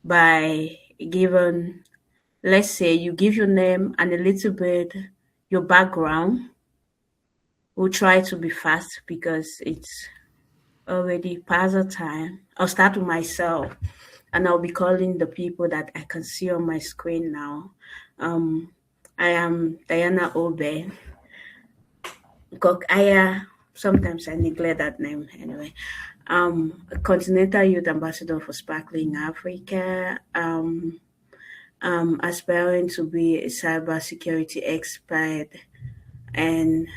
by giving, let's say you give your name and a little bit your background. We'll try to be fast because it's already past the time. I'll start with myself and I'll be calling the people that I can see on my screen now. Um, I am Diana Obe. Kokaya, sometimes I neglect that name anyway. A Continental Youth Ambassador for Sparkling Africa. Aspiring to be a cybersecurity expert and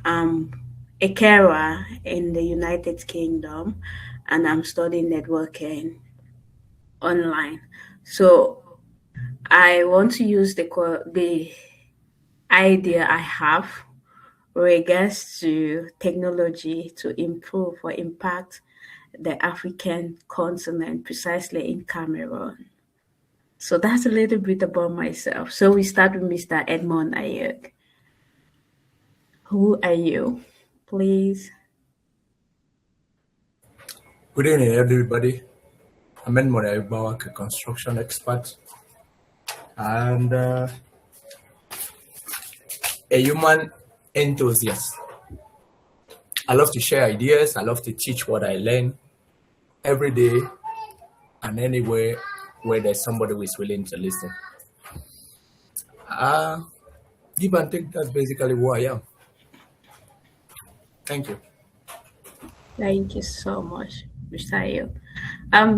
um, a carer in the United Kingdom, and I'm studying networking online. So I want to use the idea I have regards to technology to improve or impact the African continent, precisely in Cameroon. So that's a little bit about myself. So we start with Mr. Edmond Ayuk. Who are you, please? Good evening, everybody. I'm Edmond Ayuk, a construction expert and a human enthusiast. I love to share ideas. I love to teach what I learn every day and anywhere where there's somebody who is willing to listen. Give and take, that's basically who I am. Thank you. Thank you so much, Mr. Ayuk.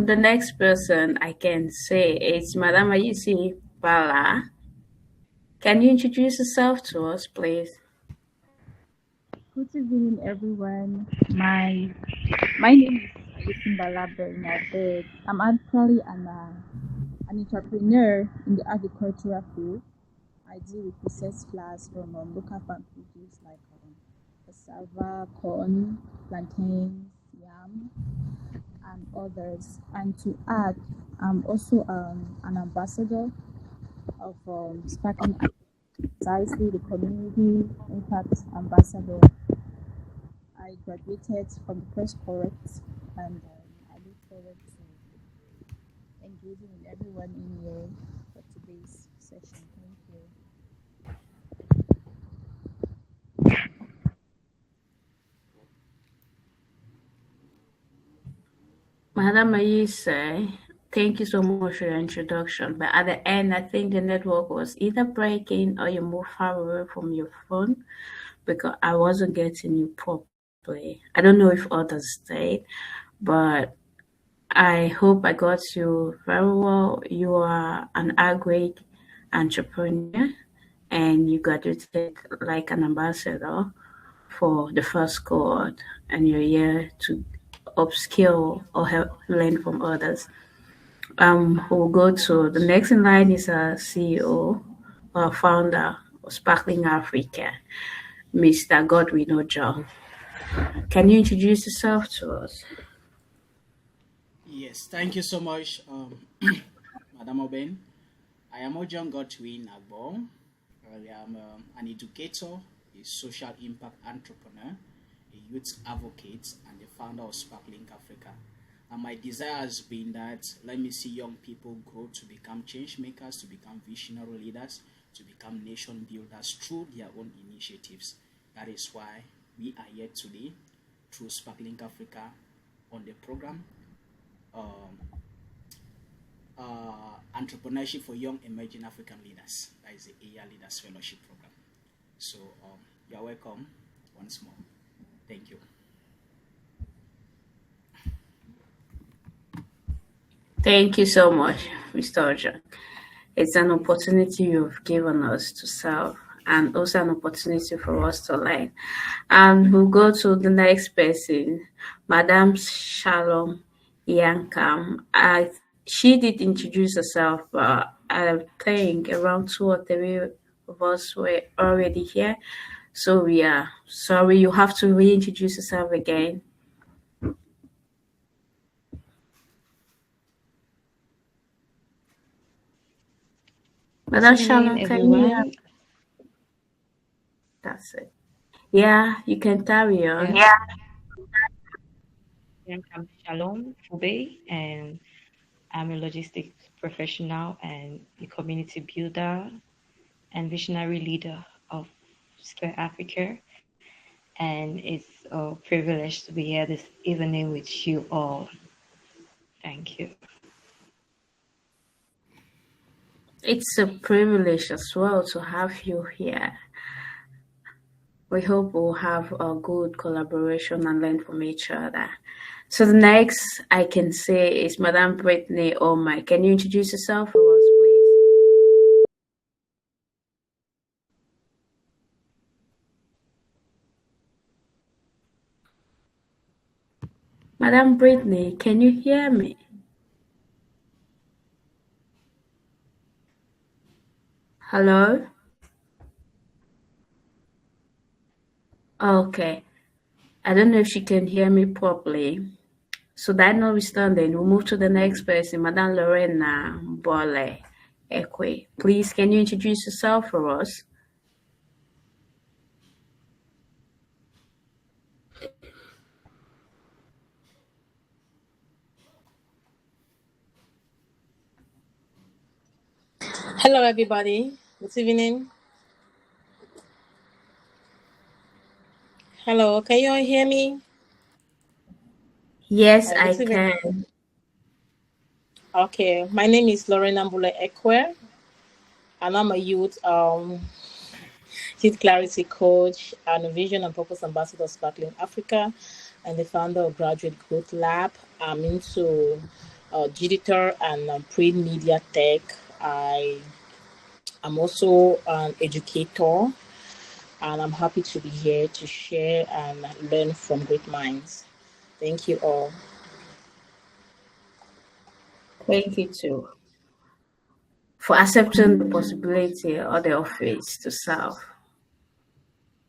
The next person I can say is Madam Ayusi Bala. Can you introduce yourself to us, please? Good evening, everyone. My name is Isimbala Bernadette. I'm actually an entrepreneur in the agricultural field. I deal with processed flours from local farm produce like cassava, corn, plantains, yam, and others. And to add, I'm also an ambassador of Sparkling precisely the community impact ambassador. I graduated from the first cohort and I look forward to engaging with everyone in here for today's session. Thank you. Madam Ayise, thank you so much for your introduction. But at the end, I think the network was either breaking or you moved far away from your phone because I wasn't getting you properly. I don't know if others did, but I hope I got you very well. You are an agri entrepreneur and you graduated like an ambassador for the first cohort, and you're here to upskill or help learn from others. We'll go to the next in line is our CEO or founder of Sparkling Africa, Mr. Godwin Ojo. Can you introduce yourself to us? Yes, thank you so much, Madam Oben. I am Ojon Godwin Agbo. I am an educator, a social impact entrepreneur, a youth advocate, and the founder of Sparkling Africa. And my desire has been that let me see young people grow to become change makers, to become visionary leaders, to become nation builders through their own initiatives. That is why we are here today through Sparkling Africa on the program Entrepreneurship for Young Emerging African Leaders. That is the EYEA Leaders Fellowship Program. So you are welcome once more. Thank you. Thank you so much, Mr. Ojo. It's an opportunity you've given us to serve and also an opportunity for us to learn. And we'll go to the next person, Madam Shalom Yankam. She did introduce herself, but I think around 2 or 3 of us were already here. So we are sorry, you have to reintroduce yourself again. Madam Shalom, can you hear? That's it. Yeah, you can carry on. I'm Shalom Fube, and I'm a logistics professional and a community builder and visionary leader of Square Africa. And it's a privilege to be here this evening with you all. Thank you. It's a privilege as well to have you here. We hope we'll have a good collaboration and learn from each other. So the next I can say is Madam Brittany Omar. Can you introduce yourself for us, please? Madam Brittany, can you hear me? Hello? Okay. I don't know if she can hear me properly. So that notwithstanding, we'll move to the next person, Madam Lorena Bole Ekwe. Please, can you introduce yourself for us? Hello, everybody. Good evening. Hello, can you all hear me? Yes, I Good evening. can. Okay, my name is Lorena Mbule Ekwe, and I'm a youth clarity coach and a vision and purpose ambassador of Sparkling Africa, and the founder of Graduate Growth Lab. I'm into digital and print media tech. I'm also an educator, and I'm happy to be here to share and learn from great minds. Thank you all. Thank you too for accepting the possibility or the office to serve.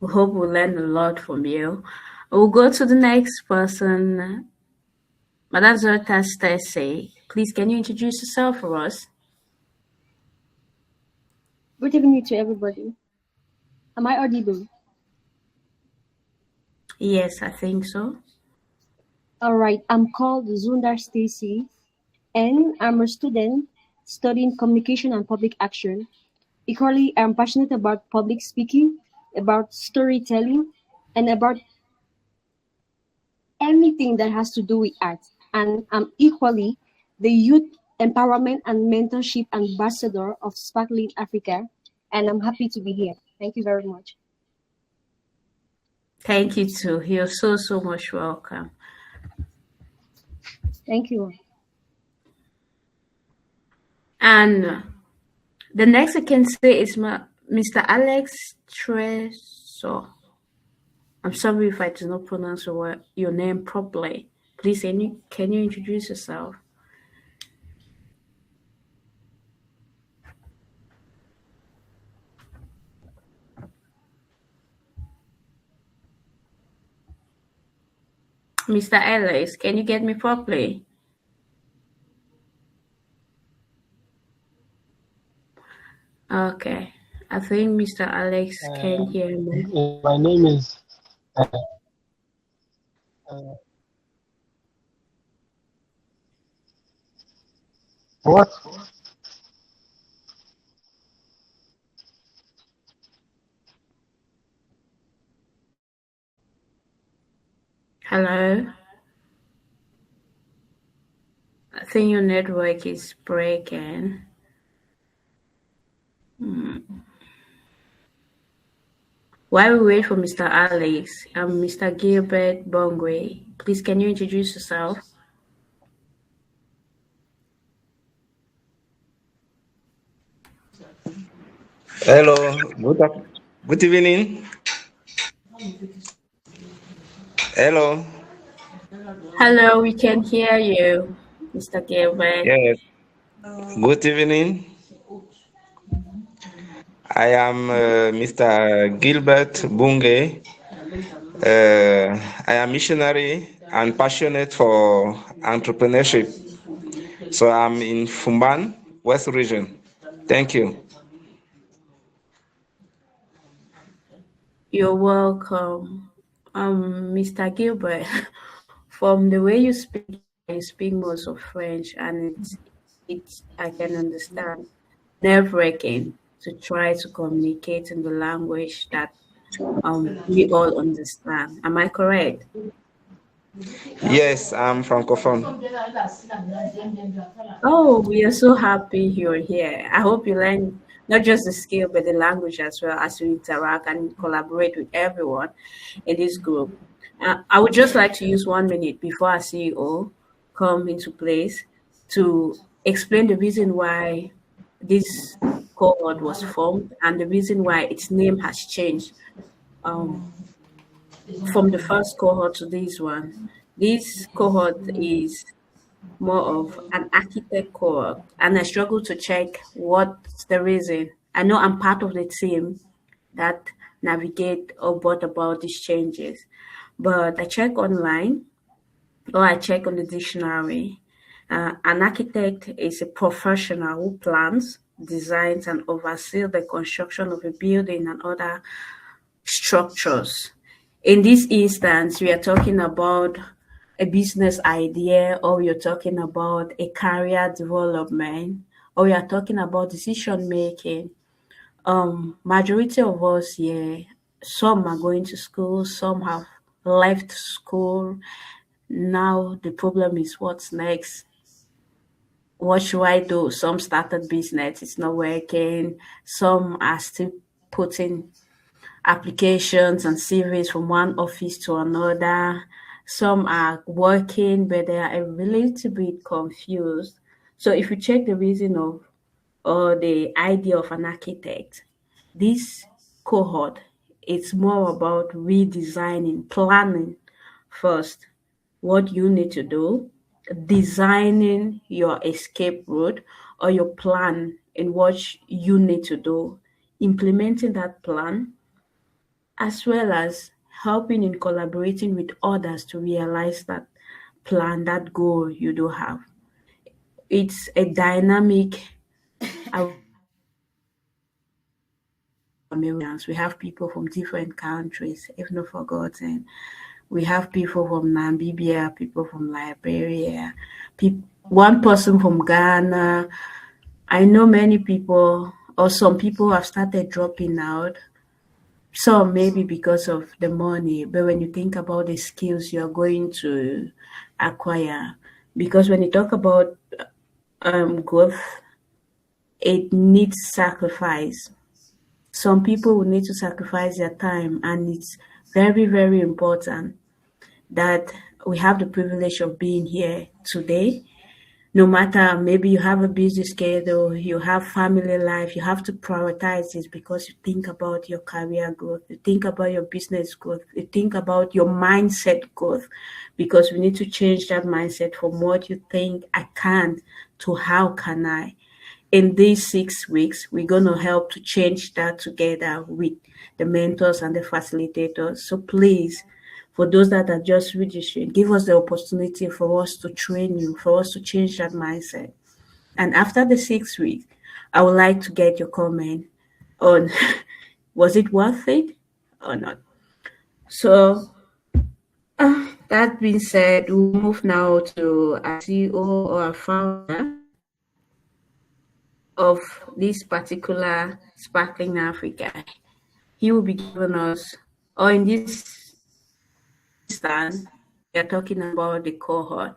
We hope we'll learn a lot from you. We'll go to the next person, Madam Zolta Stacey. Please, can you introduce yourself for us? Good evening to everybody. Am I audible? Yes, I think so. All right, I'm called Zundar Stacy, and I'm a student studying communication and public action. Equally, I'm passionate about public speaking, about storytelling, and about anything that has to do with art. And I'm equally the youth empowerment and mentorship ambassador of Sparkling Africa, and I'm happy to be here. Thank you very much. Thank you too. You're so much welcome. Thank you. And the next I can say is Mr. Alex Tresor. I'm sorry if I did not pronounce your name properly. Please, can you introduce yourself? Mr. Alex, can you get me properly? Okay. I think Mr. Alex can hear me. My name is what? Hello? I think your network is breaking. While we wait for Mr. Alex, I'm Mr. Gilbert Bongwe. Please, can you introduce yourself? Hello, good evening. Hello. Hello, we can hear you, Mr. Gilbert. Yes. Good evening. I am Mr. Gilbert Bunge. I am missionary and passionate for entrepreneurship. So I'm in Fumban, West Region. Thank you. You're welcome, Mr. Gilbert. From the way you speak most of French, and I can understand, nerve-wracking to try to communicate in the language that we all understand. Am I correct? Yes, I'm francophone. Oh, we are so happy you're here. I hope you learn not just the skill, but the language as well as you interact and collaborate with everyone in this group. I would just like to use 1 minute before our CEO come into place to explain the reason why this cohort was formed and the reason why its name has changed um, from the first cohort to this one. This cohort is more of an architect cohort, and I struggle to check what's the reason. I know I'm part of the team that navigate or brought about these changes, but I check online or I check on the dictionary. An architect is a professional who plans, designs, and oversees the construction of a building and other structures. In this instance, we are talking about a business idea, or you're talking about a career development, or we are talking about decision making. Majority of us here, some are going to school, some have left school. Now the problem is what's next? What should I do? Some started business, it's not working. Some are still putting applications and CVs from one office to another. Some are working, but they are a little bit confused. So if you check the reason of or the idea of an architect, this cohort, it's more about redesigning, planning first what you need to do, designing your escape route or your plan in what you need to do, implementing that plan, as well as helping in collaborating with others to realize that plan, that goal you do have. It's a dynamic. Americans. We have people from different countries, if not forgotten. We have people from Namibia, people from Liberia, one person from Ghana. I know many people, or some people have started dropping out. Some maybe because of the money, but when you think about the skills you're going to acquire, because when you talk about growth, it needs sacrifice. Some people will need to sacrifice their time, and it's very, very important that we have the privilege of being here today. No matter, maybe you have a busy schedule, you have family life, you have to prioritize this because you think about your career growth, you think about your business growth, you think about your mindset growth, because we need to change that mindset from what you think I can't to how can I. In these 6 weeks, we're going to help to change that together with the mentors and the facilitators. So please, for those that are just registering, give us the opportunity for us to train you, for us to change that mindset. And after the 6 weeks, I would like to get your comment on was it worth it or not. So that being said, we'll move now to our CEO or our founder of this particular Sparkling Africa. He will be giving us, or in this stand, we are talking about the cohort,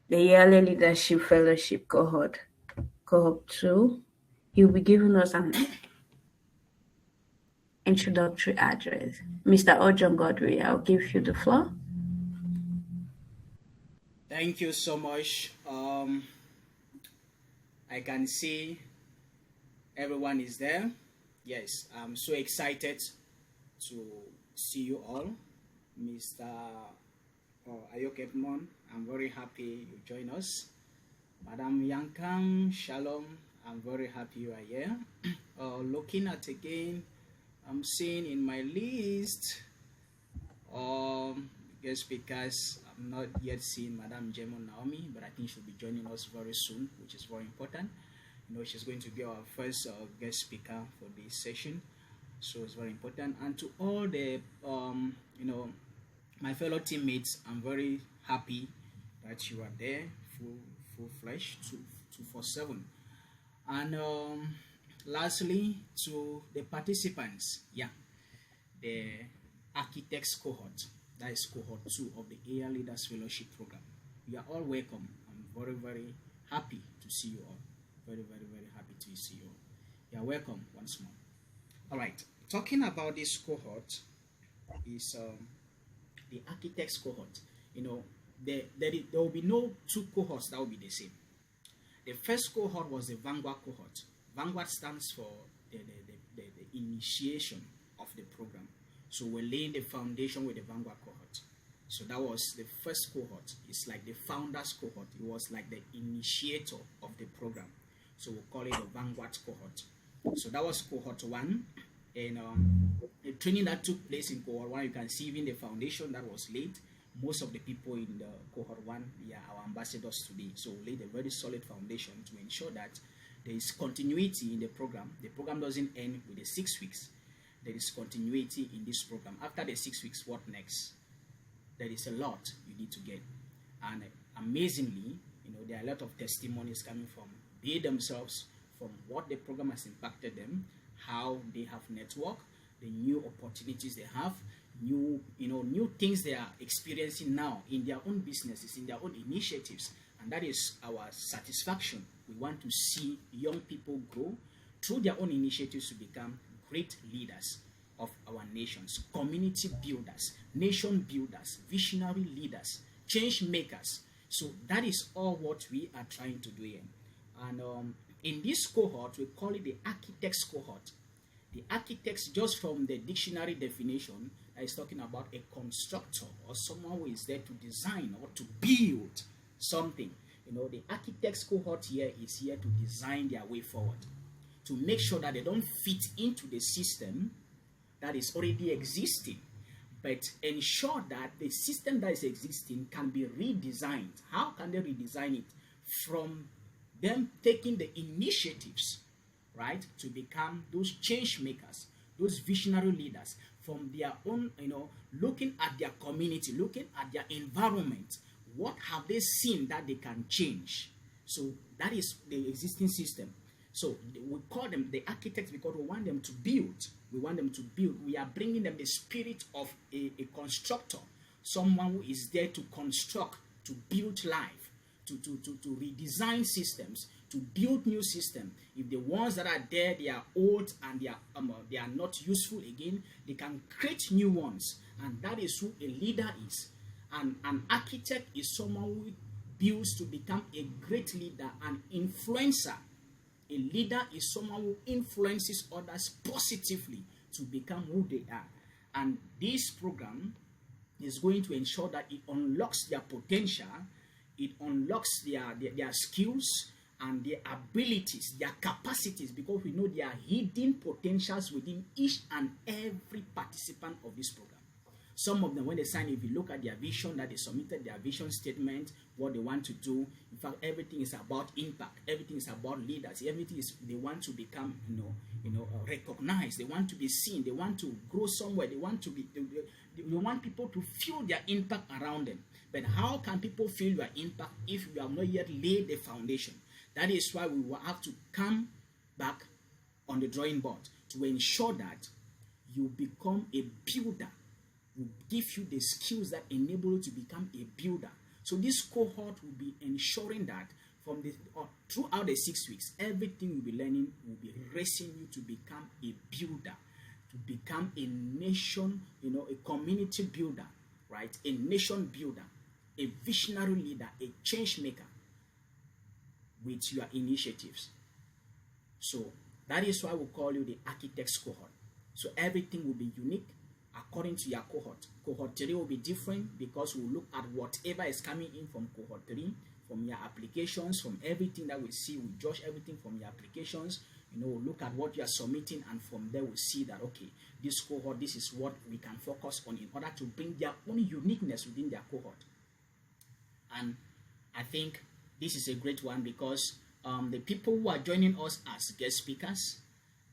the yearly leadership fellowship cohort, cohort 2. He will be giving us an introductory address. Mr. Ojon Godwin, I'll give you the floor. Thank you so much. I can see everyone is there. Yes, I'm so excited to see you all. Mr. Ayok Edmond, I'm very happy you join us. Madam Yankam, Shalom, I'm very happy you are here. Looking at again, I'm seeing in my list guest speakers. I'm not yet seeing Madam Jemon Naomi, but I think she'll be joining us very soon, which is very important. You know, she's going to be our first guest speaker for this session, so it's very important. And to all the my fellow teammates, I'm very happy that you are there, full-fledged 247. And lastly, to the participants, the architects cohort, that is cohort 2 of the EYEA Leaders Fellowship Program. You are all welcome. I'm very, very happy to see you all. Very, very, very happy to see you all. You are welcome once more. All right, talking about this cohort is the architects cohort. You know, there will be no two cohorts that will be the same. The first cohort was the Vanguard cohort. Vanguard stands for the initiation of the program. So we're laying the foundation with the Vanguard cohort. So that was the first cohort. It's like the founders cohort. It was like the initiator of the program. So we'll call it the Vanguard cohort. So that was cohort 1. And the training that took place in cohort 1, you can see even the foundation that was laid. Most of the people in the cohort 1 are our ambassadors today. So we laid a very solid foundation to ensure that there is continuity in the program. The program doesn't end with the 6 weeks. There is continuity in this program. After the 6 weeks, what next? There is a lot you need to get. And amazingly, you know, there are a lot of testimonies coming from they themselves, from what the program has impacted them, how they have networked, the new opportunities they have, new things they are experiencing now in their own businesses, in their own initiatives. And that is our satisfaction. We want to see young people grow through their own initiatives to become great leaders of our nations, community builders, nation builders, visionary leaders, change makers. So that is all what we are trying to do here. And in this cohort, we call it the architects cohort. The architects, just from the dictionary definition, is talking about a constructor or someone who is there to design or to build something. You know, the architects cohort here is here to design their way forward, to make sure that they don't fit into the system that is already existing, but ensure that the system that is existing can be redesigned. How can they redesign it? From them taking the initiatives, right, to become those change makers, those visionary leaders, from their own, looking at their community, looking at their environment. What have they seen that they can change? So that is the existing system. So we call them the architects because we want them to build. We want them to build. We are bringing them the spirit of a constructor, someone who is there to construct, to build life, to redesign systems, to build new systems. If the ones that are there, they are old and they are not useful again, they can create new ones. And that is who a leader is. And an architect is someone who builds to become a great leader, an influencer. A leader is someone who influences others positively to become who they are. And this program is going to ensure that it unlocks their potential, it unlocks their skills and their abilities, their capacities, because we know there are hidden potentials within each and every participant of this program. Some of them, when they sign, if you look at their vision, that they submitted their vision statement, what they want to do. In fact, everything is about impact. Everything is about leaders. Everything is, they want to become, recognized. They want to be seen. They want to grow somewhere. They want to be. They want people to feel their impact around them. But how can people feel your impact if you have not yet laid the foundation? That is why we will have to come back on the drawing board to ensure that you become a builder. Will give you the skills that enable you to become a builder. So this cohort will be ensuring that from throughout the 6 weeks, everything you'll be learning will be raising you to become a builder, to become a nation, a community builder, right? A nation builder, a visionary leader, a change maker with your initiatives. So that is why we call you the architects cohort. So everything will be unique according to your cohort. Cohort 3 will be different because we'll look at whatever is coming in from cohort 3, from your applications, from everything that we see. We judge everything from your applications. We'll look at what you are submitting, and from there we'll see that, okay, this cohort, this is what we can focus on in order to bring their own uniqueness within their cohort. And I think this is a great one because the people who are joining us as guest speakers,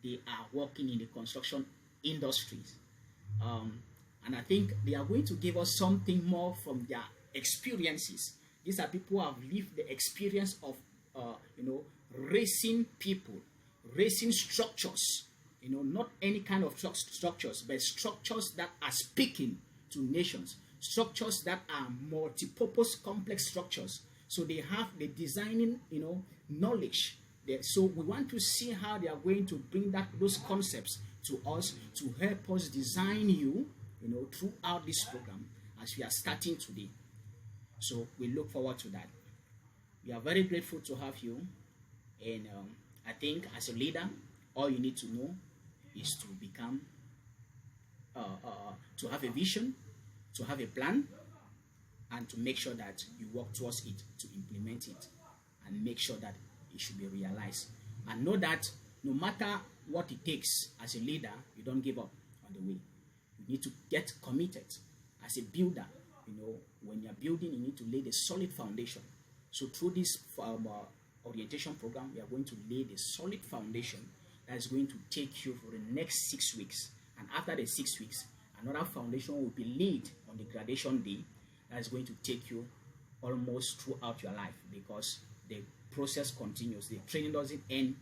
they are working in the construction industries. And I think they are going to give us something more from their experiences. These are people who have lived the experience of, raising people, raising structures, not any kind of structures, but structures that are speaking to nations, structures that are multi-purpose complex structures. So they have the designing, knowledge. So we want to see how they are going to bring those concepts to us to help us design you, throughout this program as we are starting today. So we look forward to that. We are very grateful to have you. And I think as a leader, all you need to know is to become, to have a vision, to have a plan, and to make sure that you work towards it, to implement it, and make sure that it should be realized. And know that no matter what it takes as a leader, you don't give up on the way. You need to get committed. As a builder, when you're building, you need to lay the solid foundation. So through this orientation program, we are going to lay the solid foundation that is going to take you for the next 6 weeks. And after the 6 weeks, another foundation will be laid on the graduation day that is going to take you almost throughout your life, because the process continues. The training doesn't end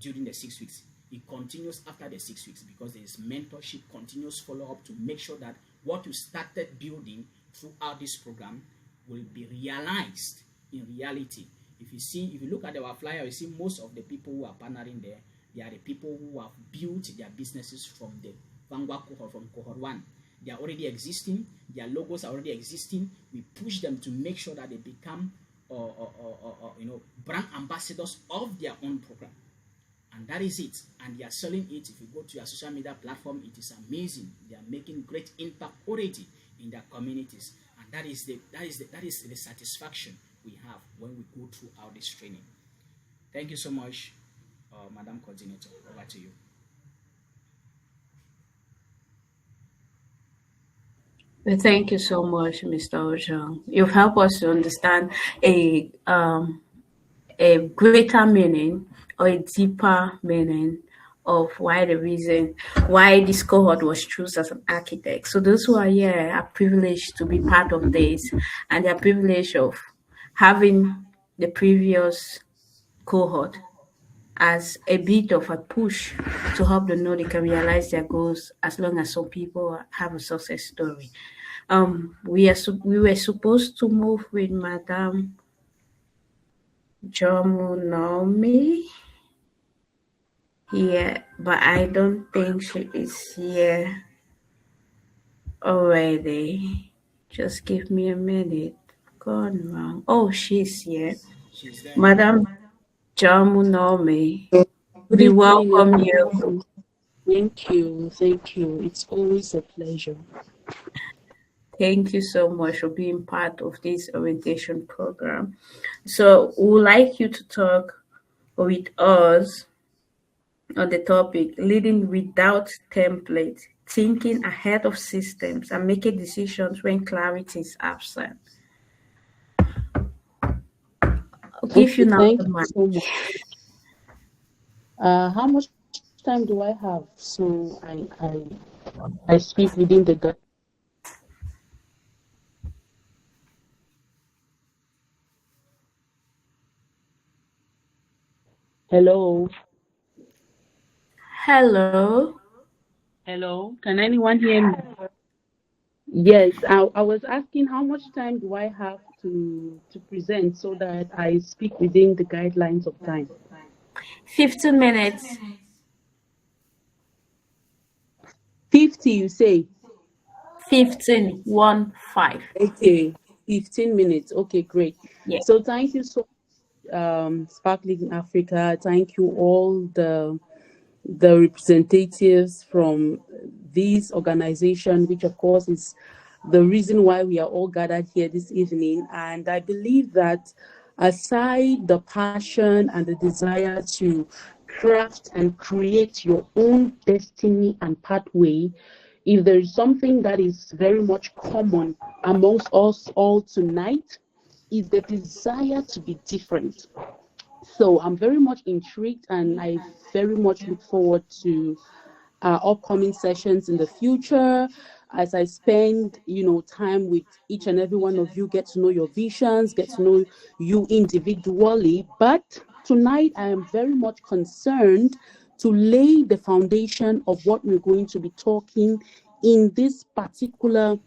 during the 6 weeks. It continues after the 6 weeks, because there is mentorship, continuous follow-up to make sure that what you started building throughout this program will be realized in reality. If you look at our flyer, you see most of the people who are partnering there, they are the people who have built their businesses from the Vanguard cohort, from cohort 1. They are already existing, their logos are already existing. We push them to make sure that they become brand ambassadors of their own program. And that is it. And they are selling it. If you go to your social media platform, it is amazing. They are making great impact already in their communities. And that is the satisfaction we have when we go throughout this training. Thank you so much, Madam Coordinator. Over to you. Well, thank you so much, Mr. Ojong. You've helped us to understand a greater meaning or a deeper meaning of why this cohort was chosen as an architect. So those who are here are privileged to be part of this, and they are privileged of having the previous cohort as a bit of a push to help them know they can realize their goals, as long as some people have a success story. We were supposed to move with Madam Jomunomi here, but I don't think she is here already. Just give me a minute. Gone wrong. Oh, she's here. She's there. Madam Jomunomi, Good we evening, welcome you. everyone. Thank you. Thank you. It's always a pleasure. Thank you so much for being part of this orientation program. So we would like you to talk with us on the topic, leading without template, thinking ahead of systems, and making decisions when clarity is absent. I'll give you now Thank the you mic. so much. How much time do I have? So I speak within the Hello. Hello. Hello. Can anyone hear me? Yes, I was asking how much time do I have to present so that I speak within the guidelines of time? 15 minutes. 50, you say? 15, 1, 5. Okay, 15 minutes. Okay, great. Yeah. So thank you so much, Sparkling Africa. Thank you all the representatives from this organization, which of course is the reason why we are all gathered here this evening. And I believe that aside the passion and the desire to craft and create your own destiny and pathway, if there is something that is very much common amongst us all tonight, is the desire to be different. So I'm very much intrigued, and I very much look forward to our upcoming sessions in the future. as I spend, time with each and every one of you, get to know your visions, get to know you individually. But tonight, I am very much concerned to lay the foundation of what we're going to be talking in this particular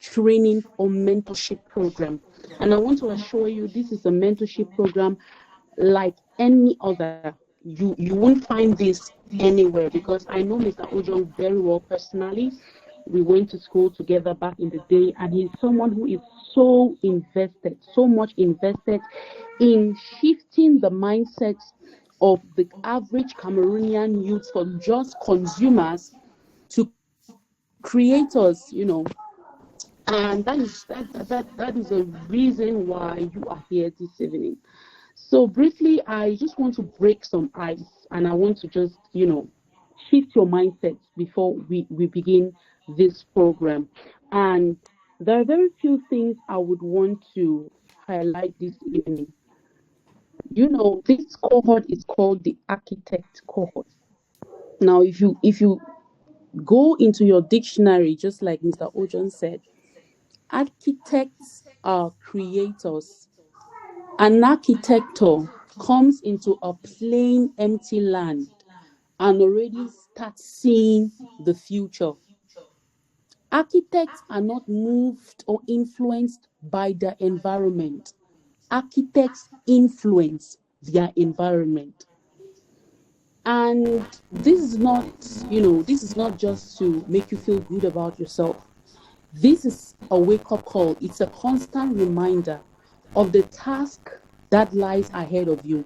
training or mentorship program. And I want to assure you, this is a mentorship program like any other. You won't find this anywhere, because I know Mr. Ojong very well personally. We went to school together back in the day, and he's someone who is so invested, so much invested in shifting the mindset of the average Cameroonian youth from just consumers to creators, and that is a reason why you are here this evening. So briefly, I just want to break some ice, and I want to just, shift your mindset before we begin this program. And there are very few things I would want to highlight this evening. This cohort is called the architect cohort. Now, if you go into your dictionary, just like Mr. Ojon said, architects are creators. An architector comes into a plain, empty land and already starts seeing the future. Architects are not moved or influenced by their environment. Architects influence their environment. And this is not just to make you feel good about yourself. This is a wake-up call. It's a constant reminder of the task that lies ahead of you.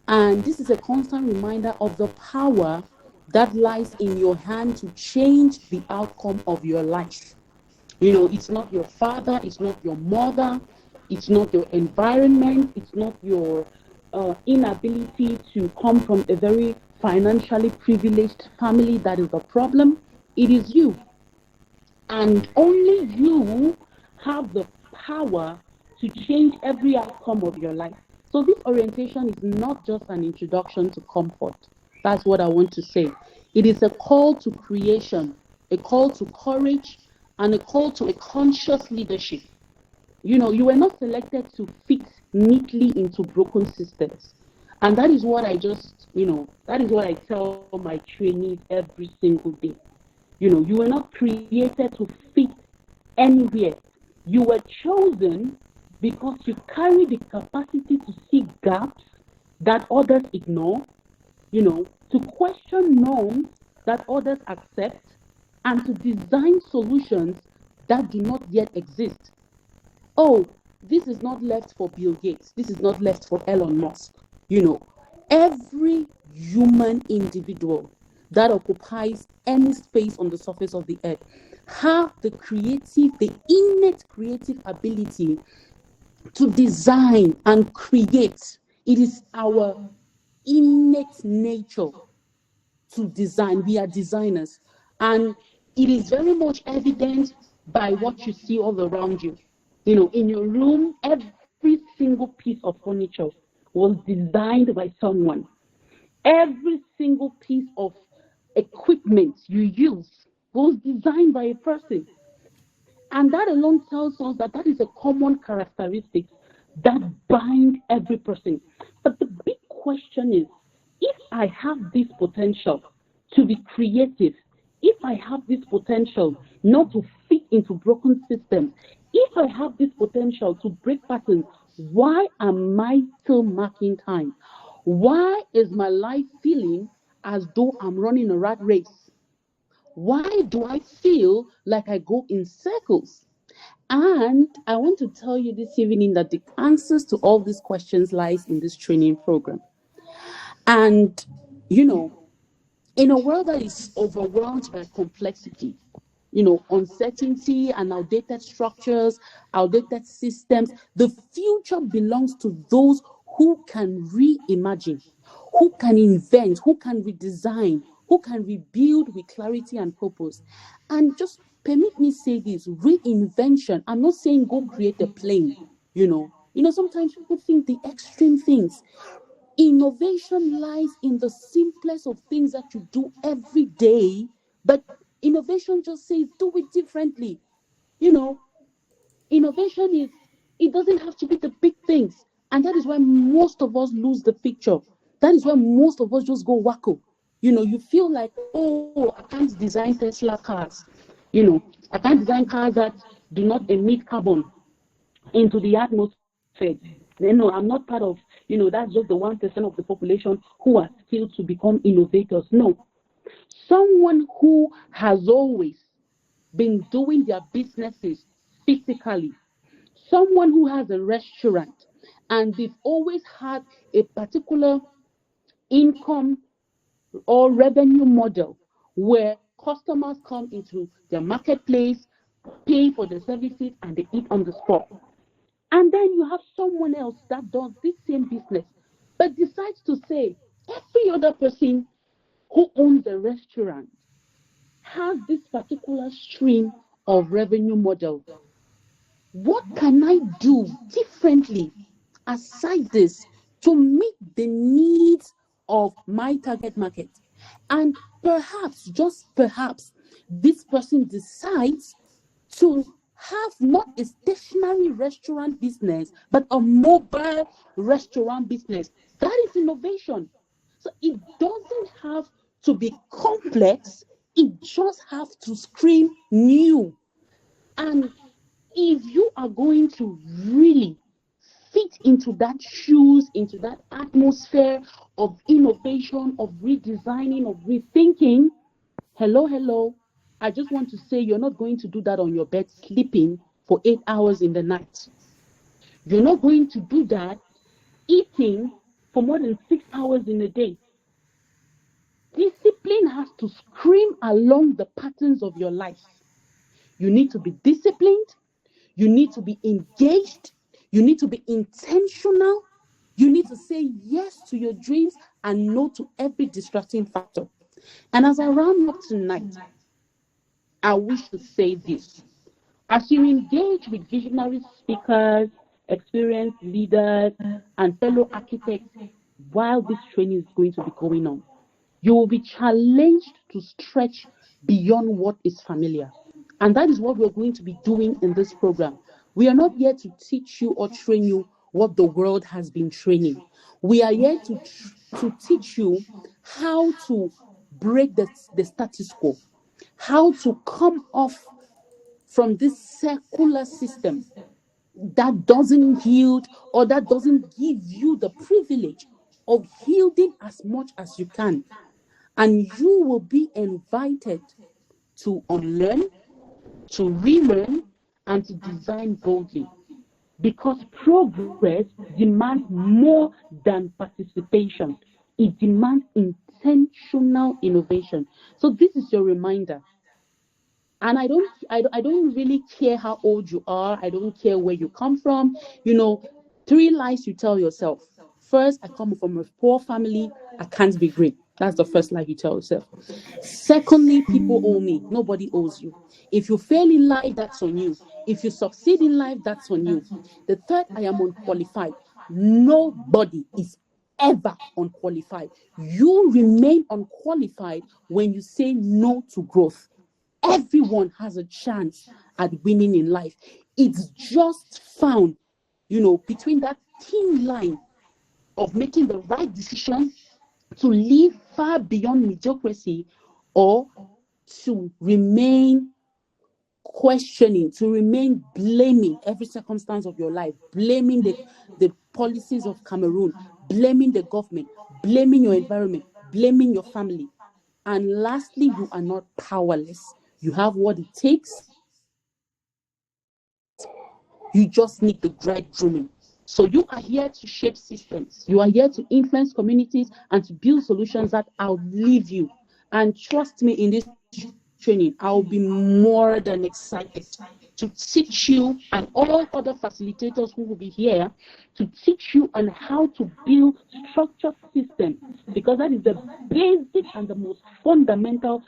And this is a constant reminder of the power that lies in your hand to change the outcome of your life. It's not your father, it's not your mother, it's not your environment, it's not your inability to come from a very financially privileged family that is the problem. It is you. And only you have the power to change every outcome of your life. So this orientation is not just an introduction to comfort. That's what I want to say. It is a call to creation, a call to courage, and a call to a conscious leadership. You were not selected to fit neatly into broken systems. And that is what I tell my trainees every single day. You were not created to fit anywhere. You were chosen because you carry the capacity to see gaps that others ignore, to question norms that others accept, and to design solutions that do not yet exist. Oh, this is not left for Bill Gates. This is not left for Elon Musk. Every human individual that occupies any space on the surface of the earth have the innate creative ability to design and create. It is our innate nature to design. We are designers. And it is very much evident by what you see all around you. In your room, every single piece of furniture was designed by someone. Every single piece of equipment you use was designed by a person. And that alone tells us that is a common characteristic that binds every person. But the big question is, if I have this potential to be creative, if I have this potential not to fit into broken systems, if I have this potential to break patterns, why am I still marking time? Why is my life feeling as though I'm running a rat race? Why do I feel like I go in circles? And I want to tell you this evening that the answers to all these questions lies in this training program. And, in a world that is overwhelmed by complexity, uncertainty and outdated structures, outdated systems, the future belongs to those who can reimagine, who can invent, who can redesign, who can rebuild with clarity and purpose. And just permit me say this, reinvention. I'm not saying go create a plane, sometimes people think the extreme things. Innovation lies in the simplest of things that you do every day, but Innovation just says do it differently. You know, innovation is, it doesn't have to be the big things. And that is why most of us lose the picture. That is why most of us just go wacko. You feel like, oh, I can't design Tesla cars. I can't design cars that do not emit carbon into the atmosphere. I'm not part of, that's just the 1% of the population who are skilled to become innovators. No. Someone who has always been doing their businesses physically, someone who has a restaurant and they've always had a particular income or revenue model where customers come into their marketplace, pay for the services, and they eat on the spot. And then you have someone else that does this same business, but decides to say, every other person who owns a restaurant has this particular stream of revenue model. What can I do differently aside this to meet the needs of my target market? And perhaps, just perhaps, this person decides to have not a stationary restaurant business, but a mobile restaurant business. That is innovation. So it doesn't have to be complex, it just has to scream new. And if you are going to really fit into that shoes, into that atmosphere of innovation, of redesigning, of rethinking, hello, I just want to say you're not going to do that on your bed sleeping for 8 hours in the night. You're not going to do that eating for more than 6 hours in a day. Discipline has to scream along the patterns of your life. You need to be disciplined. You need to be engaged. You need to be intentional. You need to say yes to your dreams and no to every distracting factor. And as I round up tonight, I wish to say this. As you engage with visionary speakers, experienced leaders, and fellow architects while this training is going to be going on, you will be challenged to stretch beyond what is familiar. And that is what we're going to be doing in this program. We are not here to teach you or train you what the world has been training. We are here to teach you how to break the status quo, how to come off from this circular system that doesn't yield or that doesn't give you the privilege of yielding as much as you can. And you will be invited to unlearn, to relearn, and to design boldly. Because progress demands more than participation. It demands intentional innovation. So this is your reminder. And I don't really care how old you are. I don't care where you come from. 3 lies you tell yourself. First, I come from a poor family. I can't be great. That's the first lie you tell yourself. Secondly, people owe me. Nobody owes you. If you fail in life, that's on you. If you succeed in life, that's on you. The third, I am unqualified. Nobody is ever unqualified. You remain unqualified when you say no to growth. Everyone has a chance at winning in life. It's just found, between that thin line of making the right decision to live far beyond mediocrity or to remain questioning, to remain blaming every circumstance of your life, blaming the policies of Cameroon, blaming the government, blaming your environment, blaming your family. And lastly, you are not powerless. You have what it takes. You just need the right grooming. So you are here to shape systems. You are here to influence communities and to build solutions that outlive you. And trust me, in this training, I'll be more than excited to teach you and all other facilitators who will be here to teach you on how to build structured systems, because that is the basic and the most fundamental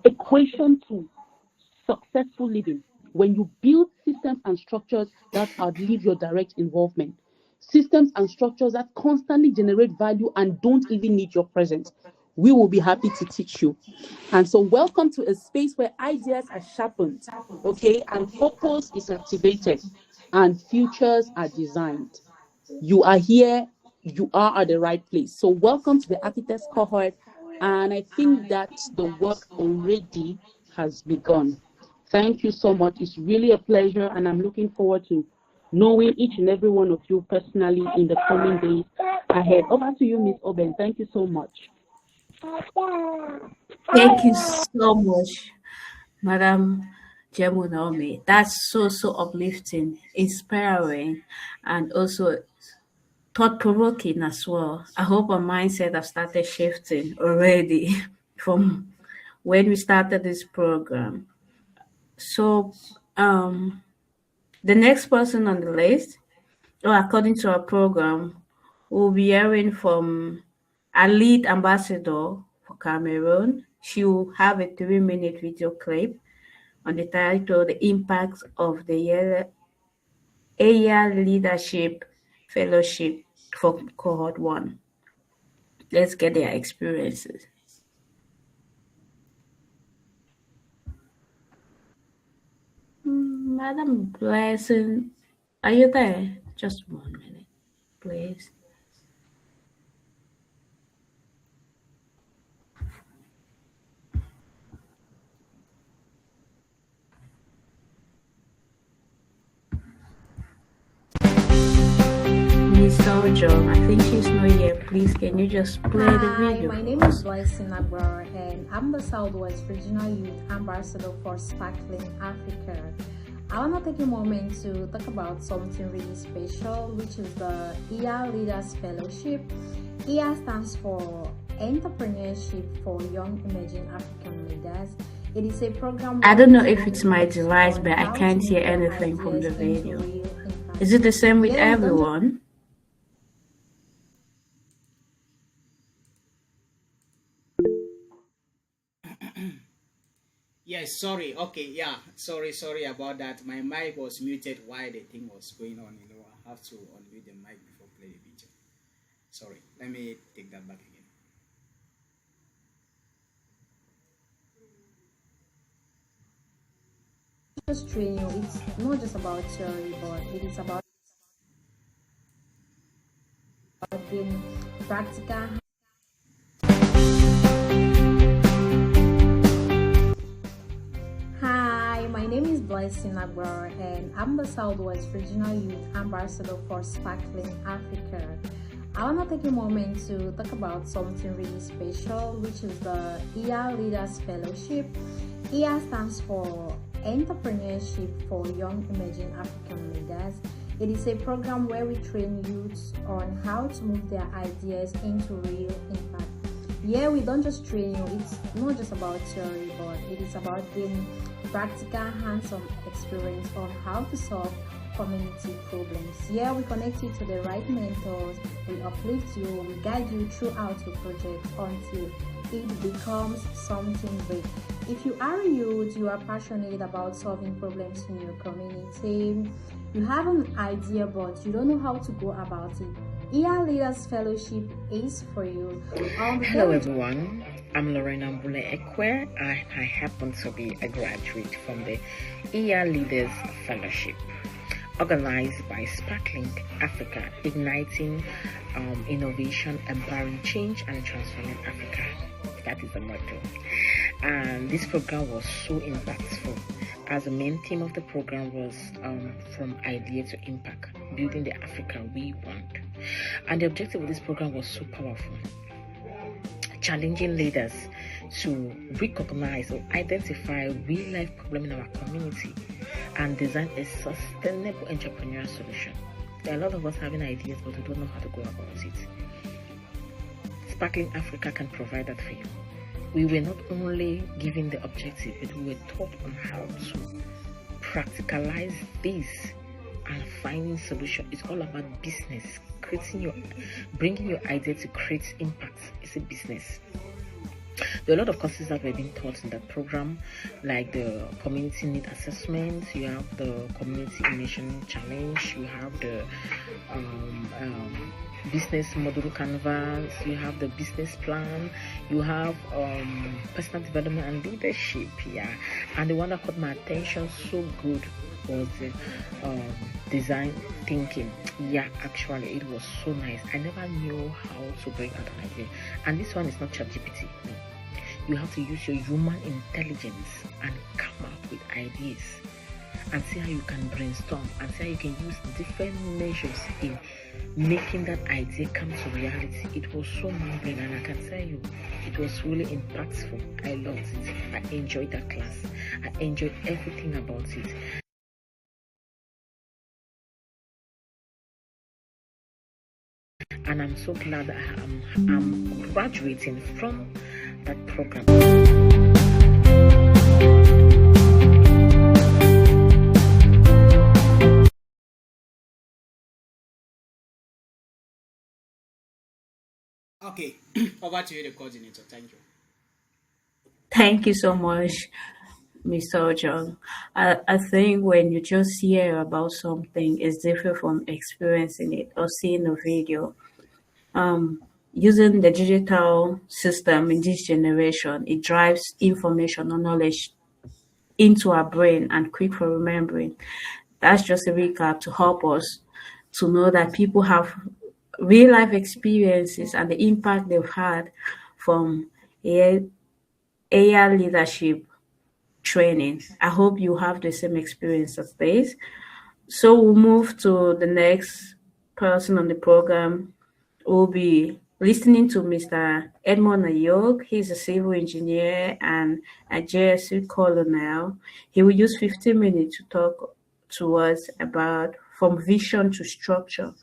equation to successful living. When you build systems and structures that outlive your direct involvement, systems and structures that constantly generate value and don't even need your presence. we will be happy to teach you. And so welcome to a space where ideas are sharpened, okay, and purpose is activated and futures are designed. You are here, you are at the right place. So welcome to the Architects Cohort, and I think that the work already has begun. Thank you so much. It's really a pleasure, and I'm looking forward to knowing each and every one of you personally in the coming days ahead. Over to you, Miss Oben. Thank you so much. Thank you so much, Madam Jemunomi. That's so uplifting, inspiring, and also thought-provoking as well. I hope our mindset have started shifting already from when we started this program. So, the next person on the list, according to our program, we'll be hearing from our lead ambassador for Cameroon. She will have a 3-minute video clip on the title, The Impact of the EYEA Leadership Fellowship for Cohort 1. Let's get their experiences. Madam Blessing, are you there? Just 1 minute, please. Miss Sojo, I think she's not here. Please, can you just play the video? My name is Blessing Agbara, and I'm the Southwest Regional Youth Ambassador for Sparkling Africa. I want to take a moment to talk about something really special, which is the EYEA Leaders Fellowship. EYEA stands for Entrepreneurship for Young Emerging African Leaders. It is a program. I don't know if it's my device, but I can't hear anything from the video. Is it the same with everyone? Yes, sorry. Okay, yeah. Sorry about that. My mic was muted while the thing was going on. I have to unmute the mic before play the video. Sorry. Let me take that back again. Just training. It's not just about theory, but it is about being practical. My name is Blessing Agbara, and I'm the Southwest Regional Youth Ambassador for Sparkling Africa. I want to take a moment to talk about something really special, which is the EYEA Leaders Fellowship. EYEA stands for Entrepreneurship for Young Emerging African Leaders. It is a program where we train youths on how to move their ideas into real impact. Yeah, we don't just train you. It's not just about theory, but it is about getting practical, hands-on experience on how to solve community problems. Yeah, we connect you to the right mentors, we uplift you, we guide you throughout your project until it becomes something big. If you are a youth, you are passionate about solving problems in your community, you have an idea but you don't know how to go about it, EYEA Leaders Fellowship is for you. Hello everyone, I'm Lorena Mbule Ekwe, and I happen to be a graduate from the EYEA Leaders Fellowship, organized by Sparkling Africa, igniting innovation, empowering change, and transforming Africa. That is the motto. And this program was so impactful, as the main theme of the program was from idea to impact, building the Africa we want. And the objective of this program was so powerful, challenging leaders to recognize or identify real-life problems in our community and design a sustainable entrepreneurial solution. There are a lot of us having ideas, but we don't know how to go about it. Sparkling Africa can provide that for you. We were not only given the objective, but we were taught on how to practicalize this and finding solutions. It's all about business, bringing your idea to create impact. It's a business. There are a lot of courses that were being taught in that program, like the community need assessment, you have the community innovation challenge, you have the business model canvas, you have the business plan, you have personal development and leadership. Yeah, and the one that caught my attention so good was the design thinking. Yeah, actually it was so nice. I never knew how to bring out an idea, and this one is not ChatGPT. No. You have to use your human intelligence and come up with ideas and see how you can brainstorm and see how you can use different measures in making that idea come to reality. It was so mind-blowing, and I can tell you it was really impactful. I loved it. I enjoyed that class. I enjoyed everything about it. And I'm so glad that I'm graduating from that program. Okay, over to you, the coordinator. Thank you. Thank you so much, Mr. Ojong. I think when you just hear about something, it's different from experiencing it or seeing a video. Using the digital system in this generation, it drives information or knowledge into our brain and quick for remembering. That's just a recap to help us to know that people have real life experiences and the impact they've had from AI leadership training. I hope you have the same experience as this. So we'll move to the next person on the program. We'll be listening to Mr. Edmond Ayok. He's a civil engineer and a JSU colonel. He will use 15 minutes to talk to us about from vision to structure,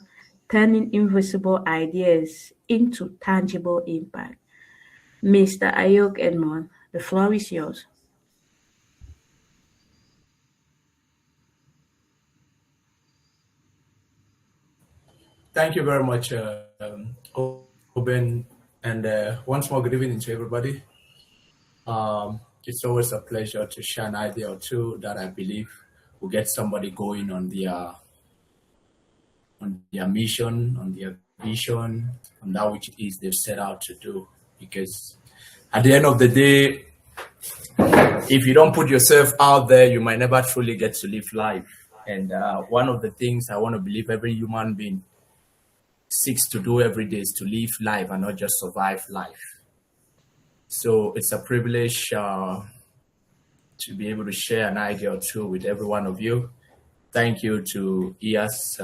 turning invisible ideas into tangible impact. Mr. Ayok Edmond, the floor is yours. Thank you very much, Oben, and once more, good evening to everybody. It's always a pleasure to share an idea or two that I believe will get somebody going on their mission, on their vision, on that which it is they've set out to do. Because at the end of the day, if you don't put yourself out there, you might never truly get to live life. And one of the things I want to believe every human being seeks to do every day is to live life and not just survive life. So it's a privilege to be able to share an idea or two with every one of you. Thank you to EYEA's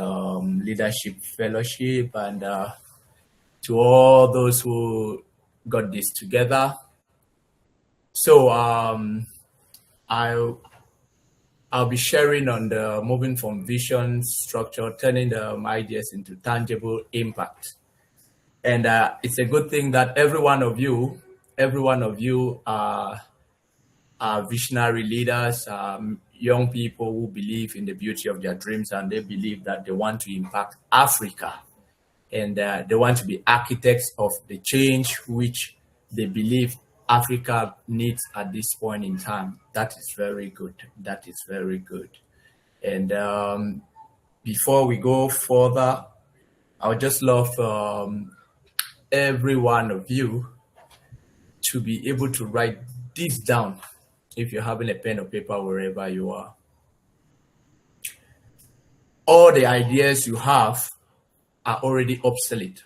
Leadership Fellowship and to all those who got this together. So I'll be sharing on the moving from vision, structure, turning the ideas into tangible impact. And it's a good thing that every one of you are visionary leaders, young people who believe in the beauty of their dreams, and they believe that they want to impact Africa. And they want to be architects of the change which they believe Africa needs at this point in time. That is very good. That is very good. And before we go further, I would just love every one of you to be able to write this down if you're having a pen or paper wherever you are. All the ideas you have are already obsolete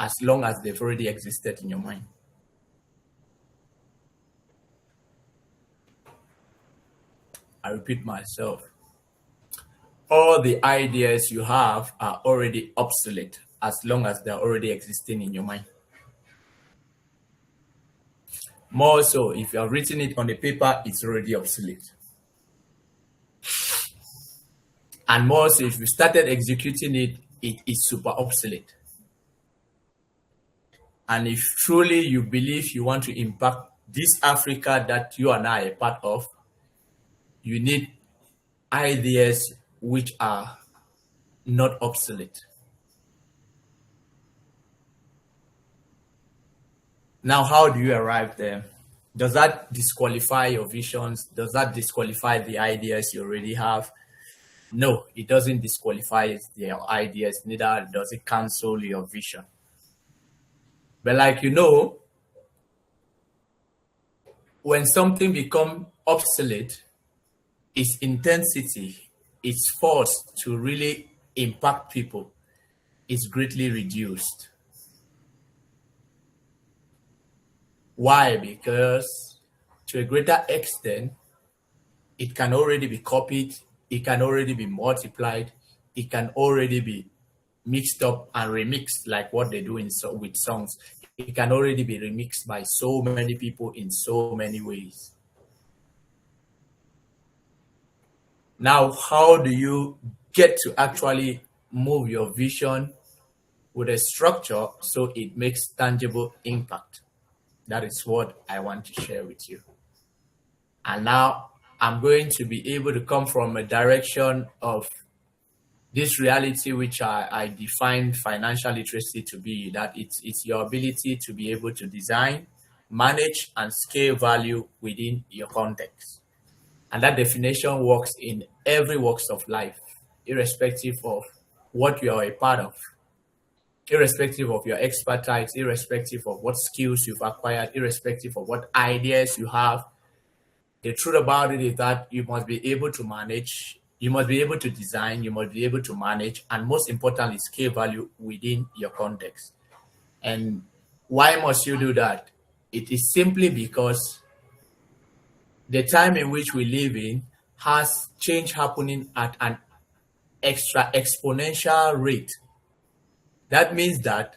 as long as they've already existed in your mind. I repeat myself. All the ideas you have are already obsolete as long as they're already existing in your mind. More so, if you have written it on the paper, it's already obsolete. And more so, if you started executing it, it is super obsolete. And if truly you believe you want to impact this Africa that you and I are a part of, you need ideas which are not obsolete. Now, how do you arrive there? Does that disqualify your visions? Does that disqualify the ideas you already have? No, it doesn't disqualify their ideas, neither does it cancel your vision. But like when something becomes obsolete, its intensity, its force to really impact people is greatly reduced. Why? Because to a greater extent, it can already be copied, it can already be multiplied, it can already be mixed up and remixed like what they do with songs. It can already be remixed by so many people in so many ways. Now, how do you get to actually move your vision with a structure so it makes tangible impact? That is what I want to share with you. And now I'm going to be able to come from a direction of this reality which I define financial literacy to be, that it's your ability to be able to design, manage, and scale value within your context. And that definition works in every walks of life, irrespective of what you are a part of, irrespective of your expertise, irrespective of what skills you've acquired, irrespective of what ideas you have. The truth about it is that you must be able to manage, you must be able to design, you must be able to manage, and most importantly, scale value within your context. And why must you do that? It is simply because the time in which we live in has change happening at an extra exponential rate. That means that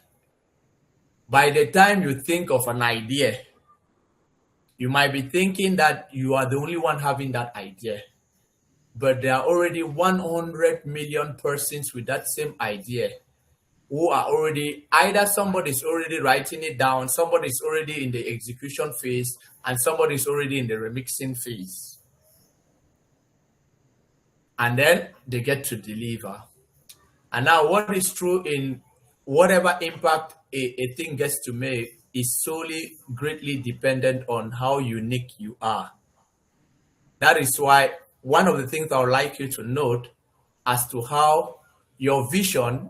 by the time you think of an idea, you might be thinking that you are the only one having that idea, but there are already 100 million persons with that same idea who are already, either somebody's already writing it down, somebody's already in the execution phase, and somebody's already in the remixing phase. And then they get to deliver. And now what is true in whatever impact a thing gets to make is solely greatly dependent on how unique you are. That is why one of the things I would like you to note as to how your vision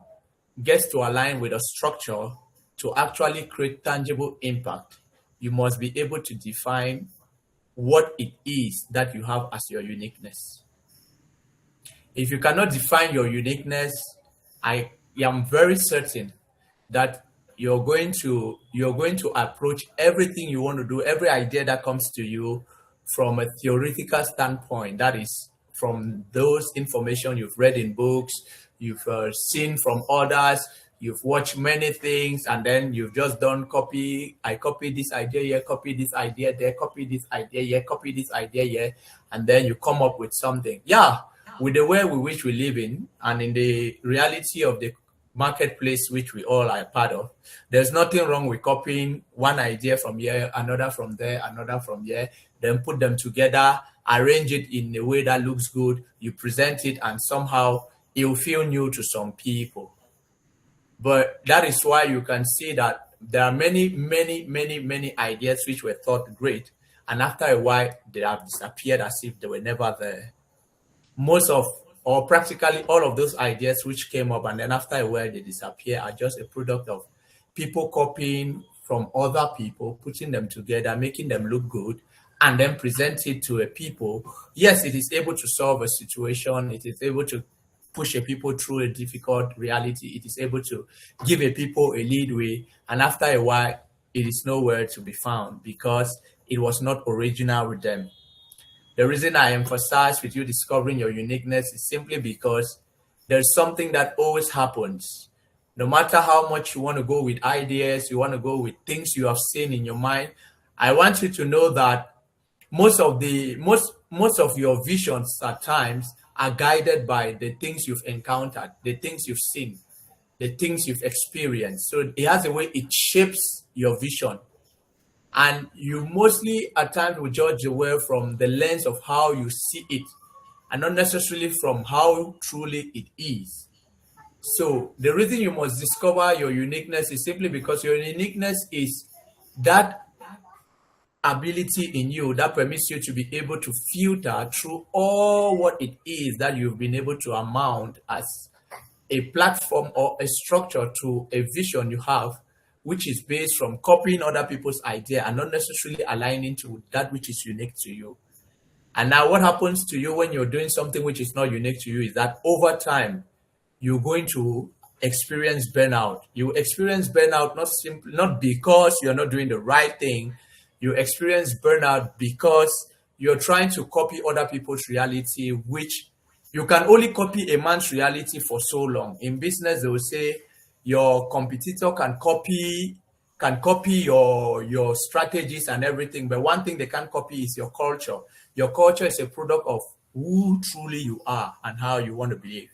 gets to align with a structure to actually create tangible impact, you must be able to define what it is that you have as your uniqueness. If you cannot define your uniqueness, I am very certain that you're going to approach everything you want to do, every idea that comes to you from a theoretical standpoint. That is from those information you've read in books, you've seen from others, you've watched many things, and then you've just done copy. I copy this idea here, copy this idea there, copy this idea here, copy this idea here, and then you come up with something. Yeah, with the way with which we live in and in the reality of the marketplace which we all are part of, there's nothing wrong with copying one idea from here, another from there, another from here, then put them together, arrange it in a way that looks good, you present it, and somehow it will feel new to some people. But that is why you can see that there are many ideas which were thought great, and after a while they have disappeared as if they were never there. Most of, or practically all of those ideas which came up and then after a while they disappear are just a product of people copying from other people, putting them together, making them look good, and then present it to a people. Yes, it is able to solve a situation. It is able to push a people through a difficult reality. It is able to give a people a leadway. And after a while, it is nowhere to be found because it was not original with them. The reason I emphasize with you discovering your uniqueness is simply because there's something that always happens. No matter how much you want to go with ideas, you want to go with things you have seen in your mind, I want you to know that most of your visions at times are guided by the things you've encountered, the things you've seen, the things you've experienced. So it has a way it shapes your vision. And you mostly at times will judge the world from the lens of how you see it and not necessarily from how truly it is. So the reason you must discover your uniqueness is simply because your uniqueness is that ability in you that permits you to be able to filter through all what it is that you've been able to amount as a platform or a structure to a vision you have, which is based from copying other people's idea and not necessarily aligning to that which is unique to you. And now what happens to you when you're doing something which is not unique to you is that over time, you're going to experience burnout. You experience burnout not because you're not doing the right thing. You experience burnout because you're trying to copy other people's reality, which you can only copy a man's reality for so long. In business, they will say your competitor can copy your strategies and everything, but one thing they can't copy is your culture. Your culture is a product of who truly you are and how you want to behave.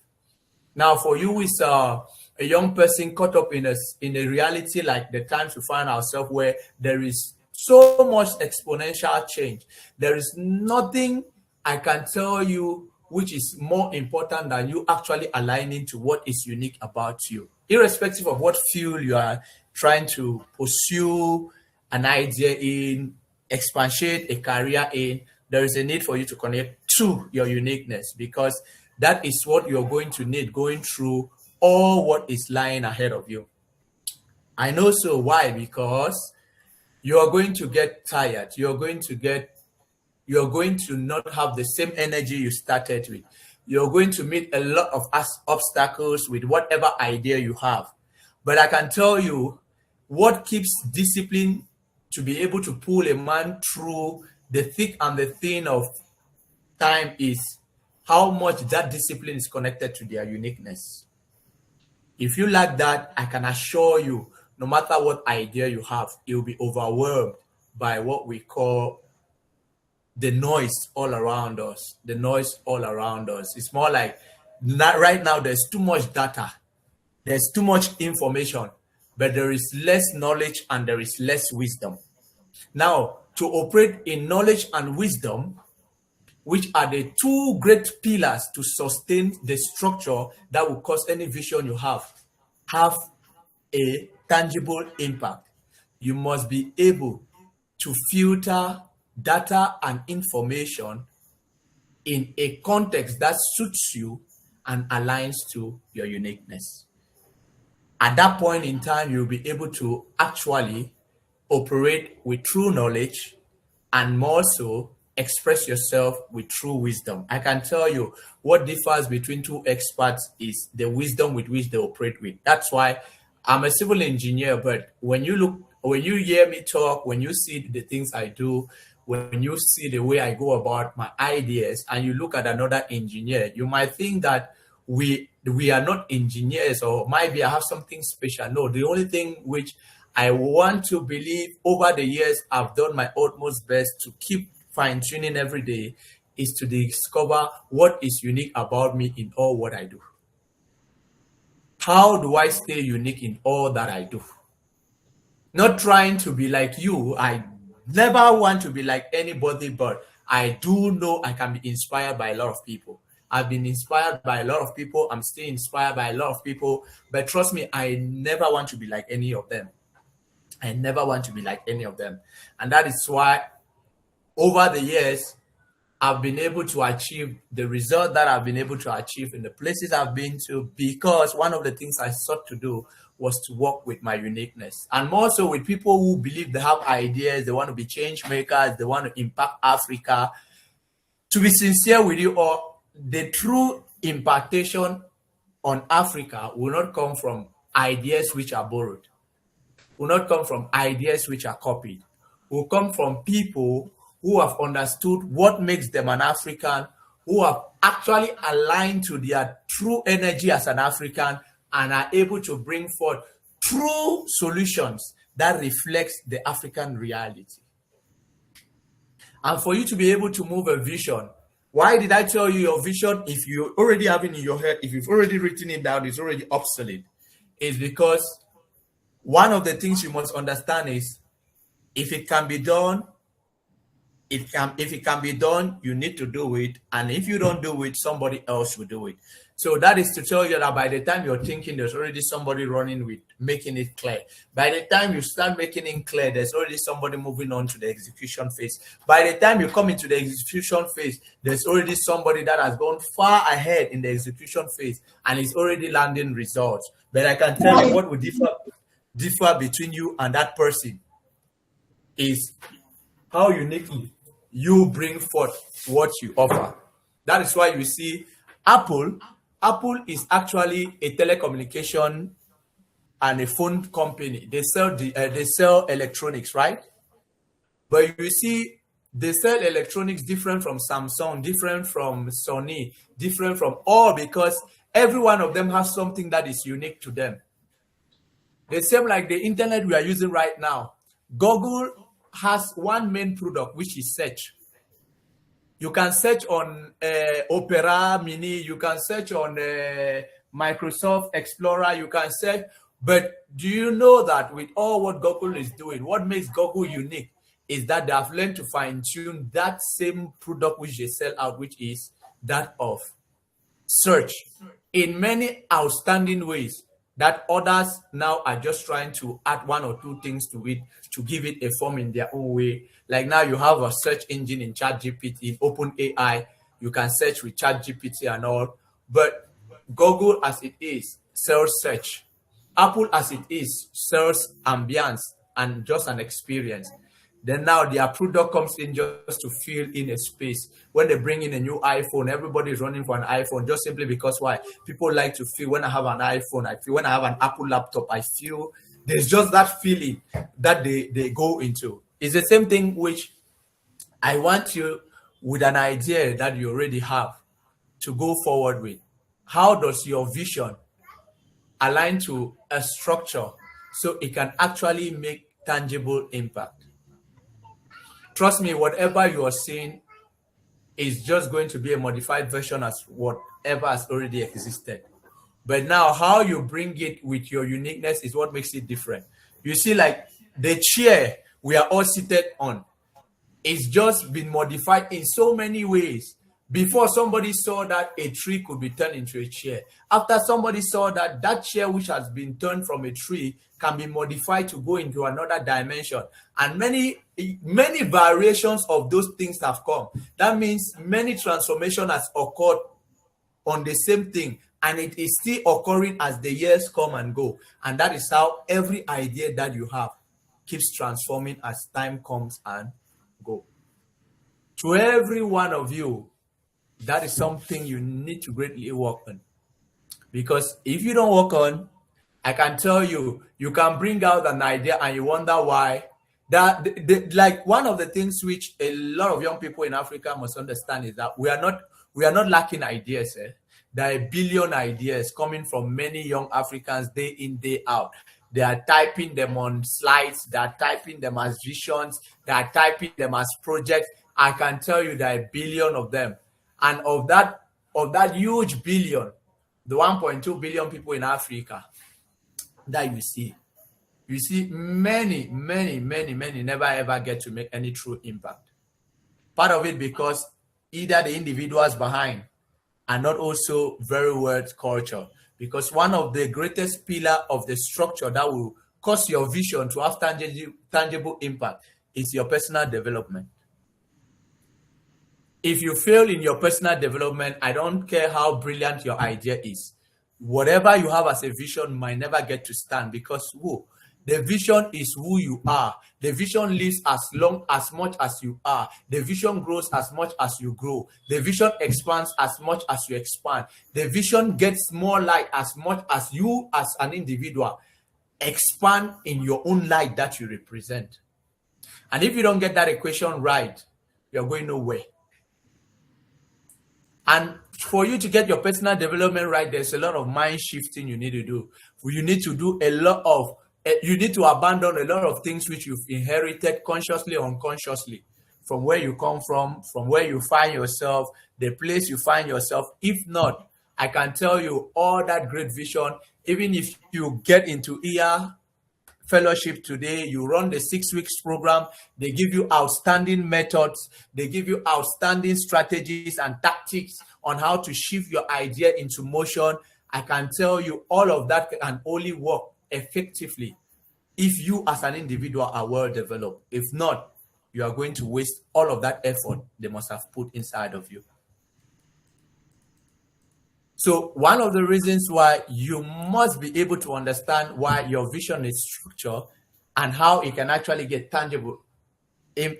Now, for you, is a young person caught up in a reality like the times we find ourselves, where there is so much exponential change. There is nothing I can tell you which is more important than you actually aligning to what is unique about you, irrespective of what field you are trying to pursue an idea in, expatiate a career in. There is a need for you to connect to your uniqueness, because that is what you're going to need going through all what is lying ahead of you. I know so. Why? Because you are going to get tired. You're going to not have the same energy you started with. You're going to meet a lot of obstacles with whatever idea you have. But I can tell you what keeps discipline to be able to pull a man through the thick and the thin of time is how much that discipline is connected to their uniqueness. If you lack that, I can assure you, no matter what idea you have, you'll be overwhelmed by what we call the noise all around us. The noise all around us. It's more like right now there's too much data. There's too much information, but there is less knowledge and there is less wisdom. Now, to operate in knowledge and wisdom, which are the two great pillars to sustain the structure that will cause any vision you have a tangible impact. You must be able to filter data and information in a context that suits you and aligns to your uniqueness. At that point in time, you'll be able to actually operate with true knowledge and more so express yourself with true wisdom. I can tell you what differs between two experts is the wisdom with which they operate with. That's why I'm a civil engineer, but when you hear me talk, when you see the things I do, when you see the way I go about my ideas, and you look at another engineer, you might think that we are not engineers, or maybe I have something special. No, the only thing which I want to believe over the years I've done my utmost best to keep fine-tuning every day is to discover what is unique about me in all what I do. How do I stay unique in all that I do? Not trying to be like you. I never want to be like anybody, but I do know I can be inspired by a lot of people. I've been inspired by a lot of people. I'm still inspired by a lot of people. But trust me, I never want to be like any of them. I never want to be like any of them. And that is why over the years, I've been able to achieve the result that I've been able to achieve in the places I've been to, because one of the things I sought to do was to work with my uniqueness, and more so with people who believe they have ideas, they want to be change makers, they want to impact Africa. To be sincere with you all, the true impactation on Africa will not come from ideas which are borrowed, will not come from ideas which are copied, will come from people who have understood what makes them an African, who have actually aligned to their true energy as an African, and are able to bring forth true solutions that reflects the African reality. And for you to be able to move a vision, why did I tell you your vision, if you already have it in your head, if you've already written it down, it's already obsolete? Is because one of the things you must understand is, if it can be done, if it can be done, you need to do it. And if you don't do it, somebody else will do it. So that is to tell you that by the time you're thinking, there's already somebody running with making it clear. By the time you start making it clear, there's already somebody moving on to the execution phase. By the time you come into the execution phase, there's already somebody that has gone far ahead in the execution phase and is already landing results. But I can tell you what would differ between you and that person is how uniquely you bring forth what you offer. That is why you see Apple is actually a telecommunication and a phone company. They sell electronics, right? But you see, they sell electronics different from Samsung, different from Sony, different from all, because every one of them has something that is unique to them. The same like the internet we are using right now. Google has one main product, which is search. You can search on Opera Mini, you can search on Microsoft Explorer, you can search. But do you know that with all what Google is doing, what makes Google unique is that they have learned to fine-tune that same product which they sell out, which is that of search, in many outstanding ways that others now are just trying to add one or two things to it to give it a form in their own way. Like now you have a search engine in ChatGPT, in OpenAI, you can search with ChatGPT and all. But Google as it is sells search. Apple as it is sells ambience and just an experience. Then now their product comes in just to fill in a space. When they bring in a new iPhone, everybody is running for an iPhone just simply because why? People like to feel when I have an iPhone, I feel when I have an Apple laptop, I feel there's just that feeling that they go into. It's the same thing which I want you with an idea that you already have to go forward with. How does your vision align to a structure so it can actually make tangible impact? Trust me, whatever you are seeing is just going to be a modified version as whatever has already existed. But now how you bring it with your uniqueness is what makes it different. You see, like the chair we are all seated on, it's just been modified in so many ways. Before, somebody saw that a tree could be turned into a chair. After, somebody saw that that chair which has been turned from a tree can be modified to go into another dimension. And many variations of those things have come. That means many transformation has occurred on the same thing, and it is still occurring as the years come and go. And that is how every idea that you have keeps transforming as time comes and go. To every one of you, that is something you need to greatly work on. Because if you don't work on, I can tell you, you can bring out an idea and you wonder why. Like one of the things which a lot of young people in Africa must understand is that we are not lacking ideas. There are a billion ideas coming from many young Africans day in, day out. They are typing them on slides, they are typing them as visions, they are typing them as projects. I can tell you there are a billion of them. And of that huge billion, the 1.2 billion people in Africa that you see many never ever get to make any true impact. Part of it because either the individuals behind are not also very well cultured. Because one of the greatest pillar of the structure that will cause your vision to have tangible impact is your personal development. If you fail in your personal development, I don't care how brilliant your idea is. Whatever you have as a vision might never get to stand because the vision is who you are. The vision lives as much as you are. The vision grows as much as you grow. The vision expands as much as you expand. The vision gets more light as much as you as an individual expand in your own light that you represent. And if you don't get that equation right, you're going nowhere. And for you to get your personal development right, there's a lot of mind shifting you need to do. You need to abandon a lot of things which you've inherited consciously or unconsciously from where you come from where you find yourself, the place you find yourself. If not, I can tell you all that great vision, even if you get into year fellowship today, you run the 6 weeks program, they give you outstanding methods, they give you outstanding strategies and tactics on how to shift your idea into motion. I can tell you all of that can only work effectively if you as an individual are well developed. If not, you are going to waste all of that effort they must have put inside of you. So one of the reasons why you must be able to understand why your vision is structured and how it can actually get tangible,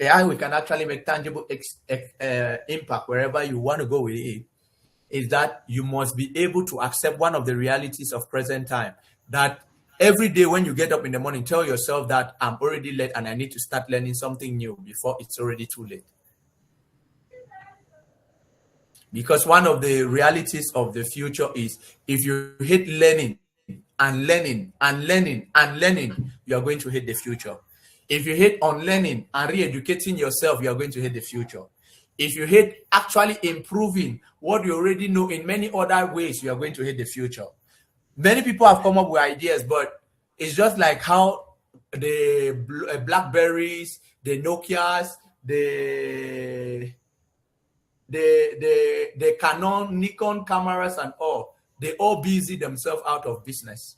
how we can actually make tangible impact wherever you want to go with it, is that you must be able to accept one of the realities of present time. That every day when you get up in the morning, tell yourself that I'm already late and I need to start learning something new before it's already too late. Because one of the realities of the future is if you hate learning and learning and learning and learning, you are going to hate the future. If you hate unlearning and re-educating yourself, you are going to hate the future. If you hate actually improving what you already know in many other ways, you are going to hate the future. Many people have come up with ideas, but it's just like how the Blackberries, the Nokias, the Canon, Nikon cameras and all, they all busy themselves out of business.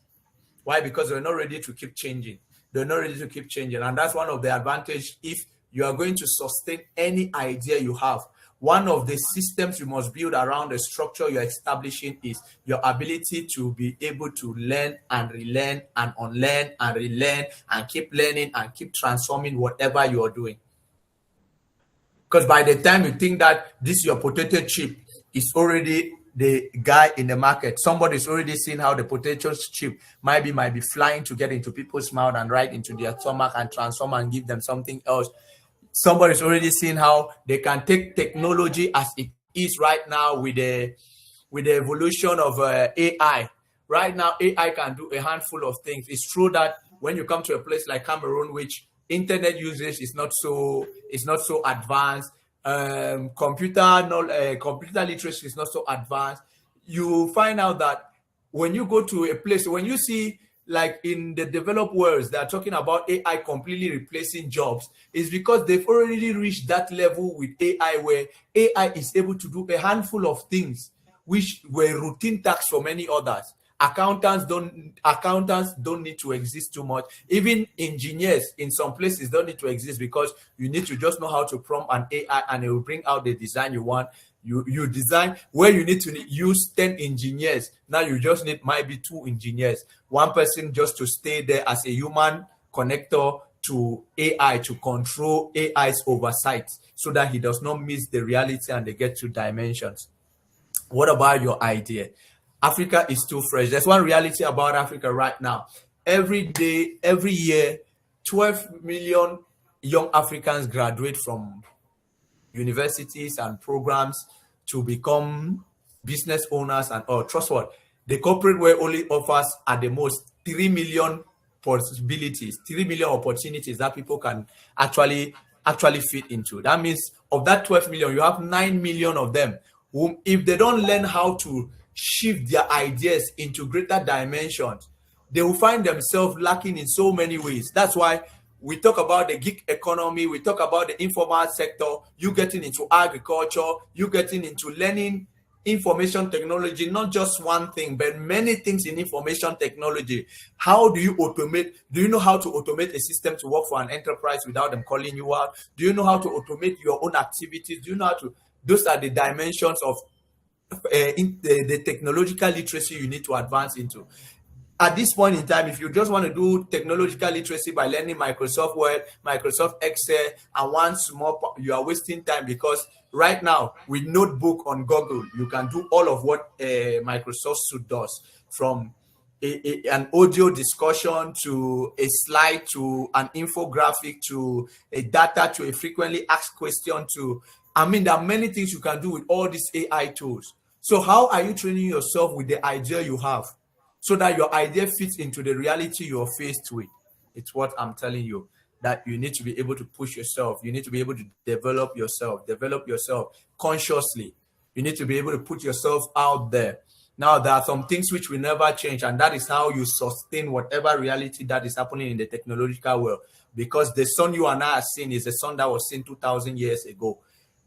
Why? Because they're not ready to keep changing. They're not ready to keep changing. And that's one of the advantages if you are going to sustain any idea you have. One of the systems you must build around the structure you're establishing is your ability to be able to learn and relearn and unlearn and relearn and keep learning and keep transforming whatever you are doing. Because by the time you think that this your potato chip is already the guy in the market, somebody's already seen how the potato chip might be flying to get into people's mouth and right into their stomach and transform and give them something else. Somebody's already seen how they can take technology as it is right now with the evolution of AI. Right now, AI can do a handful of things. It's true that when you come to a place like Cameroon, which internet usage is not so advanced, computer literacy is not so advanced, you find out that when you go to a place, when you see like in the developed worlds, they're talking about AI completely replacing jobs, is because they've already reached that level with AI where AI is able to do a handful of things which were routine tasks for many others. Accountants don't need to exist too much. Even engineers in some places don't need to exist because you need to just know how to prompt an AI and it will bring out the design you want. You design where you need to use 10 engineers. Now you just need maybe 2 engineers. One person just to stay there as a human connector to AI to control AI's oversight so that he does not miss the reality and they get 2 dimensions. What about your idea? Africa is too fresh. There's one reality about Africa right now. Every day, every year, 12 million young Africans graduate from universities and programs to become business owners and all. Trust what? The corporate world only offers at the most 3 million possibilities, 3 million opportunities that people can actually fit into. That means of that 12 million, you have 9 million of them whom, if they don't learn how to shift their ideas into greater dimensions, they will find themselves lacking in so many ways. That's why we talk about the gig economy, we talk about the informal sector, you getting into agriculture, you getting into learning information technology, not just one thing, but many things in information technology. How do you automate? Do you know how to automate a system to work for an enterprise without them calling you out? Do you know how to automate your own activities? Do you know how to? Those are the dimensions of the technological literacy you need to advance into. At this point in time, if you just want to do technological literacy by learning Microsoft Word, Microsoft Excel, and one small, you are wasting time because right now with Notebook on Google, you can do all of what Microsoft Suite does, from an audio discussion to a slide to an infographic to a data to a frequently asked question to, there are many things you can do with all these AI tools. So how are you training yourself with the idea you have so that your idea fits into the reality you're faced with? It's what I'm telling you, that you need to be able to push yourself. You need to be able to develop yourself consciously. You need to be able to put yourself out there. Now, there are some things which will never change, and that is how you sustain whatever reality that is happening in the technological world. Because the sun you and I are seeing is the sun that was seen 2,000 years ago.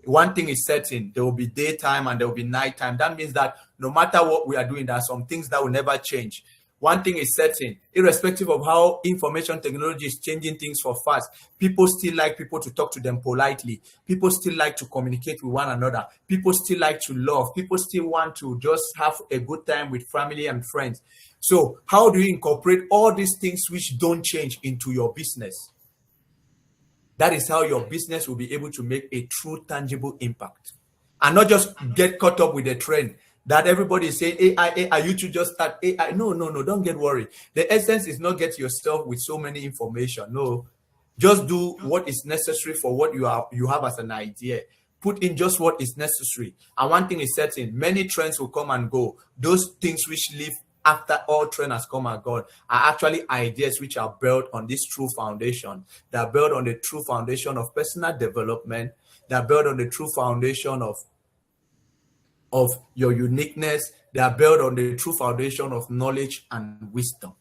One thing is certain, there will be daytime and there will be nighttime. That means that no matter what we are doing, there are some things that will never change. One thing is certain, irrespective of how information technology is changing things for fast, people still like people to talk to them politely. People still like to communicate with one another. People still like to love. People still want to just have a good time with family and friends. So how do you incorporate all these things which don't change into your business? That is how your business will be able to make a true tangible impact. And not just get caught up with the trend that everybody is saying, AI, you should just start AI. No, don't get worried. The essence is not get yourself with so many information. No, just do what is necessary for what you have as an idea. Put in just what is necessary. And one thing is certain, many trends will come and go. Those things which live after all trend has come and gone are actually ideas which are built on this true foundation. They are built on the true foundation of personal development. They are built on the true foundation of your uniqueness. They are built on the true foundation of knowledge and wisdom.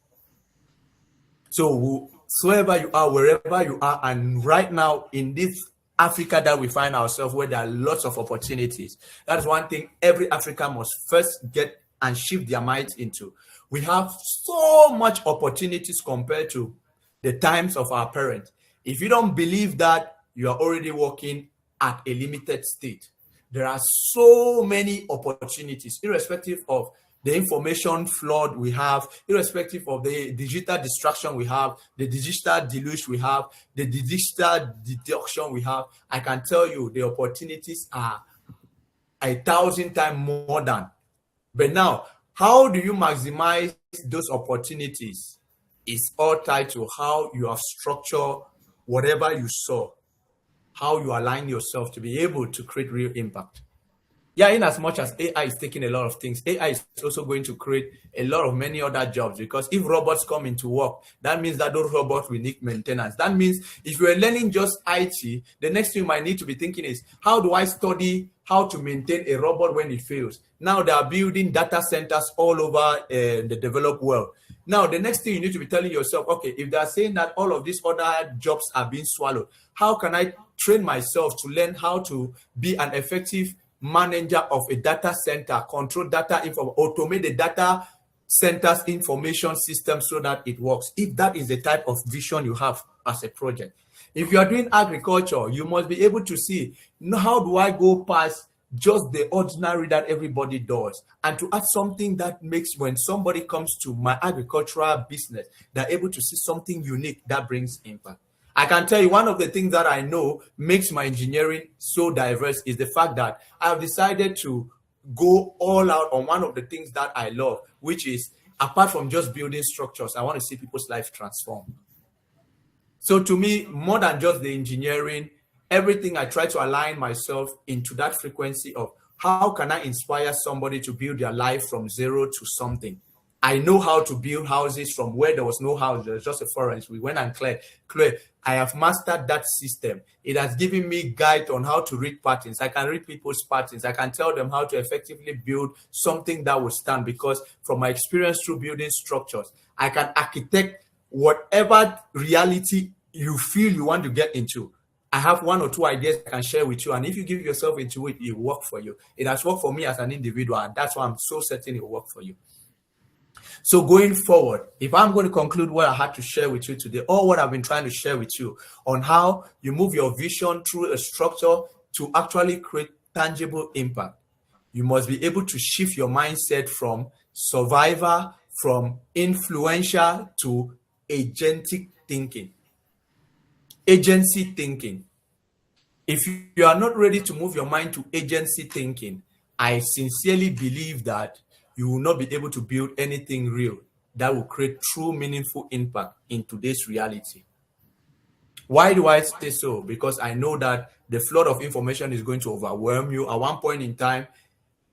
So whoever you are, wherever you are, and right now in this Africa that we find ourselves, where there are lots of opportunities, that's one thing every African must first get and shift their minds into. We have so much opportunities compared to the times of our parents. If you don't believe that, you are already working at a limited state. There are so many opportunities, irrespective of the information flood we have, irrespective of the digital distraction we have, the digital deluge we have, the digital deduction we have. I can tell you the opportunities are 1,000 times more than. But now, how do you maximize those opportunities? It's all tied to how you have structured whatever you saw, how you align yourself to be able to create real impact. Yeah, in as much as AI is taking a lot of things, AI is also going to create a lot of many other jobs, because if robots come into work, that means that those robots will need maintenance. That means if you're learning just IT, the next thing you might need to be thinking is, how do I study how to maintain a robot when it fails? Now they are building data centers all over the developed world. Now, the next thing you need to be telling yourself, okay, if they are saying that all of these other jobs are being swallowed, how can I train myself to learn how to be an effective manager of a data center, control data info, automate the data center's information system so that it works? If that is the type of vision you have as a project. If you are doing agriculture, you must be able to see, how do I go past just the ordinary that everybody does, and to add something that makes, when somebody comes to my agricultural business, they're able to see something unique that brings impact. I can tell you one of the things that I know makes my engineering so diverse is the fact that I've decided to go all out on one of the things that I love, which is, apart from just building structures, I want to see people's life transform. So to me, more than just the engineering, everything, I try to align myself into that frequency of how can I inspire somebody to build their life from zero to something. I know how to build houses from where there was no house. There was just a forest. We went and cleared. I have mastered that system. It has given me guide on how to read patterns. I can read people's patterns. I can tell them how to effectively build something that will stand, because from my experience through building structures, I can architect whatever reality you feel you want to get into. I have one or two ideas I can share with you, and if you give yourself into it, it will work for you. It has worked for me as an individual, and that's why I'm so certain it will work for you. So going forward, if I'm going to conclude what I had to share with you today, or what I've been trying to share with you on how you move your vision through a structure to actually create tangible impact, you must be able to shift your mindset from survivor, from influential, to agentic thinking. Agency thinking. If you are not ready to move your mind to agency thinking, I sincerely believe that you will not be able to build anything real that will create true meaningful impact in today's reality. Why do I say so? Because I know that the flood of information is going to overwhelm you. At one point in time,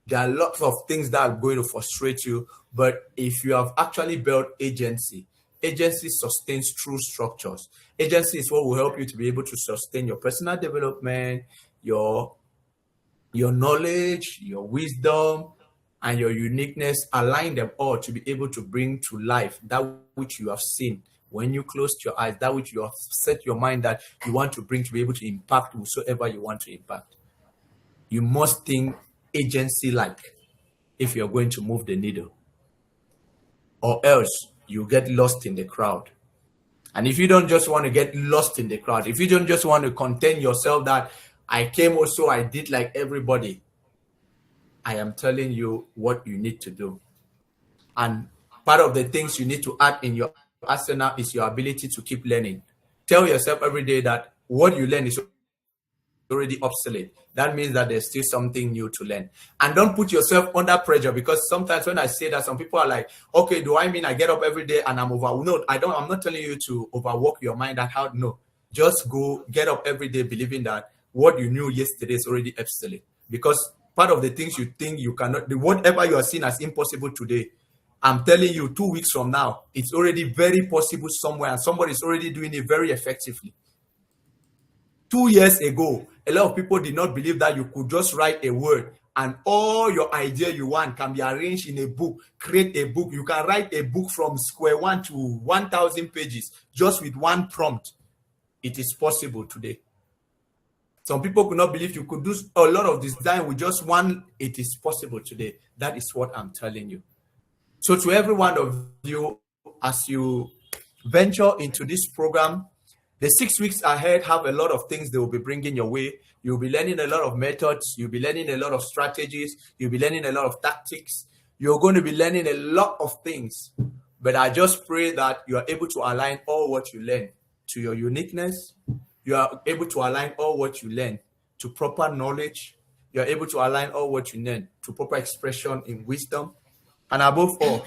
there are lots of things that are going to frustrate you. But if you have actually built agency sustains true structures. Agency is what will help you to be able to sustain your personal development, your knowledge, your wisdom, and your uniqueness, align them all to be able to bring to life that which you have seen when you closed your eyes, that which you have set your mind that you want to bring to be able to impact whosoever you want to impact. You must think agency-like if you're going to move the needle, or else you get lost in the crowd. And if you don't just want to get lost in the crowd, if you don't just want to contain yourself that I came also, I did like everybody, I am telling you what you need to do. And part of the things you need to add in your arsenal is your ability to keep learning. Tell yourself every day that what you learn is already obsolete. That means that there's still something new to learn. And don't put yourself under pressure, because sometimes when I say that, some people are like, okay, do I mean I get up every day and I'm over? No, I don't. I'm not telling you to overwork your mind that how. No, just go get up every day believing that what you knew yesterday is already obsolete. Because part of the things you think you cannot do, whatever you are seeing as impossible today, I'm telling you, 2 weeks from now, it's already very possible somewhere, and somebody is already doing it very effectively. 2 years ago, a lot of people did not believe that you could just write a word and all your idea you want can be arranged in a book, create a book. You can write a book from square one to 1,000 pages just with one prompt. It is possible today. Some people could not believe you could do a lot of design with just one. It is possible today. That is what I'm telling you. So to every one of you, as you venture into this program, the 6 weeks ahead have a lot of things they will be bringing your way. You'll be learning a lot of methods. You'll be learning a lot of strategies. You'll be learning a lot of tactics. You're going to be learning a lot of things. But I just pray that you are able to align all what you learn to your uniqueness. You are able to align all what you learn to proper knowledge. You are able to align all what you learn to proper expression in wisdom. And above all,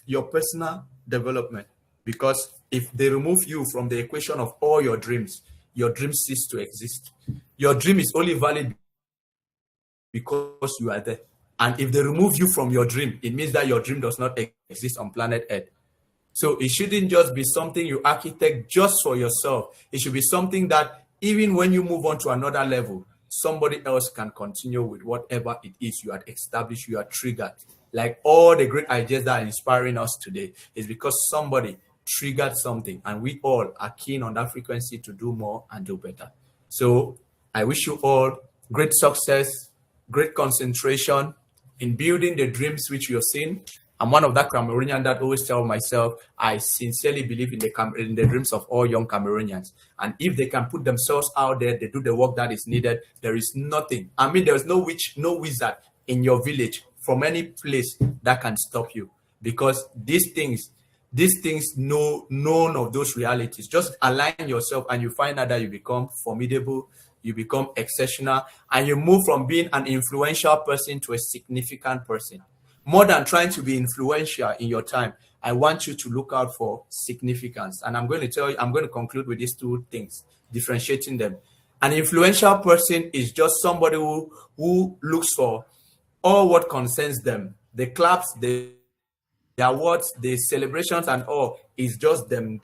your personal development. Because if they remove you from the equation of all your dreams cease to exist. Your dream is only valid because you are there. And if they remove you from your dream, it means that your dream does not exist on planet Earth. So it shouldn't just be something you architect just for yourself. It should be something that even when you move on to another level, somebody else can continue with whatever it is you had established, you are triggered. Like all the great ideas that are inspiring us today is because somebody triggered something, and we all are keen on that frequency to do more and do better. So I wish you all great success, great concentration in building the dreams which you're seeing. I'm one of that Cameroonian that always tell myself, I sincerely believe in the dreams of all young Cameroonians. And if they can put themselves out there, they do the work that is needed, there is nothing. I mean, there's no witch, no wizard in your village from any place that can stop you. Because these things know none of those realities. Just align yourself and you find out that you become formidable, you become exceptional, and you move from being an influential person to a significant person. More than trying to be influential in your time, I want you to look out for significance. And I'm going to conclude with these two things, differentiating them. An influential person is just somebody who looks for all what concerns them. The claps, the awards, the celebrations and all is just them.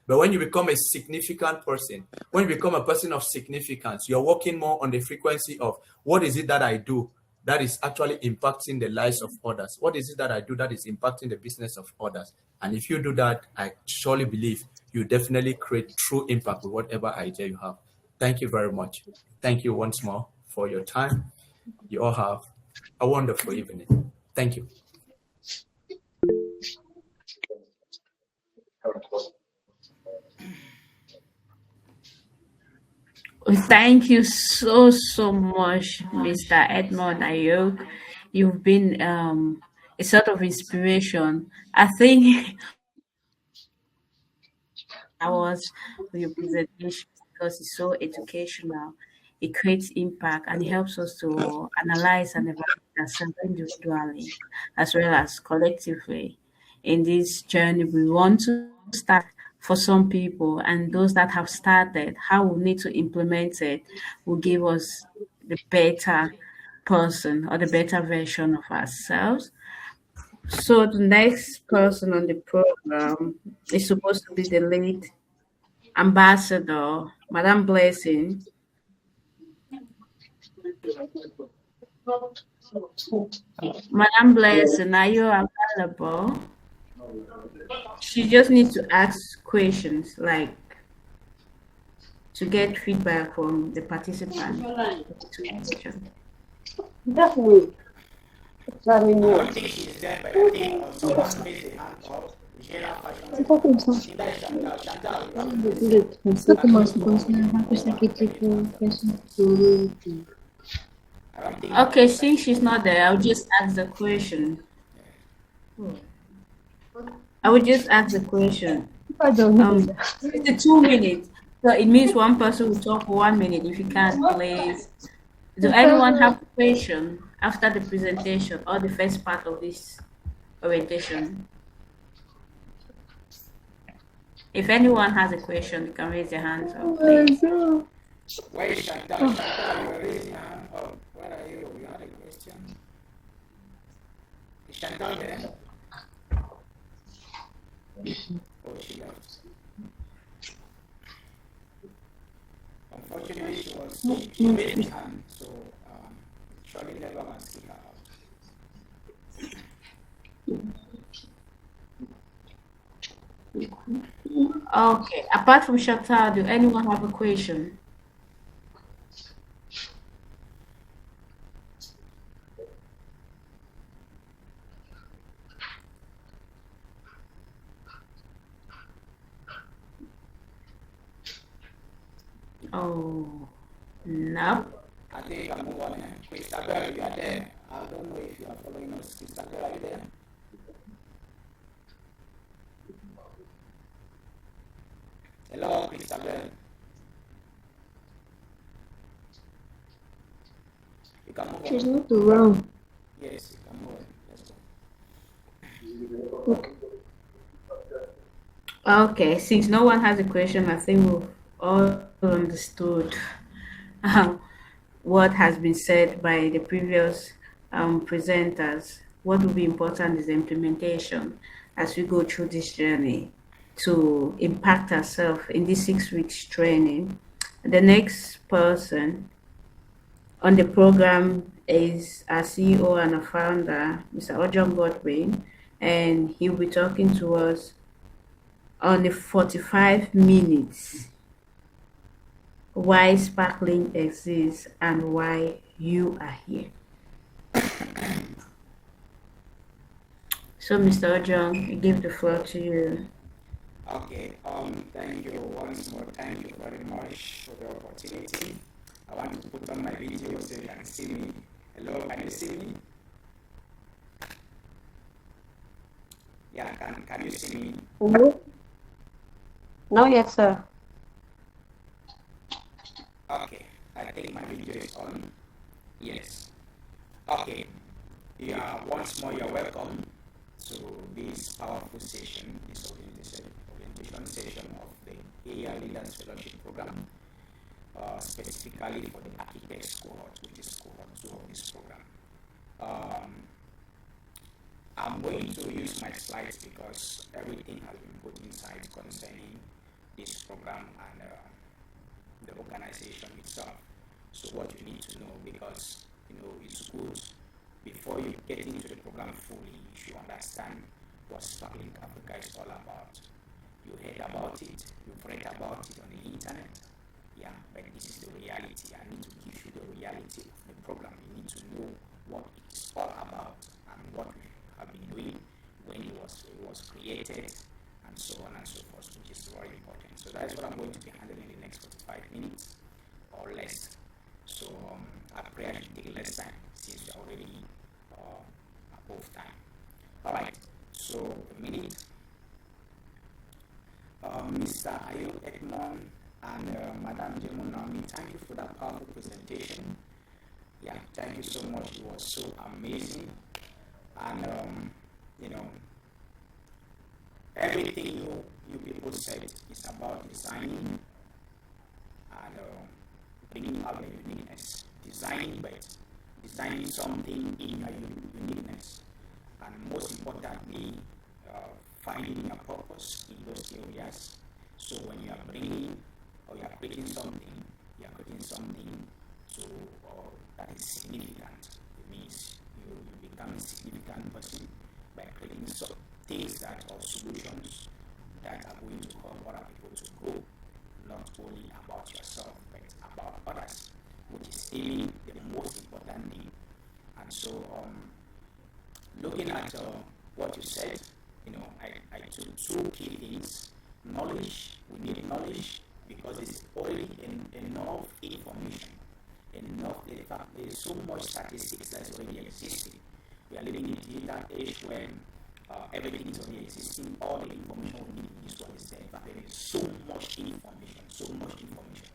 But when you become a significant person, when you become a person of significance, you're working more on the frequency of what is it that I do that is actually impacting the lives of others? What is it that I do that is impacting the business of others? And if you do that, I surely believe you definitely create true impact with whatever idea you have. Thank you very much. Thank you once more for your time. You all have a wonderful evening. Thank you. Thank you so much, Mr. Edmond Ayok. You've been a sort of inspiration. I think hours for your presentation because it's so educational. It creates impact and it helps us to analyze and evaluate ourselves individually as well as collectively. In this journey, we want to start for some people, and those that have started, how we need to implement it will give us the better person or the better version of ourselves. So the next person on the program is supposed to be the lead ambassador, Madam Blessing. Madam Blessing, are you available? She just needs to ask questions, like to get feedback from the participant. Definitely. I don't think she's there, but I think someone raised their hand up. Jera Fashion. Either Chantal, you have I don't think. Okay, since she's not there, I'll just ask the question. I will just ask the question. 2 minutes. So it means one person will talk for 1 minute. If you can't, please. Do anyone have a question after the presentation or the first part of this orientation? If anyone has a question, you can raise your hands up, please. Where is Chantal? Chantal, you raised your hand up. Where are you? You had a question. Is Chantal there? Oh, she left. Unfortunately, she raised her hand, so surely never asking her out. Okay. Apart from Chantal, do anyone have a question? Oh, no. I think I'm move on. Christabel, you are there. I don't know if you are following us. Christabel, are you there? Hello, Christabel. You can move on. She's not around. Yes, you can move on. Let's go. Okay. Okay, since no one has a question, I think we've all understood what has been said by the previous presenters. What will be important is the implementation as we go through this journey to impact ourselves in this 6 weeks training. The next person on the program is our CEO and our founder, Mr. Ojon Godwin, and he'll be talking to us on the 45 minutes why sparkling exists and why you are here. So, Mr. Ojon, I give the floor to you. Okay, thank you once more. Thank you very much for the opportunity. I want to put on my video so you can see me. Hello, can you see me? Yeah, can you see me? No, yes, sir. Okay, I think my video is on. Yes. Okay. Yeah, once more, you're welcome to this powerful session, this orientation session of the EYEA Leaders Fellowship Program, specifically for the architects cohort, which is cohort 2 of this program. I'm going to use my slides because everything has been put inside concerning this program and the organization itself. So what you need to know, because it's good before you get into the program fully, you should understand what Sparkling Africa is all about. You heard about it, you've read about it on the internet, yeah, but this is the reality. I need to give you the reality of the program. You need to know what it's all about and what we have been doing when it was created, and so on and so forth, which is very important. So that's what I'm going to be handling in the next 45 minutes or less. So I pray I should take less time since we're already above time. All right. So a minute. Mr. Ayo Ekman and Madam Jemunami, thank you for that powerful presentation. Yeah, thank you so much. It was so amazing. And everything you people said is about designing and bringing out your uniqueness. Designing, but designing something in your uniqueness. And most importantly, finding your purpose in those areas. So when you are bringing or you are creating something, you are creating something that is significant. It means you become a significant person by creating some things that or solutions that are going to help other people to grow, not only about yourself, but about others, which is even the most important thing. And so, looking at what you said, I took two key things. Knowledge, we need knowledge because it's already enough information. Enough, in fact, there's so much statistics that's already existing. We are living in a digital age when everything is already existing, all the information we need in this world is there. In fact, there is so much information, so much information.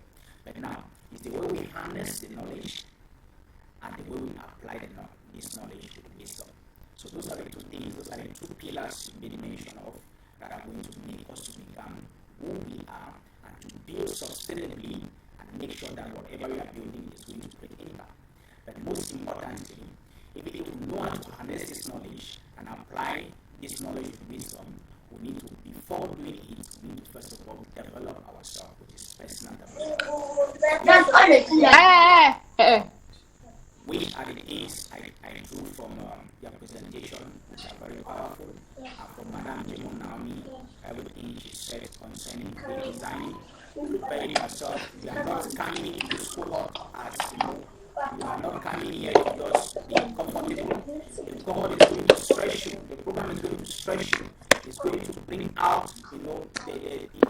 But now, it's the way we harness the knowledge and the way we apply this knowledge to the wisdom. So those are the two things, those are the two pillars you made mention of that are going to make us to become who we are and to build sustainably and make sure that whatever we are building is going to create impact. But most importantly, if we need to know how to harness this knowledge and apply this knowledge to wisdom, we need to, before doing it, we need to first of all develop ourselves, which is personal development. Which are the things I drew from your presentation, which are very powerful, and from Madame Jemon Naomi, everything she said concerning great designing, preparing yourself. You are not coming into this cohort as, you are not coming here to just be comfortable. The cohort is going to stretch you, the program is going to stretch you, it's going to bring out,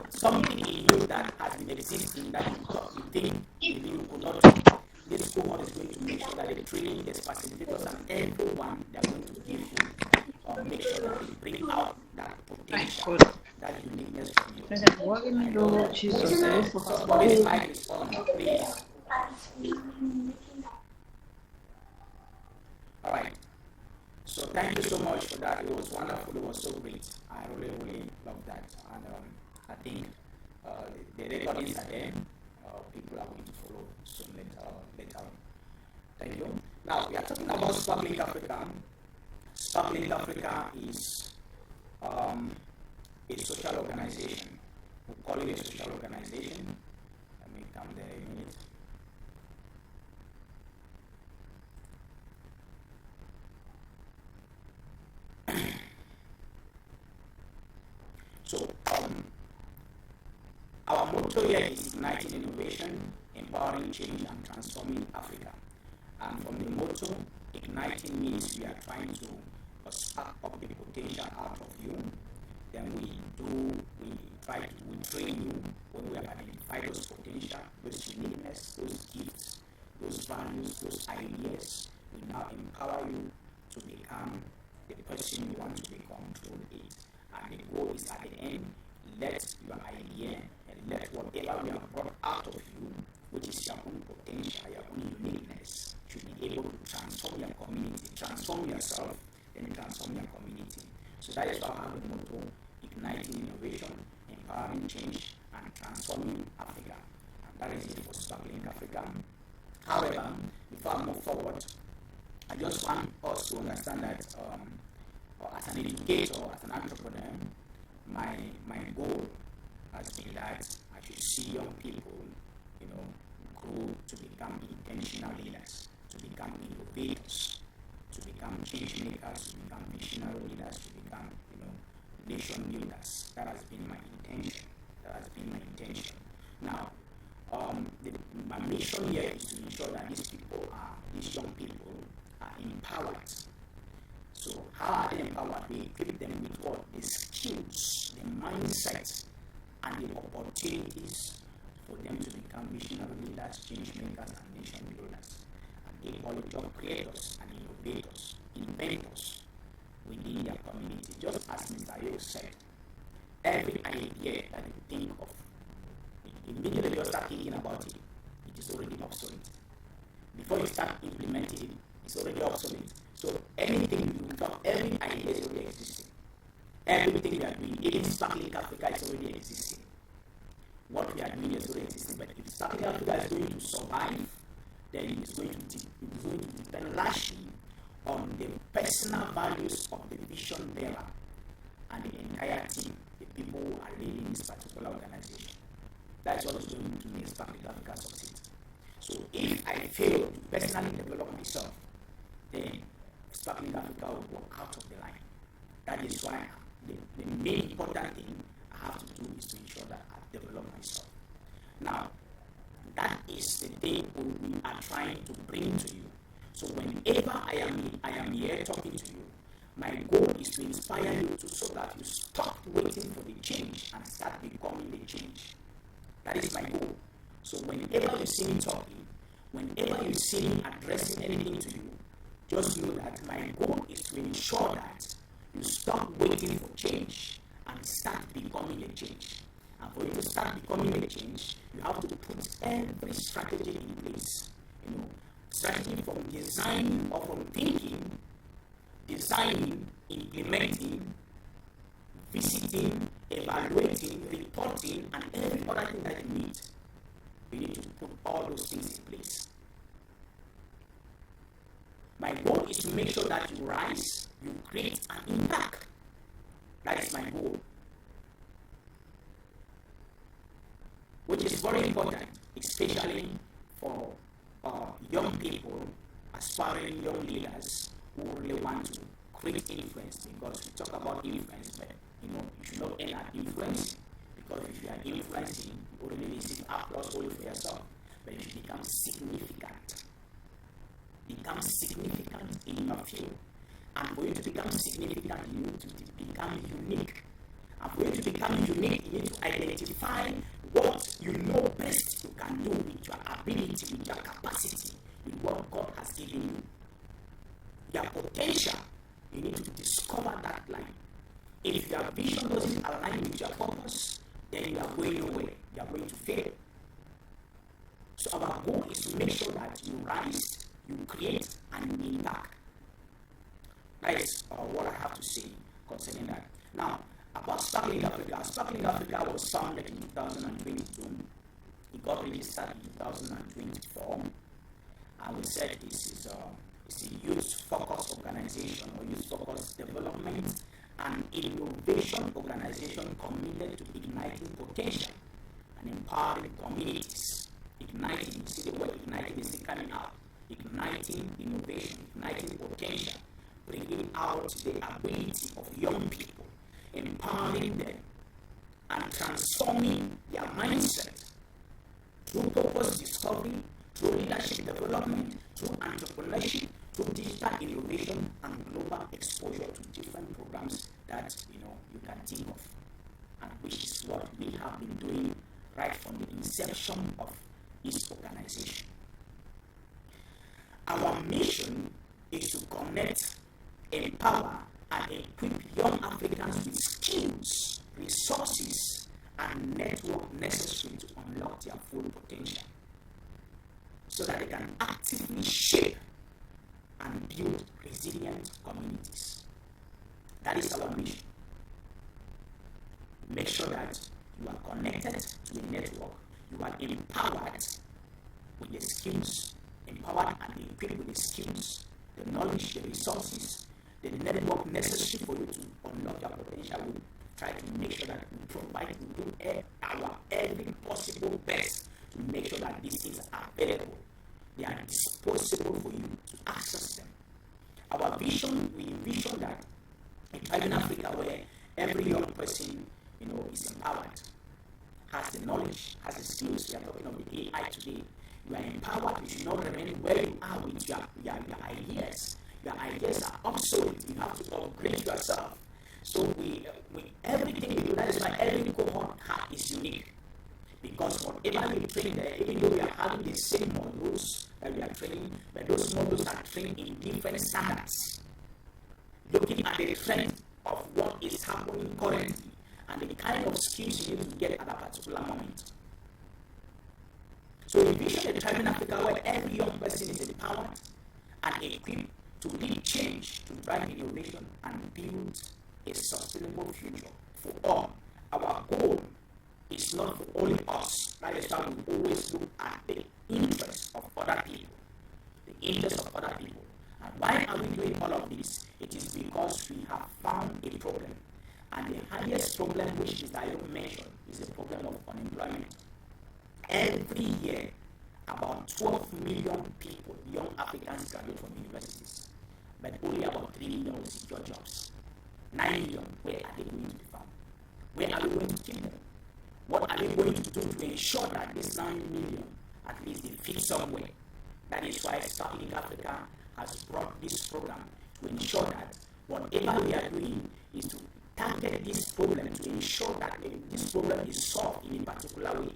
something in you that has been existing that you think you could not do. This cohort is going to make sure that the training, the facilitators, and everyone they are going to give you, make sure that they bring out that potential, that uniqueness from you. Somebody's mic is on, please. All right. So thank you so much for that. It was wonderful. It was so great. I really, really love that. And I think the recordings are there. People are going to follow soon later on. Thank you. Now, we are talking about Sparkling Africa. Sparkling Africa is a social organization. We call it a social organization. Let me come there a minute. So, our motto here is igniting innovation, empowering change, and transforming Africa. And from the motto, igniting means we are trying to spark up the potential out of you. Then we train you when we have identified those potential, those uniqueness, those gifts, those values, those ideas. We now empower you to become the person you want to become through it. And the goal is at the end, let your idea and let whatever we have brought out of you, which is your own potential, your own uniqueness, should be able to transform your community, transform yourself, and transform your community. So that is why I have the motto, igniting innovation, empowering change, and transforming Africa. And that is it for Sparkling Africa. However, before I move forward, I just want us to understand that as an educator, as an entrepreneur, my goal has been that I should see young people, grow to become intentional leaders, to become innovators, to become change makers, to become visionary leaders, to become, nation builders. That has been my intention. Now, my mission here is to ensure that these young people are empowered. So how are they empowered? We equip them with what? The skills, the mindset, and the opportunities for them to become visionary leaders, change makers, and nation builders. And they call it job creators and innovators, inventors within their community. Just as Mr. Yo said, every idea that you think of, immediately you start thinking about it, it is already obsolete. Before you start implementing it, it's already obsolete. So anything you do, every idea is already existing. Everything we are doing, even Sparkling Africa is already existing. What we are doing is already existing. But if Sparkling Africa is going to survive, then it is going to depend largely on the personal values of the vision bearer and the entire team, the people who are leading this particular organization. That's what is going to make Sparkling Africa succeed. So if I fail to personally develop myself, then Sparkling Africa will go out of the line. That is why the main important thing I have to do is to ensure that I develop myself. Now, that is the thing we are trying to bring to you. So whenever I am here talking to you, my goal is to inspire you so that you stop waiting for the change and start becoming the change. That is my goal. So whenever you see me talking, whenever you see me addressing anything to you, just know that my goal is to ensure that you stop waiting for change and start becoming a change. And for you to start becoming a change, you have to put every strategy in place. Strategy from designing or from thinking, designing, implementing, visiting, evaluating, reporting, and every other thing that you need. You need to put all those things in place. My goal is to make sure that you rise, you create an impact. That is my goal. Which is very important, especially for young people, aspiring young leaders who really want to create influence. Because we talk about influence, but you should not end at influencing. Because if you are influencing, you already receive applause only for yourself. But if you become significant in your field, and for you to become significant, you need to become unique. And for you to become unique, you need to identify what you know best you can do with your ability, with your capacity, with what God has given you. Your potential, you need to discover that line. If your vision doesn't align with your purpose, then you are going nowhere. You are going to fail. So our goal is to make sure that you rise, you create, and you impact. That is what I have to say concerning that. Now, about Sparkling Africa. Sparkling Africa was founded in 2022. It got registered in 2024. And we said this is a youth-focused organization or youth-focused development and innovation organization committed to igniting potential and empowering communities. Igniting, you see the word igniting is coming out. Igniting innovation, igniting potential, bringing out the ability of young people, empowering them, and transforming their mindset through purpose discovery, through leadership development, through entrepreneurship, through digital innovation, and global exposure to different programs that you can think of, and which is what we have been doing right from the inception of this organization. Our mission is to connect, empower, and equip young Africans with skills, resources, and network necessary to unlock their full potential so that they can actively shape and build resilient communities. That is our mission. Make sure that you are connected to a network, you are empowered with the skills, empowered and equipped with the skills, the knowledge, the resources, the network necessary for you to unlock your potential. We try to make sure that we provide, we do our every possible best to make sure that these things are available. They are disposable for you to access them. Our vision, we envision that in Africa where every young person, is empowered, has the knowledge, has the skills. We are talking of the AI today. You are empowered. You should not remain where you are with your ideas. Your ideas are obsolete. You have to upgrade yourself. So we everything we do, that is why every cohort is unique. Because whatever you train there, even though we are having the same modules that we are training, but those modules are trained in different standards. Looking at the trend of what is happening currently and the kind of skills you need to get at a particular moment. So envision a time in Africa where every young person is empowered and equipped to lead change, to drive innovation, and build a sustainable future for all. Our goal is not for only us. That is why we always look at the interests of other people. The interests of other people. And why are we doing all of this? It is because we have found a problem. And the highest problem, which is I mentioned, is the problem of unemployment. Every year, about 12 million people, young Africans, graduate from universities. but only about 3 million will secure jobs. 9 million, where are they going to be found? Where are we going to keep them? What are we going to do to ensure that this 9 million, at least they fit somewhere? That is why Starlink Africa has brought this program to ensure that whatever we are doing is to target this problem to ensure that this problem is solved in a particular way.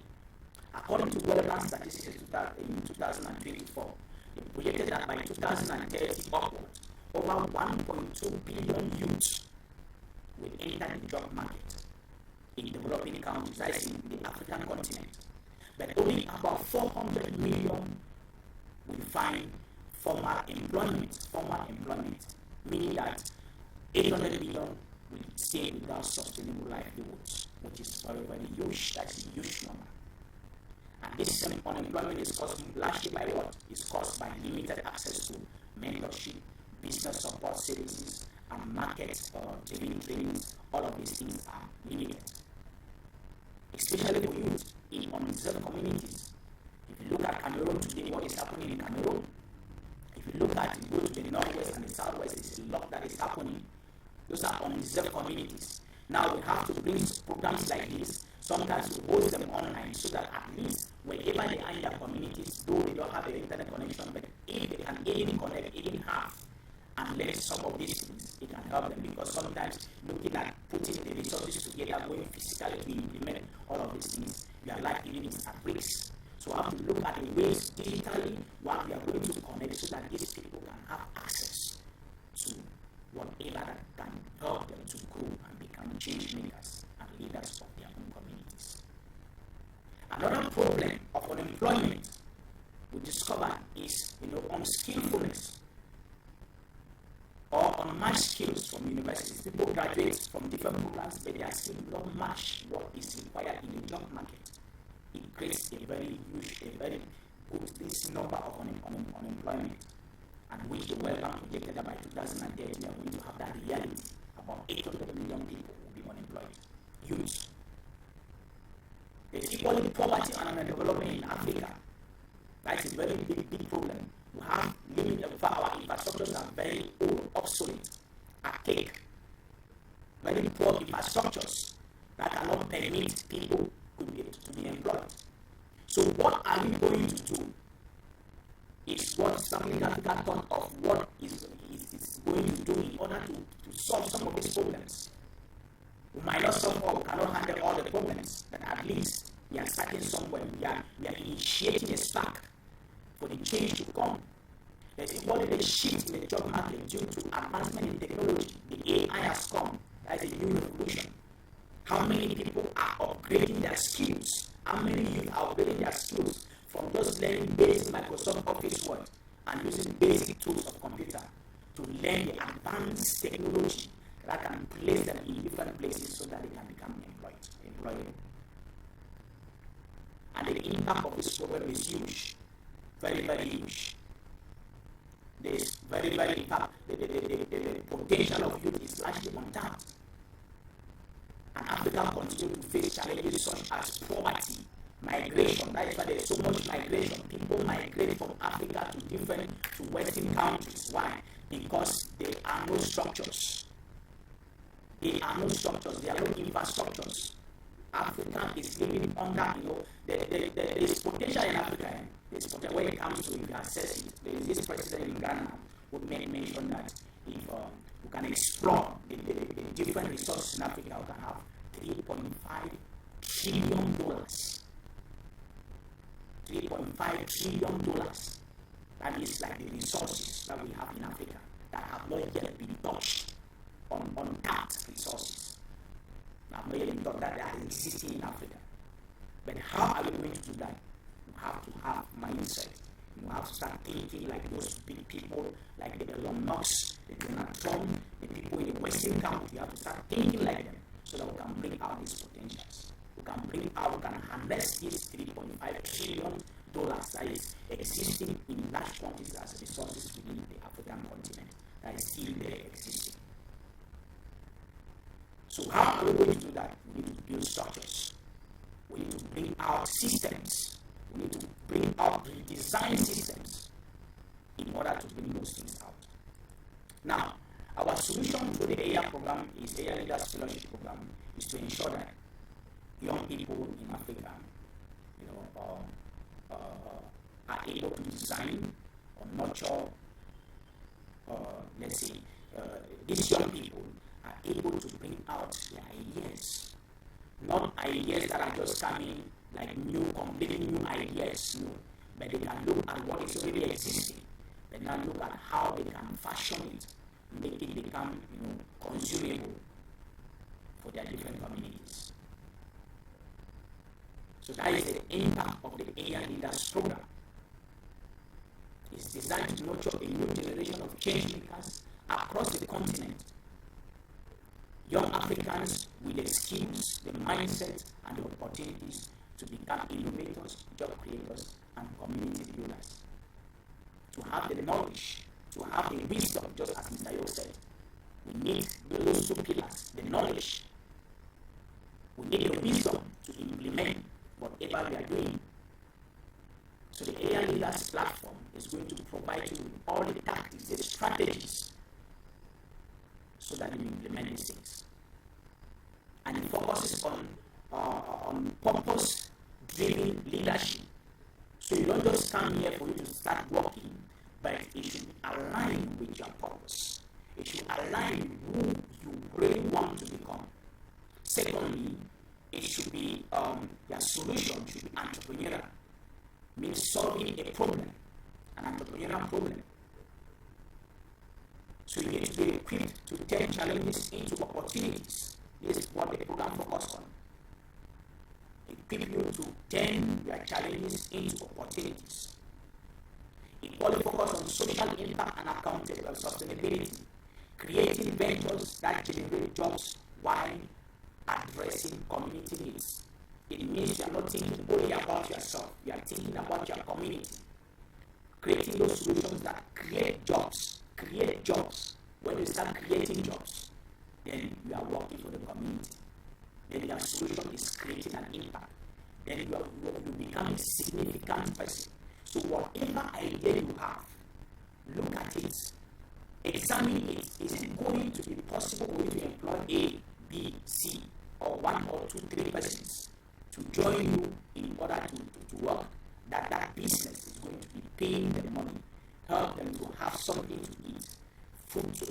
According to relevant statistics in 2024, it projected that by 2030 upward, over 1.2 billion youths will enter the job market in developing countries, that is in the African continent. But only about 400 million will find formal employment, meaning that 800 million will stay without sustainable livelihoods, which is very, very huge. That's a huge number. And this unemployment is caused largely by what? It's caused by limited access to mentorship, business support services, and market trainings. All of these things are limited, especially for youth in undeserved communities. If you look at Cameroon today, what is happening in Cameroon? If you look at go to the northwest and the southwest, there's a lot that is happening. Those are undeserved communities. Now we have to bring programs like this, sometimes to host them online so that at least wherever they are in their communities, though they don't have an internet connection, but if they can even connect, even half, and learn some of these things, it can help them, because sometimes looking at putting the resources together, going physically to implement all of these things, their life even is at risk. So we have to look at the ways digitally what we are going to connect so that these people can have access to whatever that can help them to grow and become change makers and leaders of their own communities. Another problem of unemployment we discover is unskillfulness or unmatched skills from universities. People graduate from different programs, but their skills don't match what is required in the job market. It creates a very good this number of unemployment, and which the World Bank projected that by 2030 we are going to have that reality. About 800 million people will be unemployed. Youth. There's equally poverty and underdevelopment in Africa. That's a very big problem. We have limited our infrastructures are very old, obsolete, archaic, very poor infrastructures that cannot permit people to be employed. So what are we going to do? It's what something Africa thought of what is going to do in order to solve some of these problems. We might not solve all, we cannot handle all the problems, but at least we are starting somewhere. We are initiating a spark for the change to come. There's a shift in the job market due to advancement in technology. The AI has come. That's a new revolution. How many people are upgrading their skills? How many youth are upgrading their skills from just learning basic Microsoft Office Word and using basic tools of computer to learn the advanced technology that can place them in different places so that they can become employed. And the impact of this problem is huge, very, very huge. There's very, very impact. The potential of youth is largely untapped. And Africa continues to face challenges such as poverty, migration. That is why there's so much migration. People migrate from Africa to Western countries. Why? Because there are no structures. There are no infrastructures. Africa is living under, there's potential in Africa. There's potential when it comes to if you assess it. There is this president in Ghana who mentioned that if we can explore the different resources in Africa, we can have $3.5 trillion. $3.5 trillion. That is like the resources that we have in Africa that have not yet been touched on untapped resources. Have not yet been touched that they are existing in Africa. But how are we going to do that? You have to have mindset. You have to start thinking like those big people, like the Elon Musk, the Donald Trump, the people in the Western country. You have to start thinking like them so that we can bring out these potentials. We can harness these $3.5 trillion that is existing in large quantities as resources within the African continent that is still there existing. So how are we going to do that? We need to build structures. We need to bring out systems. We need to bring out redesign systems in order to bring those things out. Now, our solution to the EYEA program is EYEA Leaders Fellowship program is to ensure that young people in Africa, are able to design or nurture, let's say, these young people are able to bring out their ideas, not ideas that are just coming like completely new ideas, but they can look at what is already existing. They can look at how they can fashion it, make it become, consumable for their different communities. So that is the impact of the EYEA Leaders program. It's designed to nurture a new generation of change makers across the continent. Young Africans with the skills, the mindset, and the opportunities to become innovators, job creators, and community builders. To have the knowledge, to have the wisdom, just as Mr. Yo said. We need those two pillars, the knowledge. We need the wisdom to implement whatever we are doing. So the EYEA Leaders platform is going to provide you with all the tactics, the strategies, so that you implement these things. And it focuses on purpose-driven leadership. So you don't just come here for you to start working, but it should align with your purpose. It should align with who you really want to become. Secondly, it should be, your solution should be entrepreneurial, means solving a problem, an entrepreneurial problem. So you need to be equipped to turn challenges into opportunities. This is what the program focuses on. Equip you to turn your challenges into opportunities. It only focuses on social impact and accountability and sustainability, creating ventures that generate jobs while addressing community needs. It means you are not thinking only about yourself, you are thinking about your community. Creating those solutions that create jobs. When you start creating jobs, then you are working for the community. Then your solution is creating an impact. Then you become a significant person. So whatever idea you have, look at it, examine it. Is it going to be possible for you to employ A, B, C, or 1 or 2, 3 persons to join you in order to work? That business is going to be paying them money, help them to have something to eat, food to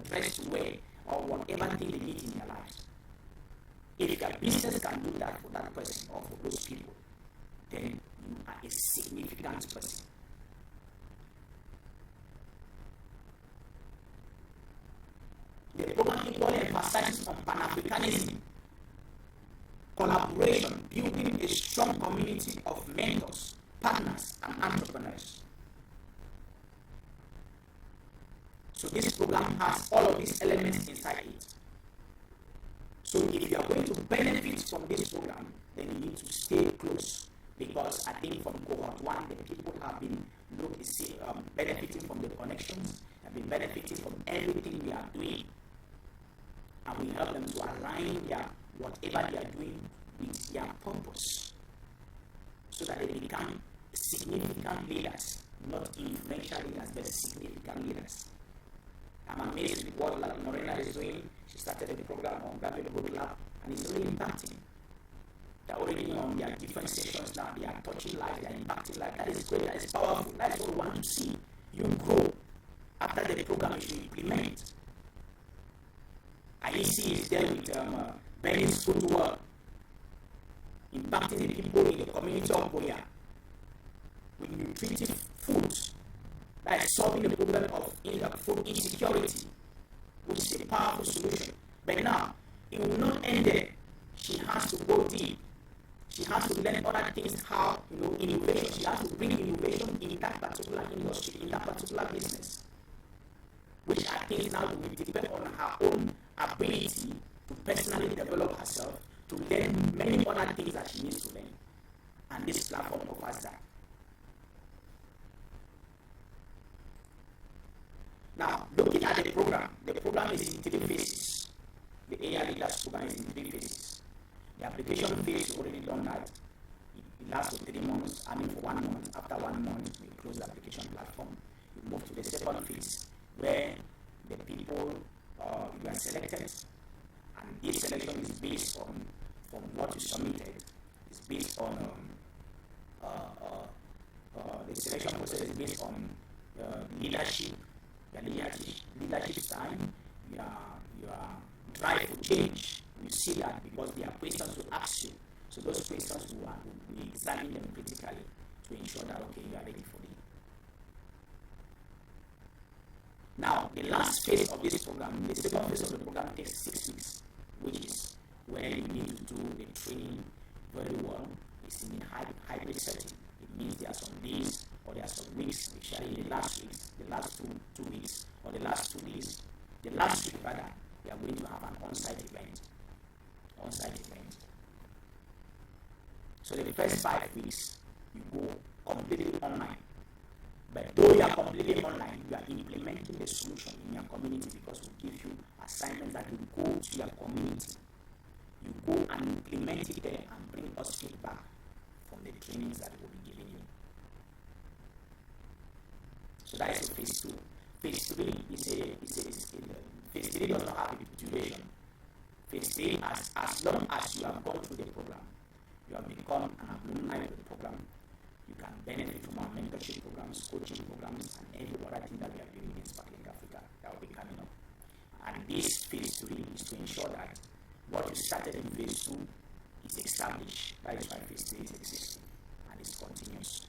dress to wear, or whatever thing they need in their lives. If your business can do that for that person or for those people, then you are a significant person. The program equally emphasizes on Pan-Africanism, collaboration, building a strong community of mentors, partners, and entrepreneurs. So this program has all of these elements inside it. So if you are going to benefit from this program, then you need to stay close, because I think from Cohort 1, the people have been benefiting from the connections, have been benefiting from everything we are doing. And we help them to align whatever they are doing with their purpose, so that they become significant leaders, not influential leaders, but significant leaders. I'm amazed with what Lorena is doing. She started a program on Graduate Good Lab, and it's really impacting. They're already on their different sessions now. They are touching life, they are impacting life. That is great, that is powerful. That's what we want to see you grow. After the program, you should implement. IEC is there with Benny's footwork, impacting the people in the community of Boya with nutritive foods, that is solving the problem of food insecurity, which is a powerful solution. But now, it will not end there. She has to go deep. She has to learn other things, how, innovation. She has to bring innovation in that particular industry, in that particular business, which I think now will depend on her own ability to personally develop herself, to learn many other things that she needs to learn. And this platform offers that. Now, looking at the program is in 3 phases. The EYEA Leaders program is in 3 phases. The application phase, we already done that. It lasts for 3 months, for 1 month. After 1 month, we close the application platform. We move to the second phase, where the people you are selected, and this selection is based on from what you submitted. It's based on the selection process is based on leadership, your leadership style, your drive for change. You see that because there are questions to ask you. So those questions we examine them critically to ensure that okay, you are ready for it. Now, the last phase of this program, the second phase of the program takes 6 weeks, which is where you need to do the training very well. It's in a hybrid setting. It means there are some days or there are some weeks, especially the last weeks, the last two weeks, or the last 2 days. The last week, rather, we are going to have an on-site event. So the first 5 weeks, you go completely online. But though you are completely online, you are implementing the solution in your community because we give you assignments that will go to your community. You go and implement it there and bring us feedback from the trainings that we'll be giving you. So that is phase 2. Phase 3 phase 3 does not have a duration. Phase 3, as long as you have gone through the program, you have become an alumni of the program, you can benefit from our mentorship programs, coaching programs, and every other thing that we are doing in Sparkling Africa that will be coming up. And this phase 3 is to ensure that what you started in phase 2 is established. That is why phase 3 is existing and is continuous.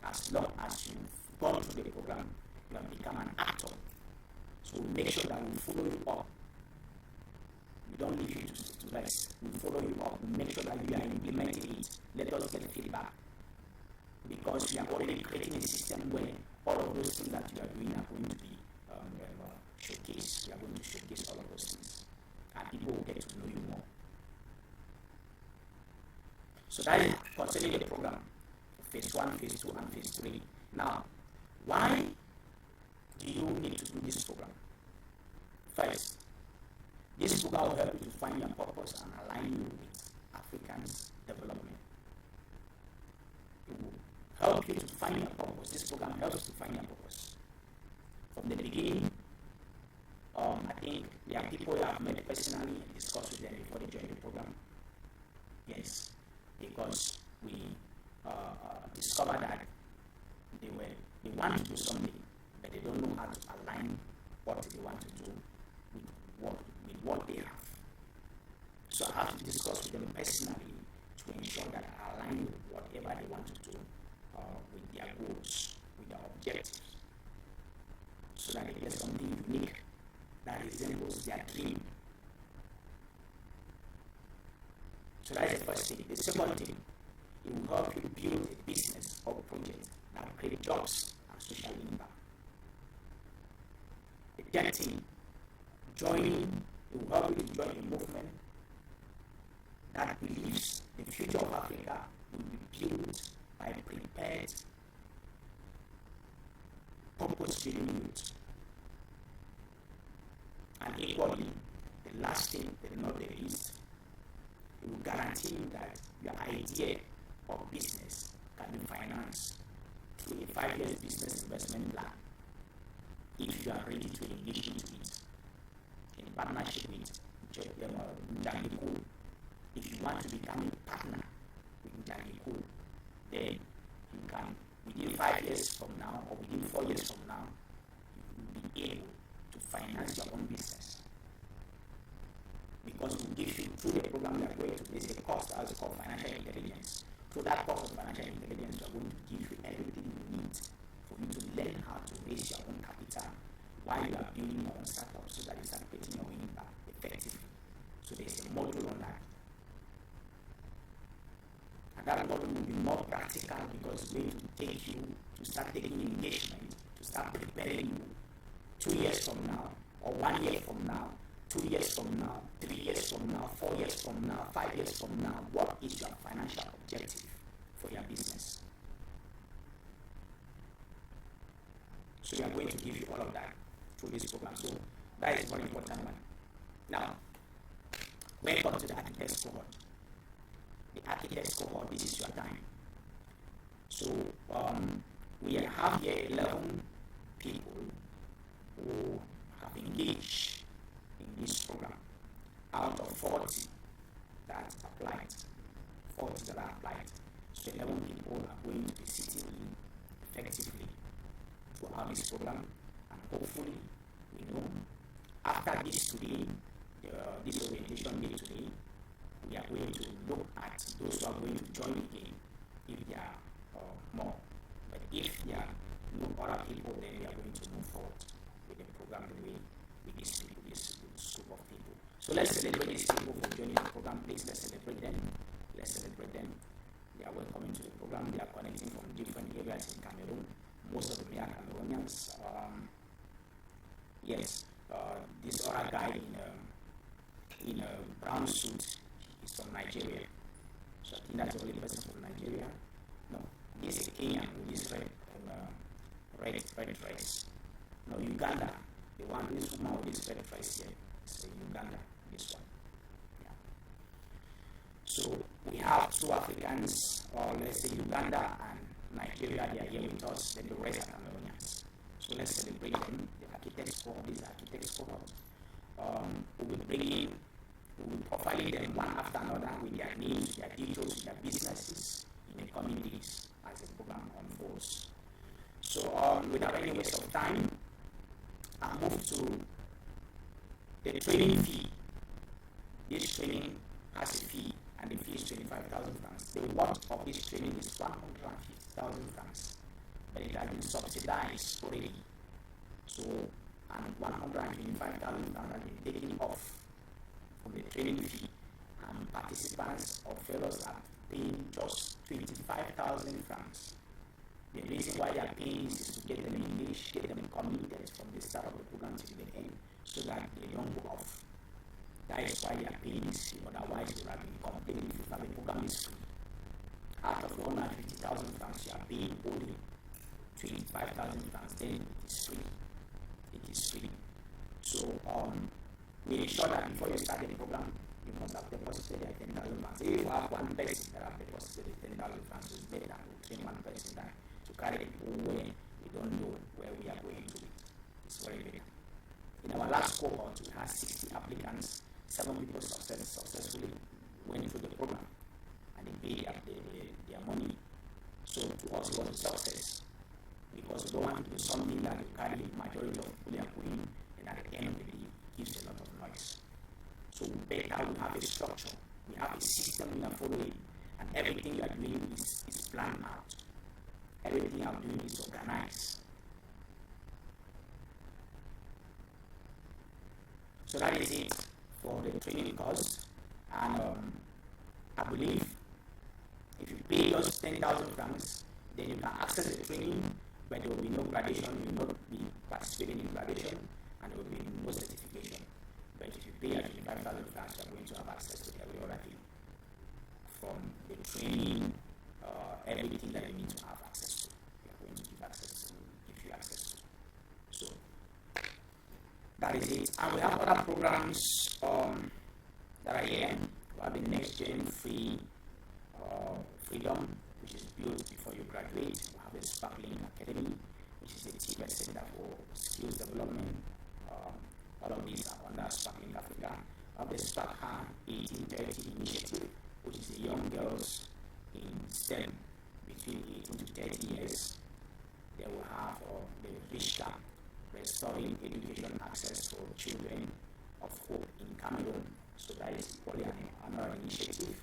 As long as you've gone through the program, you have become an actor. So we make sure that we follow you up. We don't leave you to rest. We follow you up. We make sure that you are implementing it. Let us get feedback. Because we are already creating a system where all of those things that you are doing are going to be showcased. We are going to showcase all of those things. And people will get to know you more. So that is concerning the program. Phase 1, phase 2, and phase 3. Now, why do you need to do this program? First, this program will help you to find your purpose and align you with Africans' development. It will help you to find your purpose. This program helps you to find your purpose. From the beginning, I think there are people that I've met personally and discussed with them before they joined the program. Yes, because we discovered that they want to do something, but they don't know how to align what they want to do with what they have. So I have to discuss with them personally to ensure that I align with whatever they want to do with their goals, with their objectives, so that they get something unique that resembles their dream. So that's the first thing. The second thing, it will help you build a business or project that will create jobs and social impact. The third thing, it will help you to join a movement that believes the future of Africa will be built by prepared, purpose-driven youth. And equally, the last thing, but not the least, it will guarantee that your idea of business can be financed through a 5-year business investment plan if you are ready to engage into it in partnership with Njangiko. If you want to become a partner with Njangiko, then you can, within 5 years from now or within 4 years from now, you will be able to finance your own business. Because we give you, through the program we are going to, there's a course that is called financial intelligence. Through that course of financial intelligence, we are going to give you everything you need for you to learn how to raise your own capital while you are building your own startup so that you start creating your own impact effectively. So there's a module on that. And that module will be more practical because it's going to take you to start taking engagement, to start preparing you 2 years from now, or 1 year from now, 2 years from now, 3 years from now, 4 years from now, 5 years from now. What is your financial objective for your business? So we are going to give you all of that through this program. So that is one important one. Now, welcome to the architects cohort. The architects cohort, this is your time. So we have here 11 people who have engaged in this program. Out of 40 that applied, 40 that are applied, so 11 people are going to be sitting in effectively throughout this program, and hopefully, we know after this today, this orientation day today, we are going to look at those who are going to join again if there are more. But if there are no other people, then we are going to move forward with the program the way with this group of people. So let's celebrate these people for joining the program. Please, let's celebrate them. Let's celebrate them. They are welcome into the program. They are connecting from different areas in Cameroon. Most of them are Cameroonians. Yes, this other guy in a brown suit is from Nigeria. So I think that's the only person from Nigeria. No, this is Kenyan with this red dress. No, Uganda. The one who is woman with this red dress here is Uganda. This one. Yeah. So we have two Africans, or let's say Uganda and Nigeria. They are here with us. Then the rest are Cameroonians. So let's celebrate them. The architects for these architects cohort. We will bring in. We will profile them one after another with their names, their details, their businesses in the coming days as the program unfolds. So without any waste of time, I'll move to the training fee. This training has a fee, and the fee is 25,000 francs. The worth of this training is 150,000 francs, but it has been subsidized already. So, and 125,000 francs has been taken off from the training fee, and participants or fellows are paying just 25,000 francs. The reason why they are paying is to get them engaged, get them committed from the start of the program to the end, so that they don't go off. That is why they are paying this fee. Otherwise, they would have been complaining if the program is free. Out of 150,000 francs, you are paying only 25,000 francs. Then it is free. It is free. So, make sure that before you start the program, you must have deposited 10,000 francs. If you have one person that have deposited 10,000 francs, it's better to train one person than to carry people where we don't know where we are going to. It's very better. In our last cohort, we had 60 applicants. 7 people successfully went through the program, and they paid their money. So to us, it was a success, because we don't want to do something that will carry the majority of people are going, and at the end of the day, gives a lot of noise. So we better we have a structure, we have a system we are following, and everything you are doing is planned out. Everything you are doing is organized. So that is it for the training course, and I believe if you pay just 10,000 francs, then you can access the training, but there will be no graduation, you will not be participating in graduation, and there will be no certification. But if you pay at 25,000 francs, you are going to have access to every other thing, from the training, everything that you need to have access to. We are going to give you access to. So that is it. And we have other programs that are here. We have the Next Gen Freedom, which is built before you graduate. We have the Sparkling Academy, which is a teacher center for skills development. All of these are under Sparkling Africa. We have the Spark 1830 initiative, which is the young girls in STEM between 18 to 30 years. They will have the RISHA, Restoring Education Access for Children of Hope in Cameroon. So that is probably another initiative.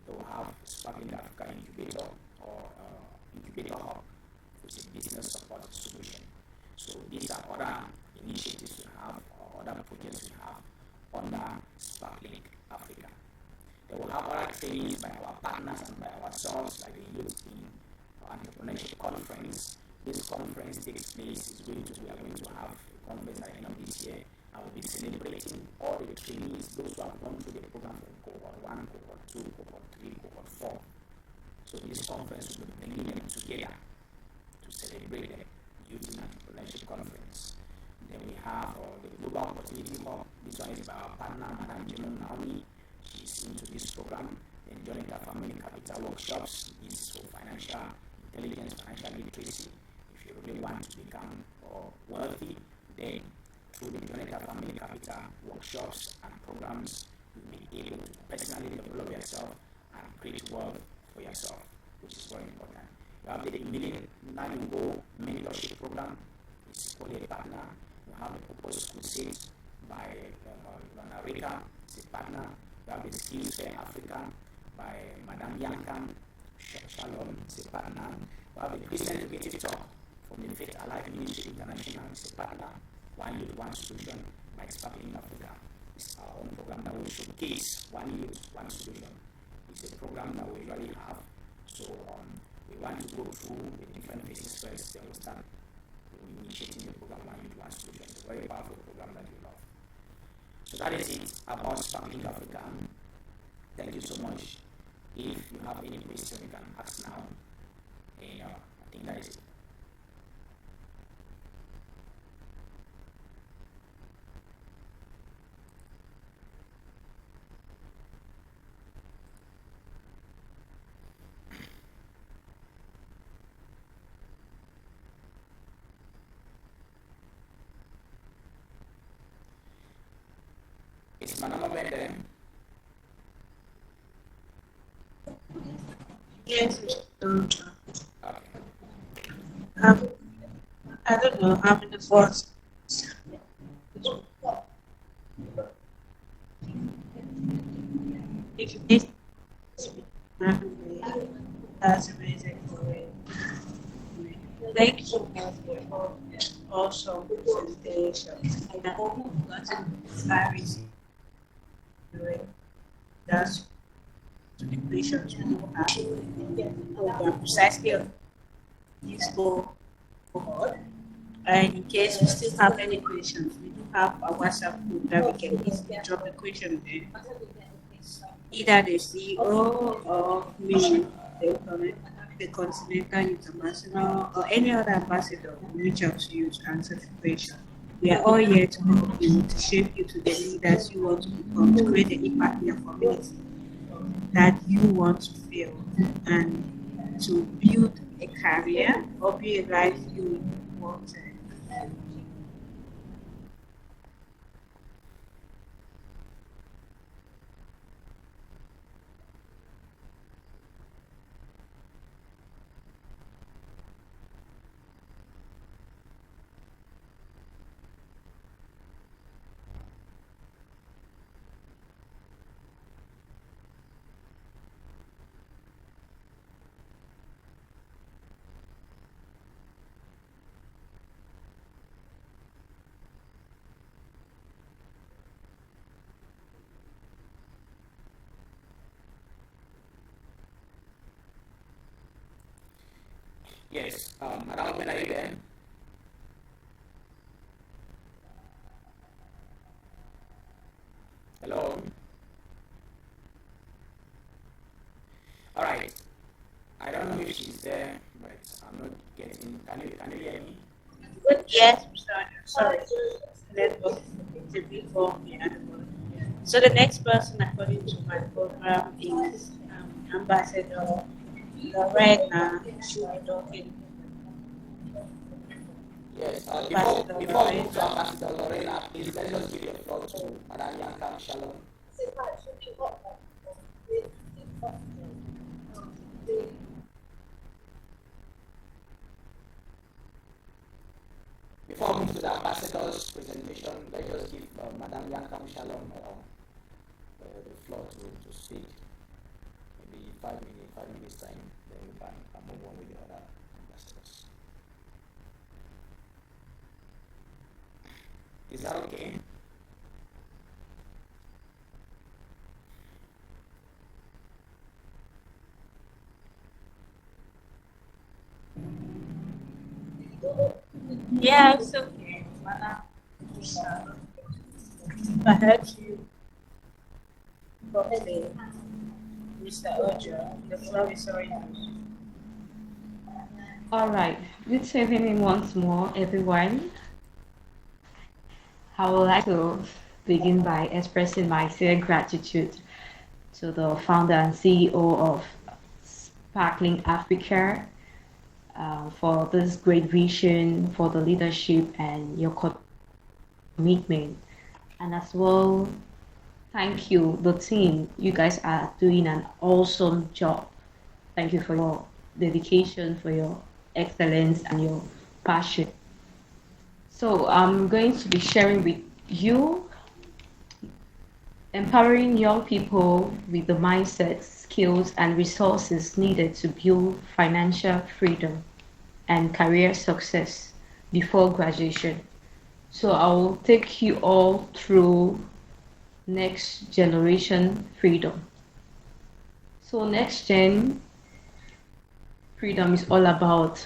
They will have Sparkling Africa Incubator or Incubator Hub, which is business support solution. So these are other initiatives we have, or other projects we have under Sparkling Africa. They will have other trainings by our partners and by ourselves, like the Youth in Entrepreneurship Conference. This conference takes place, we are going to have a conference at the end of this year. I will be celebrating all the trainees, those who have gone through the program from Cohort 1, Cohort 2, Cohort 3, Cohort 4. So this conference will be bringing them together to celebrate the Youth in Entrepreneurship Conference. Then we have the Global Opportunity Hub. This one is by our partner, Madam Jimon Naomi. She's into this program. Then joining the Family Capital Workshops. This is for financial intelligence, financial literacy. If you really want to become wealthy, then through the Jonathan Family Capital workshops and programs, you'll be able to personally develop yourself and create wealth for yourself, which is very important. You have the Million Go mentorship program, it's called a partner. You have the Purpose Crusade by Lona Rika, it's a partner. You have the Skills Fair Africa by Madame Yankam Shalom, it's a partner. You have the Christian Educative Talk from the Faith Alive Ministry International, it's a partner. One Youth, One Solution by Sparkling Africa. It's our own program that we showcase One Youth, One Solution. It's a program that we usually have. So we want to go through the different phases first, then we'll start initiating the program One Youth, One Solution. It's a very powerful program that we love. So that is it about Sparkling Africa. Thank you so much. If you have any question, you can ask now. And I think that is it. It's Madam Obede. Yes. Okay. I don't know how many first. If you need that's amazing. Thank you so much for your awesome presentation. And I hope you've gotten clarity. That's the questions we do have precisely on this cohort. And in case we still have any questions, we do have a WhatsApp group that we can easily drop the question there. Either the CEO or me, the Continental International, or any other ambassador will reach out to you to answer the question. We are all here to help you, to shape you to the leaders you want to become, to create the impact in your community that you want to feel, and to build a career or build a life you want. Yes, Madam, when are you there? Hello? All right. I don't know if she's there, but I'm not getting. Can you hear me? Yes, sorry. Network is a bit for me. So the next person, according to my program, is Ambassador Lorena. She'll be talking. Yes. Before we move to Ambassador Lorena, please let us give the floor to Madam Yanka Shalom. Before we move to the ambassador's presentation, let us give Madam Yanka Shalom the floor to speak. Maybe 5 minutes time, then we can move on with the other ambassadors. Is that okay? Yeah, it's okay. I heard you properly, Mr. Ojo. The floor is all yours. All right. Good evening once more, everyone. I would like to begin by expressing my sincere gratitude to the founder and CEO of Sparkling Africa for this great vision, for the leadership and your commitment, and as well, thank you, the team. You guys are doing an awesome job. Thank you for your dedication, for your excellence, and your passion. So I'm going to be sharing with you empowering young people with the mindset, skills, and resources needed to build financial freedom and career success before graduation. So I will take you all through next generation freedom. So next gen freedom is all about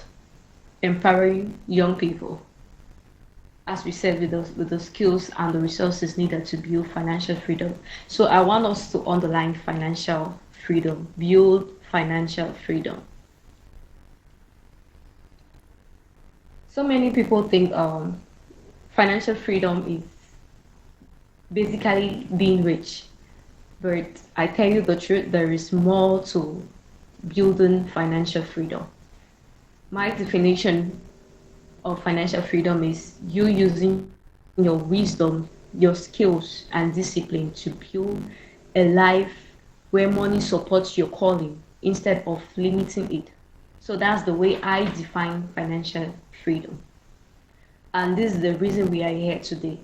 empowering young people, as we said, with the skills and the resources needed to build financial freedom. So I want us to underline financial freedom, build financial freedom. So many people think financial freedom is basically being rich, but I tell you the truth, there is more to building financial freedom. My definition of financial freedom is you using your wisdom, your skills, and discipline to build a life where money supports your calling instead of limiting it. So that's the way I define financial freedom. And this is the reason we are here today.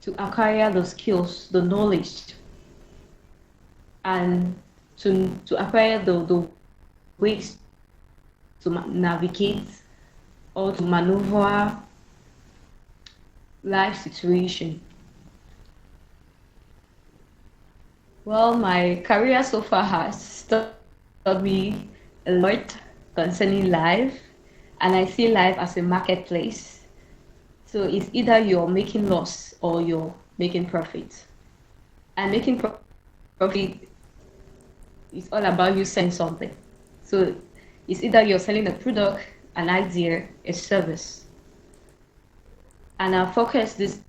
To acquire the skills, the knowledge, and to acquire the ways to navigate or to maneuver life situation. Well, my career so far has taught me a lot concerning life, and I see life as a marketplace. So it's either you're making loss or you're making profit. And making profit is all about you selling something. So it's either you're selling a product, an idea, a service. And our focus this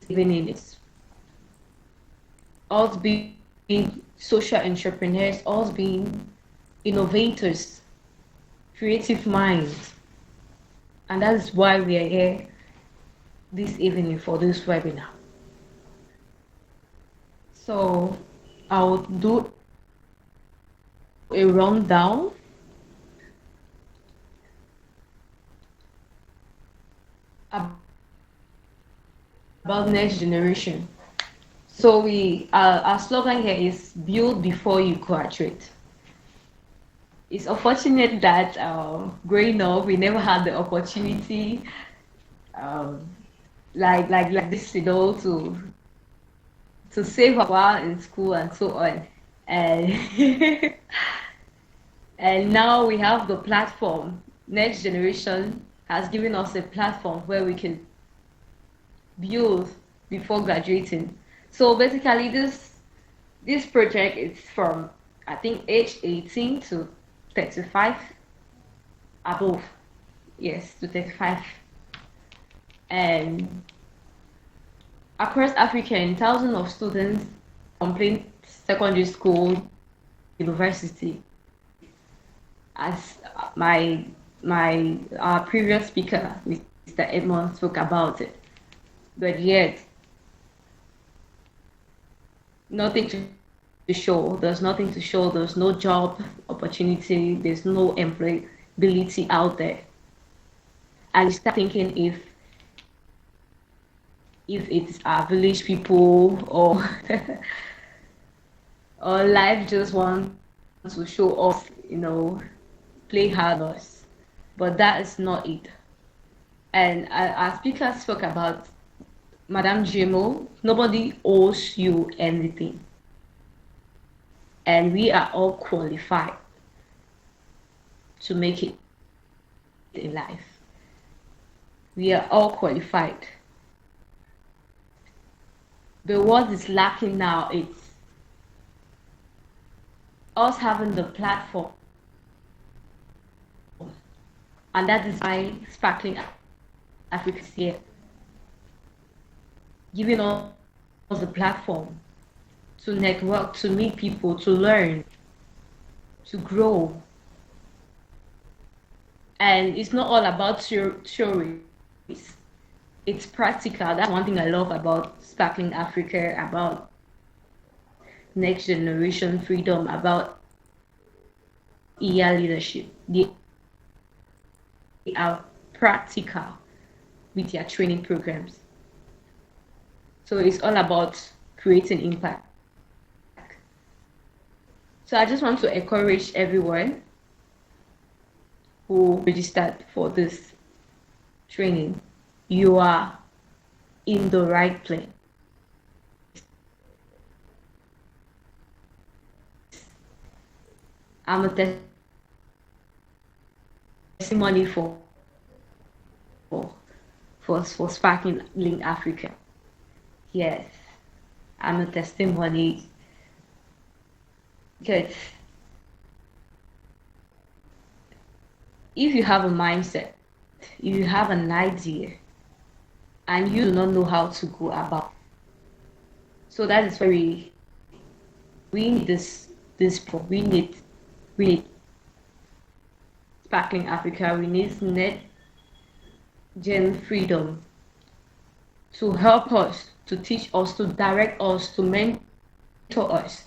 evening is us being social entrepreneurs, us being innovators, creative minds. And that is why we are here this evening for this webinar. So I'll do a rundown about next generation. So our slogan here is build before you graduate. It's unfortunate that growing up we never had the opportunity like this, to save a while in school and so on. And and now we have the platform. Next generation has given us a platform where we can build before graduating. So basically this project is from, I think, age 18 to 35 above. Yes, to 35. And across Africa, thousands of students complete secondary school, university. As our previous speaker, Mr. Edmond, spoke about it. But yet, nothing to show. There's nothing to show. There's no job opportunity. There's no employability out there. And you start thinking if it's our village people or or life just wants to show off, play hard on us. But that is not it. And our speaker spoke about Madame GMO, nobody owes you anything. And we are all qualified to make it in life. We are all qualified. But what is lacking now is us having the platform. And that is why Sparkling Africa is here, giving us the platform to network, to meet people, to learn, to grow. And it's not all about theories. It's practical. That's one thing I love about Sparkling Africa, about next generation freedom, about EYEA leadership. They are practical with their training programs. So it's all about creating impact. So I just want to encourage everyone who registered for this training. You are in the right place. I'm a testimony for Sparkling Africa. Yes, I'm a testimony because if you have a mindset, if you have an idea, and you do not know how to go about, so that is very, we need we need Sparkling Africa, we need net gen freedom to help us, to teach us, to direct us, to mentor us.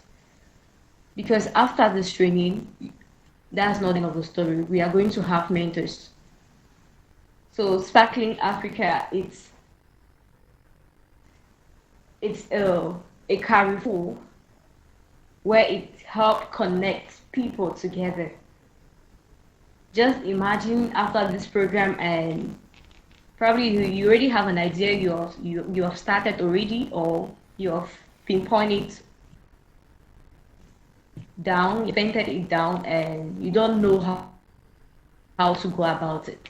Because after this training, that's not the end of the story. We are going to have mentors. So Sparkling Africa, it's a carrefour where it helps connect people together. Just imagine after this program, and probably you already have an idea, you have started already, or you have pinpointed it down, you painted it down, and you don't know how to go about it.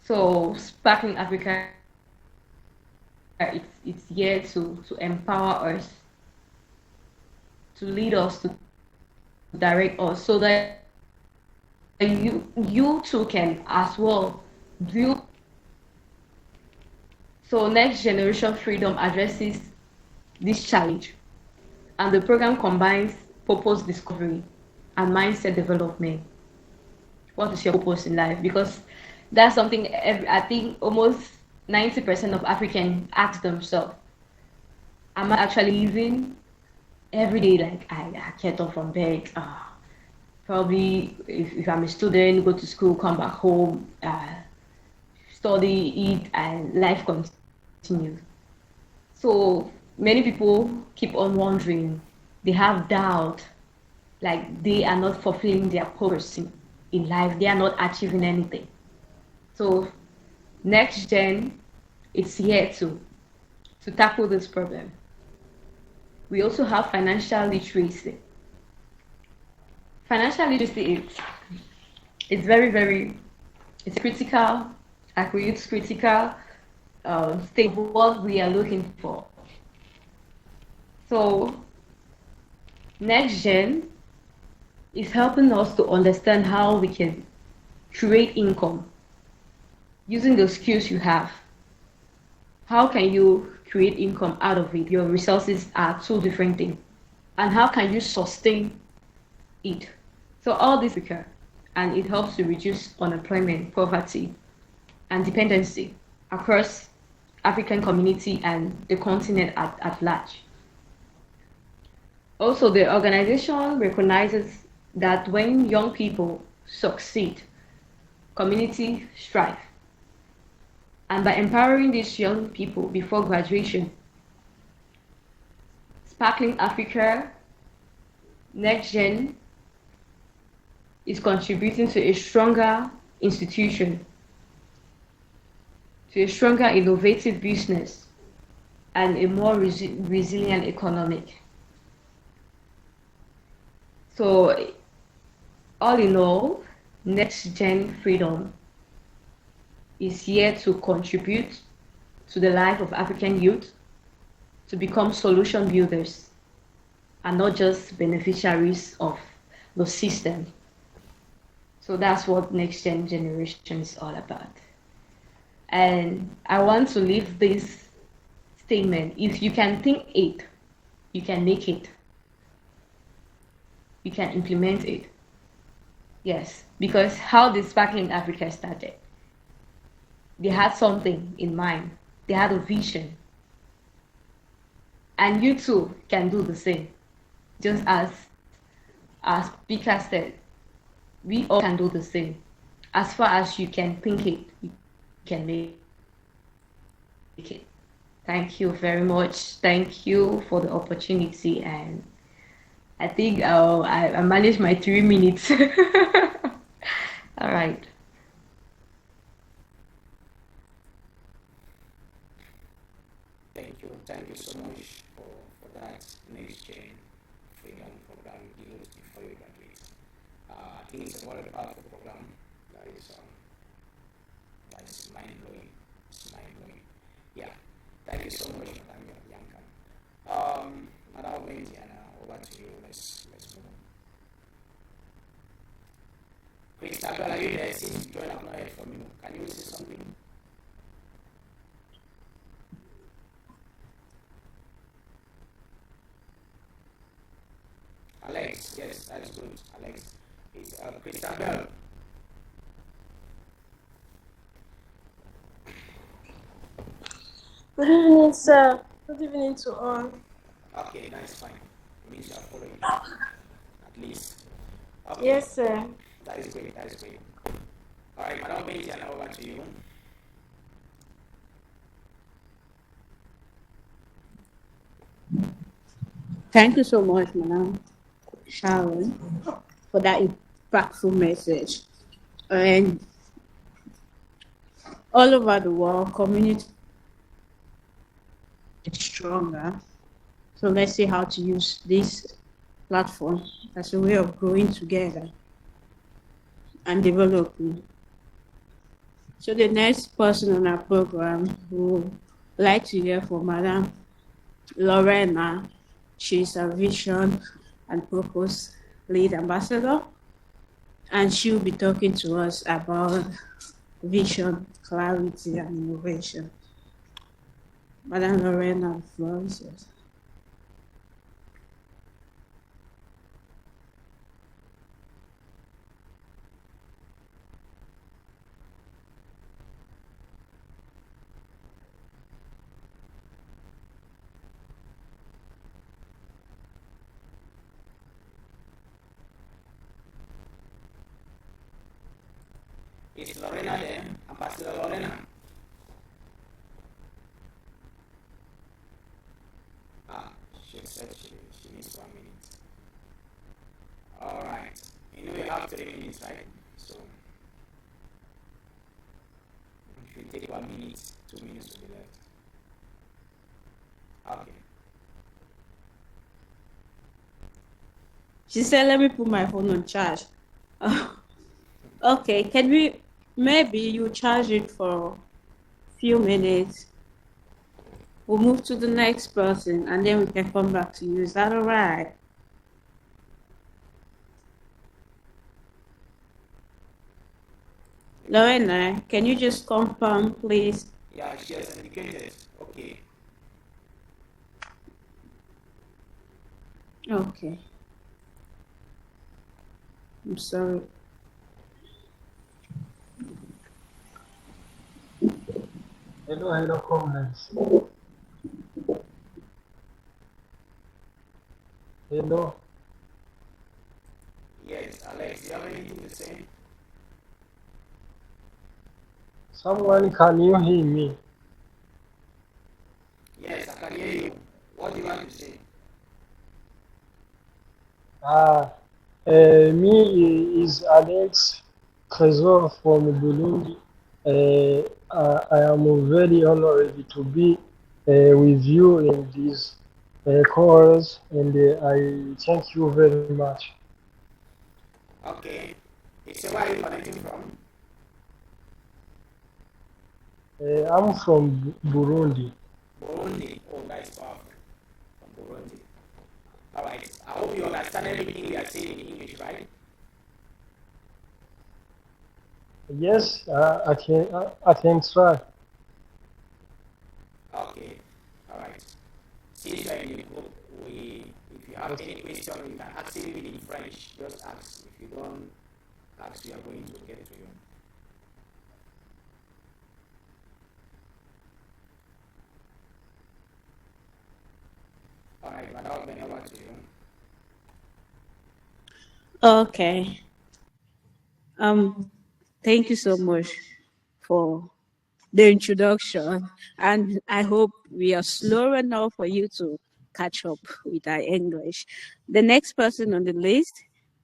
So Sparkling Africa, it's here to empower us, to lead us, to direct us, so that you too can as well build. So next generation freedom addresses this challenge, and the program combines purpose discovery and mindset development. What is your purpose in life? Because that's something I think almost 90% of Africans ask themselves. Am I actually living every day like I get up from bed? Probably if I'm a student, go to school, come back home, study, eat, and life continues. So many people keep on wondering, they have doubt, like they are not fulfilling their purpose in life, they are not achieving anything. So next gen is here to tackle this problem. We also have financial literacy. Financial literacy is very, it's critical, it's critical thing what we are looking for. So next gen is helping us to understand how we can create income using the skills you have. How can you create income out of it? Your resources are two different things. And how can you sustain it? So all this occur, and it helps to reduce unemployment, poverty, and dependency across African community and the continent at large. Also, the organization recognizes that when young people succeed, communities thrive. And by empowering these young people before graduation, Sparkling Africa Next Gen is contributing to a stronger institution, to a stronger innovative business, and a more resilient economic. So all in all, Next Gen Freedom is here to contribute to the life of African youth, to become solution builders and not just beneficiaries of the system. So that's what Next Gen Generation is all about. And I want to leave this statement: if you can think it, you can make it. You can implement it. Yes, because how the Sparkling Africa started, they had something in mind, they had a vision, and you too can do the same. Just as our speaker said, we all can do the same. As far as you can think it, you can make it. Thank you very much. Thank you for the opportunity, and I think I managed my 3 minutes. All right. Thank you so much for that next gen freedom program used before you graduate. I think it's a very powerful program that is mind blowing. It's mind blowing. Yeah. Thank you so much, Madam Bianca. Madam Wendiana, over to you. Let's move on. Christabel, are you there? Since you joined, I've not heard from you. Can you say something? Alex, yes, that's good. Alex, it's Christabel. Good evening, sir. Good evening to all. Okay, that's fine. It means you are following at least. Okay. Yes, sir. That is great. That is great. All right, Madam Benji, and over to you. Thank you so much, Madam Sharon, for that impactful message. And all over the world, community is stronger. So let's see how to use this platform as a way of growing together and developing. So the next person on our program who would like to hear from Madam Lorena. She's a vision and purpose lead ambassador, and she'll be talking to us about vision, clarity, and innovation. Madam Lorena, the floor is yours. Is Lorena there? Ambassador Lorena. She said she needs 1 minute. All right. You know you have 3 minutes, right? So if you take 1 minute, 2 minutes will be left. Okay. She said, let me put my phone on charge. Okay, can we, maybe you charge it for a few minutes. We'll move to the next person and then we can come back to you. Is that all right? Lorena, can you just confirm, please? Yeah, she has indicated. Okay. Okay. I'm sorry. Hello, comrades. Hello. Yes, Alex, you have anything to say? Someone, can you hear me? Yes, I can hear you. What do you want to say? Me is Alex Trésor from Burundi. I am very honored to be with you in this course, and I thank you very much. Okay. So where are you connecting from? I'm from Burundi. Burundi. Oh, that's powerful. From Burundi. All right. I hope you understand everything we are saying in English, right? Yes, I can try. Okay. All right. Since you are in the group, if you have any question, you can ask it in French. Just ask. If you don't as we are going to get to you. All right, Madam Ben, over to you. Okay. Um, Thank you so much for the introduction, and I hope we are slow enough for you to catch up with our English. The next person on the list,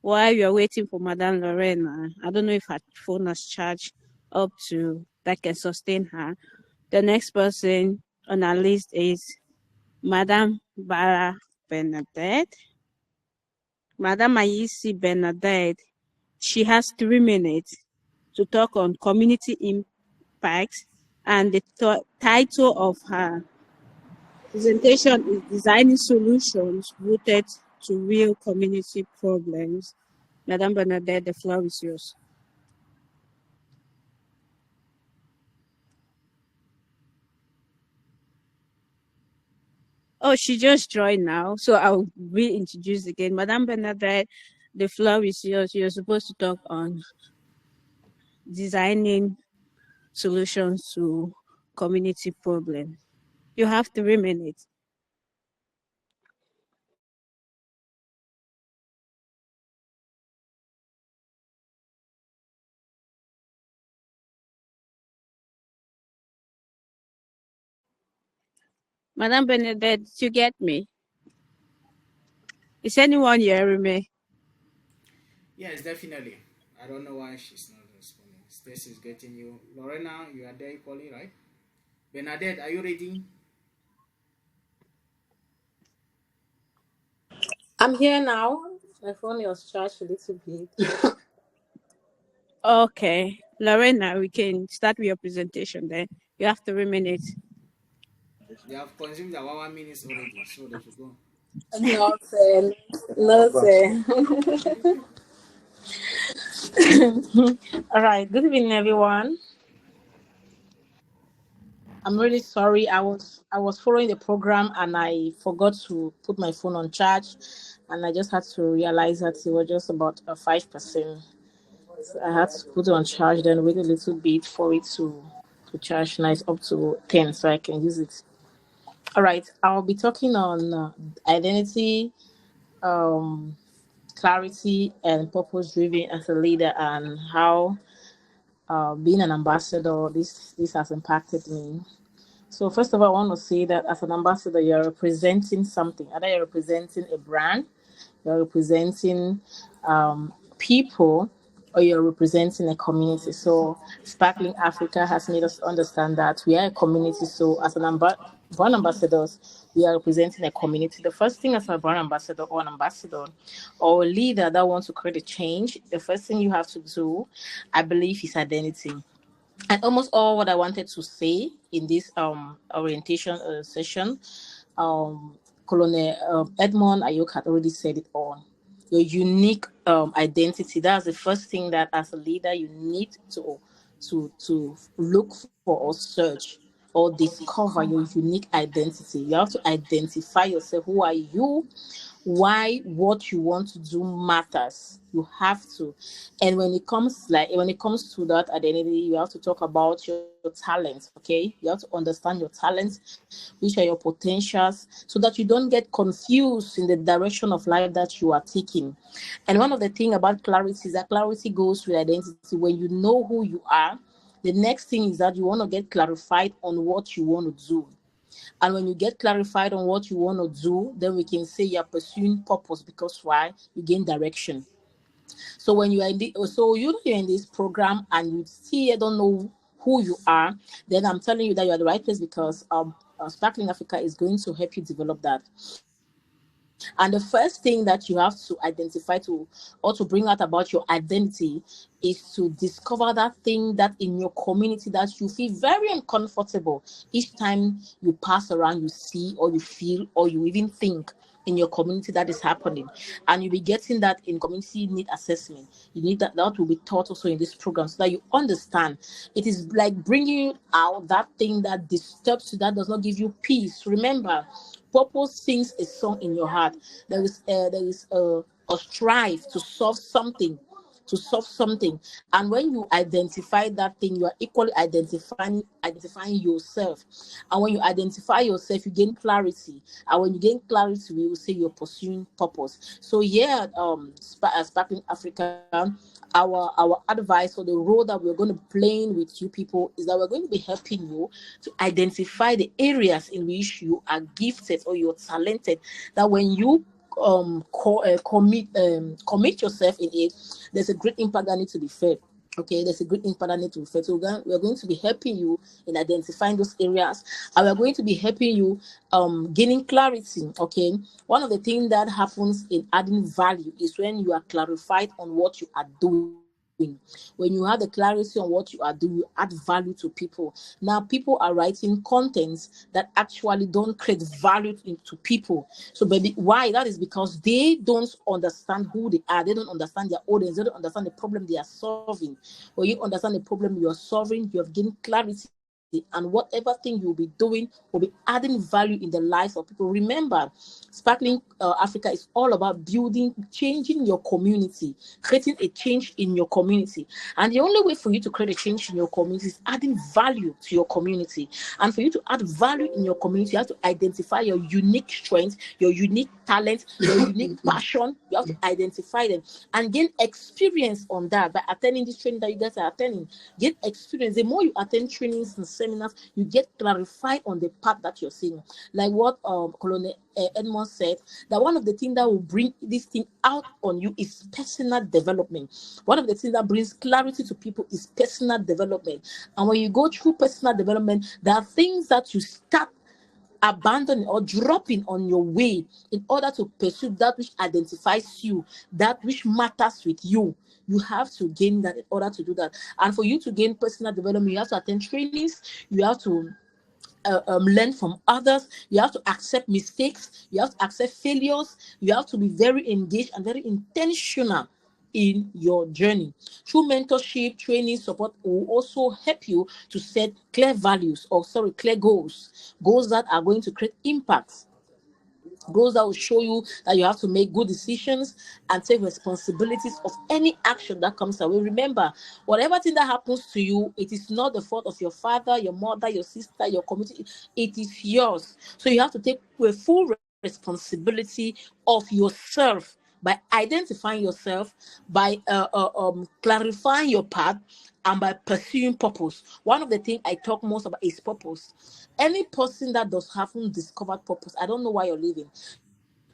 while you're waiting for Madame Lorena, I don't know if her phone has charged up to that can sustain her. The next person on our list is Madame Bara Bernadette. Madame Ayisi Bernadette, she has 3 minutes to talk on community impact, and the title of her presentation is Designing Solutions Rooted to Real Community Problems. Madame Bernadette, the floor is yours. Oh, she just joined now, so I'll reintroduce again. Madame Bernadette, the floor is yours. You're supposed to talk on designing solutions to community problems. You have 3 minutes. Madame Bernadette, did you get me? Is anyone hearing me? Yes, definitely. I don't know why she's not responding. Stacy is getting you. Lorena, you are there equally, right? Bernadette, are you ready? I'm here now. My phone was charged a little bit. Okay. Lorena, we can start with your presentation then. You have 3 minutes. They have consumed our 1 minute already, so they should go. No, sir. No, sir. All right. Good evening, everyone. I'm really sorry. I was following the program and I forgot to put my phone on charge, and I just had to realize that it was just about a 5%. So I had to put it on charge, then wait a little bit for it to charge. Now it's up to 10, so I can use it. All right. I'll be talking on identity, um, clarity, and purpose driven as a leader, and how being an ambassador this has impacted me. So first of all, I want to say that as an ambassador, you're representing something. Either you're representing a brand, you're representing people, or you're representing a community. So Sparkling Africa has made us understand that we are a community. So as brand ambassadors, we are representing a community. The first thing as a brand ambassador or an ambassador or a leader that wants to create a change, the first thing you have to do, I believe, is identity. And almost all what I wanted to say in this orientation session, Colonel Edmond Ayok had already said it all. Your unique identity. That's the first thing that as a leader you need to look for or search or discover your unique identity. You have to identify yourself. Who are you? Why what you want to do matters. You have to. And when it comes to that identity, you have to talk about your talents. Okay, you have to understand your talents, which are your potentials, so that you don't get confused in the direction of life that you are taking. And one of the things about clarity is that clarity goes with identity. When you know who you are, the next thing is that you want to get clarified on what you want to do. And when you get clarified on what you want to do, then we can say you're pursuing purpose, because why? You gain direction. So when you are you're in this program and you still don't know who you are, then I'm telling you that you're at the right place, because Sparkling Africa is going to help you develop that. And the first thing that you have to identify or to bring out about your identity is to discover that thing that in your community that you feel very uncomfortable each time you pass around, you see or you feel or you even think in your community that is happening. And you'll be getting that in community need assessment. You need that will be taught also in this program, so that you understand. It is like bringing out that thing that disturbs you, that does not give you peace. Remember, purpose sings a song in your heart. There is a strive to solve something. to solve something. And when you identify that thing, you are equally identifying yourself. And when you identify yourself, you gain clarity. And when you gain clarity, we will say you're pursuing purpose. So yeah, Sparkling Africa, our advice or the role that we're going to be playing with you people is that we're going to be helping you to identify the areas in which you are gifted or you're talented, that when you commit yourself in it, there's a great impact that needs to be felt. Okay, there's a great impact that needs to be felt. So we're going to be helping you in identifying those areas, and we're going to be helping you gaining clarity. Okay, one of the things that happens in adding value is when you are clarified on what you are doing. When you have the clarity on what you are doing, you add value to people. Now, people are writing contents that actually don't create value to people. So, baby, why? That is because they don't understand who they are. They don't understand their audience. They don't understand the problem they are solving. When you understand the problem you are solving, you have gained clarity. And whatever thing you'll be doing will be adding value in the lives of people. Remember, Sparkling Africa is all about changing your community, creating a change in your community. And the only way for you to create a change in your community is adding value to your community. And for you to add value in your community, you have to identify your unique strengths, your unique talent, your unique passion. You have to identify them and gain experience on that by attending this training that you guys are attending. Get experience. The more you attend trainings and seminars, you get clarified on the path that you're seeing. Like what Colonel Edmond said, that one of the things that will bring this thing out on you is personal development. One of the things that brings clarity to people is personal development. And when you go through personal development, there are things that you start abandoning or dropping on your way in order to pursue that which identifies you, that which matters with you. You have to gain that in order to do that. And for you to gain personal development, you have to attend trainings, you have to learn from others, you have to accept mistakes, you have to accept failures, you have to be very engaged and very intentional in your journey. Through mentorship, training, support will also help you to set clear goals that are going to create impacts. Goals that will show you that you have to make good decisions and take responsibilities of any action that comes away. Remember, whatever thing that happens to you, it is not the fault of your father, your mother, your sister, your community. It is yours. So you have to take a full responsibility of yourself by identifying yourself, by clarifying your path, and by pursuing purpose. One of the things I talk most about is purpose. Any person that haven't discovered purpose, I don't know why you're living.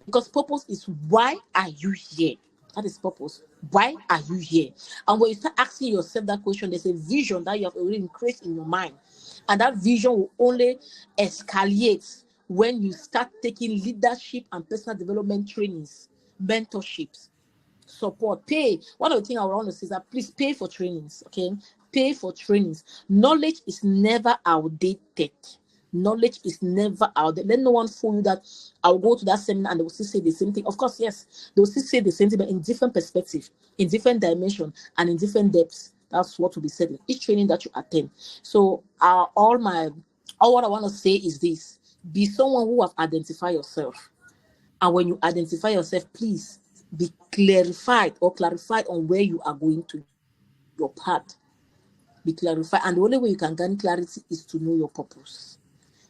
Because purpose is, why are you here? That is purpose. Why are you here? And when you start asking yourself that question, there's a vision that you have already created in your mind. And that vision will only escalate when you start taking leadership and personal development trainings, mentorships, support, pay. One of the things I want to say is that please pay for trainings, okay? Pay for trainings. Knowledge is never outdated. Knowledge is never outdated. Let no one fool you that I'll go to that seminar and they will still say the same thing. Of course, yes, they will still say the same thing, but in different perspective, in different dimension, and in different depths. That's what will be said in each training that you attend. So all what I want to say is this: be someone who have identified yourself. And when you identify yourself, please be clarified on where you are going to, your path. Be clarified. And the only way you can gain clarity is to know your purpose.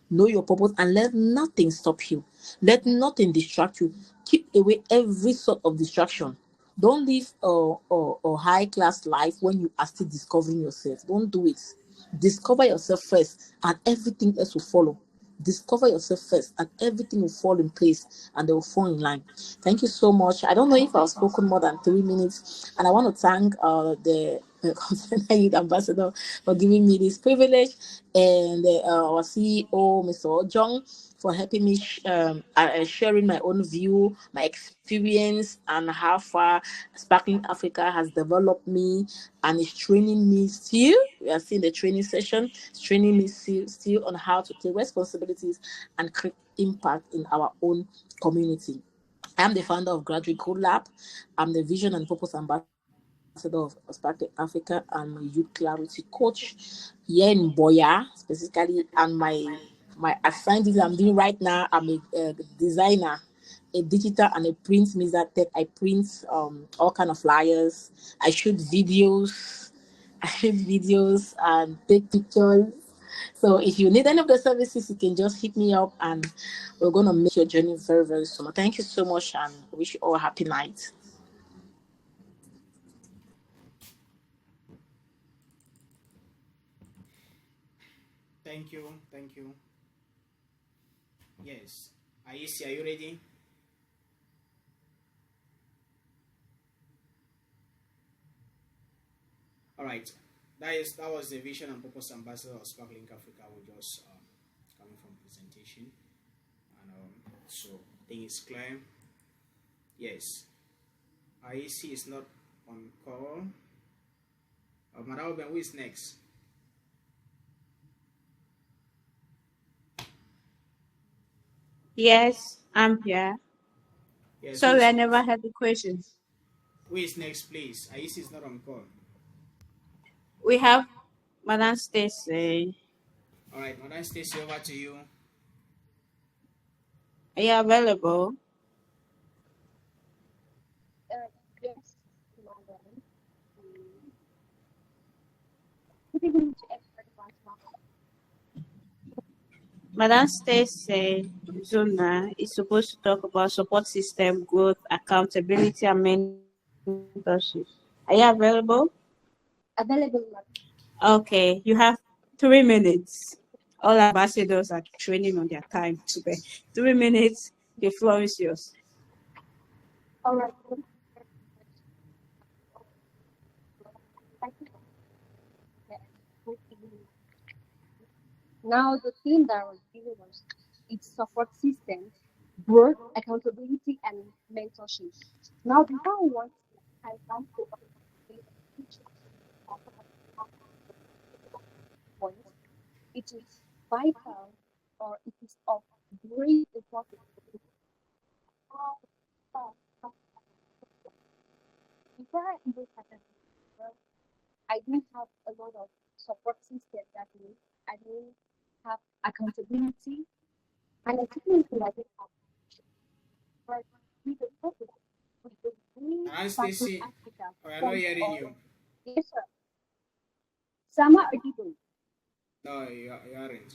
Know your purpose and let nothing stop you. Let nothing distract you. Keep away every sort of distraction. Don't live a high-class life when you are still discovering yourself. Don't do it. Discover yourself first and everything else will follow. Discover yourself first and everything will fall in place and they will fall in line. Thank you so much. I don't know if I've spoken more than 3 minutes, and I want to thank the Concerned Youth Ambassador for giving me this privilege, and our CEO, Mr. Ojong, for helping me sharing my own view, my experience, and how far Sparkling Africa has developed me and is training me still. We are seeing the training session, it's training me still on how to take responsibilities and create impact in our own community. I'm the founder of Graduate Code Lab. I'm the Vision and Purpose Ambassador of Sparkling Africa and my youth clarity coach here in Boya specifically. And my assignment I'm doing right now, I'm a designer A digital and a print means that I print all kind of flyers. I shoot videos. I shoot videos and take pictures. So if you need any of the services, you can just hit me up and we're gonna make your journey very, very smooth. Thank you so much and wish you all a happy night. Thank you. Thank you. Yes. Aisi, are you ready? All right. That was the vision and purpose ambassador of Sparkling Africa. We just coming from presentation, and so I think it's clear. Yes. Aisi is not on call. Madam Ben, who is next? Yes, I'm here. Yes, Sorry, I never had the question. who is next, please? Aisi is not on call. We have Madam Stacy. All right, Madam Stacy, over to you. Are you available? Yes, madam. Good evening to everyone. Madam Stacy Zuna is supposed to talk about support system growth, accountability, and mentorship. Are you available? Available, madam. Okay, you have 3 minutes. All ambassadors are training on their time today. 3 minutes, the floor is yours. All right. Now the theme that I was given was its support systems, growth, accountability, and mentorship. Now before I want to point, it is vital or it is of great importance. Before I even started, I didn't have a lot of support system that means I didn't have accountability and I didn't feel like it have. But with the program, with the green Madam Sparkle Stacy, Africa I'm not from hearing you. yes sir. Sama Adibo. No, you aren't.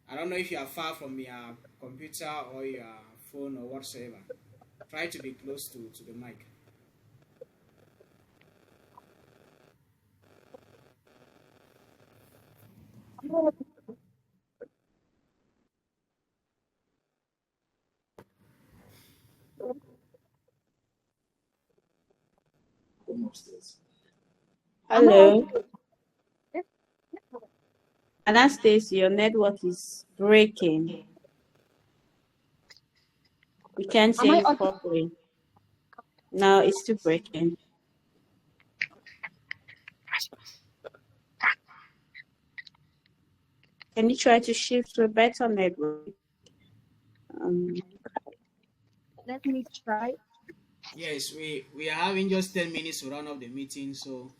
I don't know if you are far from your computer or your phone or whatsoever. Try to be close to the mic. Hello. Anastasia, your network is breaking. We can't hear you properly. No, it's still breaking. Can you try to shift to a better network? Let me try. Yes, we are having just 10 minutes to run off the meeting, so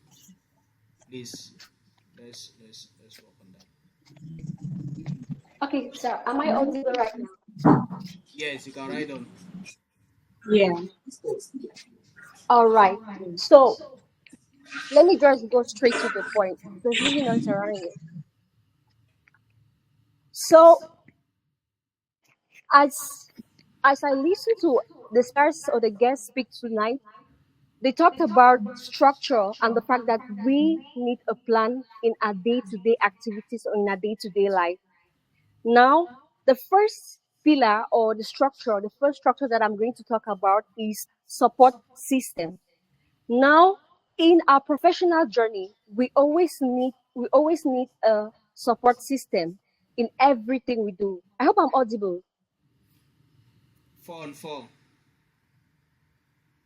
please let's work on that. Okay, sir. Am I audible right now? Yes, you can write on. Yeah. All right. So let me just go straight to the point. There's really noise around it. So as I listen to the stars or the guests speak tonight, they talked about structure and the fact that we need a plan in our day-to-day activities or in our day-to-day life. Now, the first pillar or the structure, the first structure that I'm going to talk about is support system. Now, in our professional journey, we always need a support system in everything we do. I hope I'm audible. 4 on 4.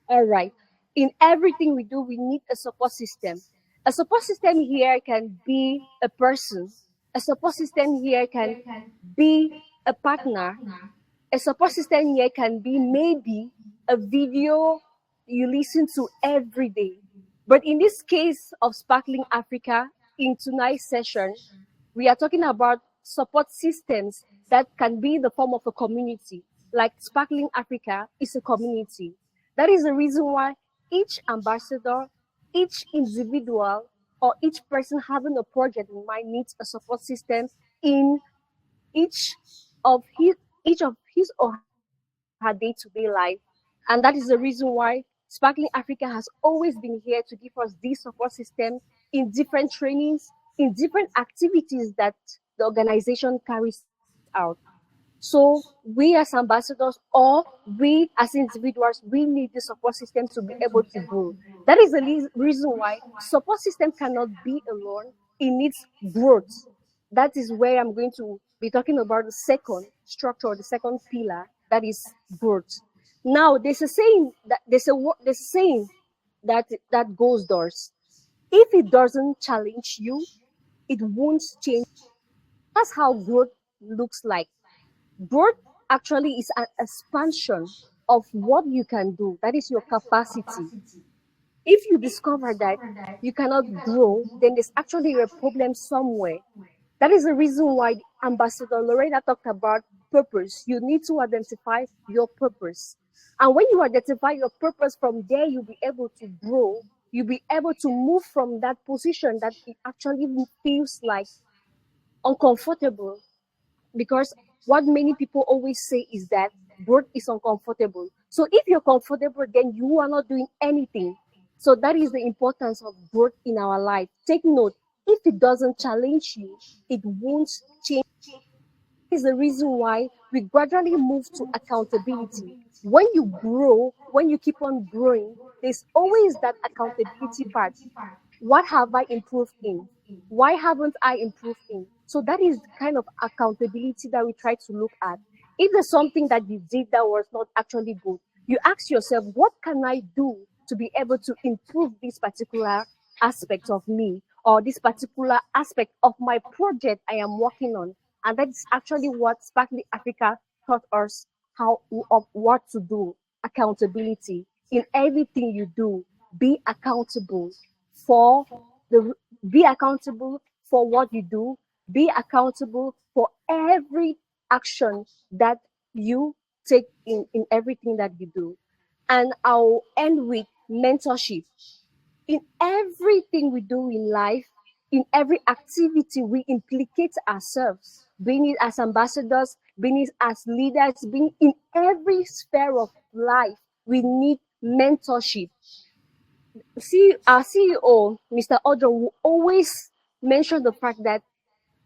All right. In everything we do, we need a support system. A support system here can be a person. A support system here can be a partner. A support system here can be maybe a video you listen to every day. But in this case of Sparkling Africa, in tonight's session, we are talking about support systems that can be in the form of a community, like Sparkling Africa is a community. That is the reason why each ambassador, each individual, or each person having a project in mind needs a support system in each of his or her day-to-day life. And that is the reason why Sparkling Africa has always been here to give us this support system in different trainings, in different activities that the organization carries out. So we as ambassadors or we as individuals, we need the support system to be able to grow. That is the reason why support system cannot be alone. It needs growth. That is where I'm going to be talking about the second structure, the second pillar, that is growth. Now there's a saying that goes doors. If it doesn't challenge you, it won't change. That's how growth looks like. Growth actually is an expansion of what you can do. That is your capacity. If you discover that you cannot grow, then there's actually a problem somewhere. That is the reason why Ambassador Lorena talked about purpose. You need to identify your purpose. And when you identify your purpose, from there you'll be able to grow. You'll be able to move from that position that it actually feels like uncomfortable, because what many people always say is that growth is uncomfortable. So if you're comfortable, then you are not doing anything. So that is the importance of growth in our life. Take note, if it doesn't challenge you, it won't change. Is the reason why we gradually move to accountability. When you grow, when you keep on growing, there's always that accountability part. What have I improved in? Why haven't I improved in? So that is the kind of accountability that we try to look at. If there's something that you did that was not actually good, you ask yourself, what can I do to be able to improve this particular aspect of me, or this particular aspect of my project I am working on? And that's actually what Sparkly Africa taught us how of what to do. Accountability. In everything you do, be accountable for be accountable for what you do, be accountable for every action that you take in everything that you do. And I'll end with mentorship. In everything we do in life, in every activity, we implicate ourselves, being it as ambassadors, being it as leaders, being in every sphere of life, we need mentorship. See, our CEO, Mr. Odro, will always mention the fact that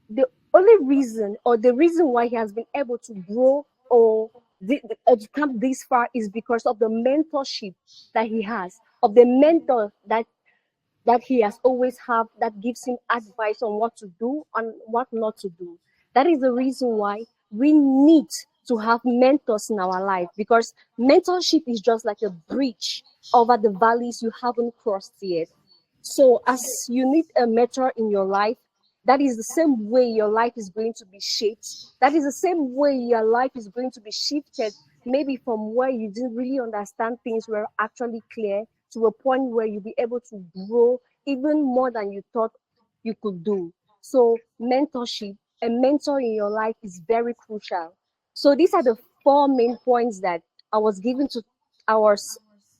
the only reason, or the reason why he has been able to grow or to come this far, is because of the mentorship that he has, of the mentor that he has always have, that gives him advice on what to do and what not to do. That is the reason why we need to have mentors in our life, because mentorship is just like a bridge over the valleys you haven't crossed yet. So as you need a mentor in your life, that is the same way your life is going to be shaped. That is the same way your life is going to be shifted, maybe from where you didn't really understand things were actually clear, to a point where you'll be able to grow even more than you thought you could do. So mentorship, a mentor in your life, is very crucial. So these are the 4 main points that I was given to our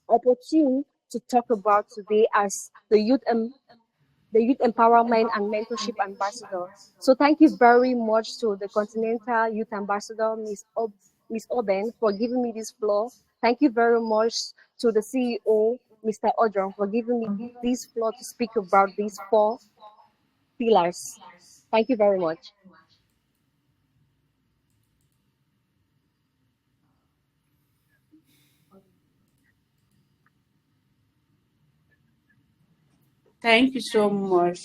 opportunity to talk about today as the youth empowerment and mentorship ambassador. So thank you very much to the Continental Youth Ambassador, Miss Oben, for giving me this floor. Thank you very much to the CEO, Mr. Odron, for giving me this floor to speak about these 4 pillars. Thank you very much. Thank you so much.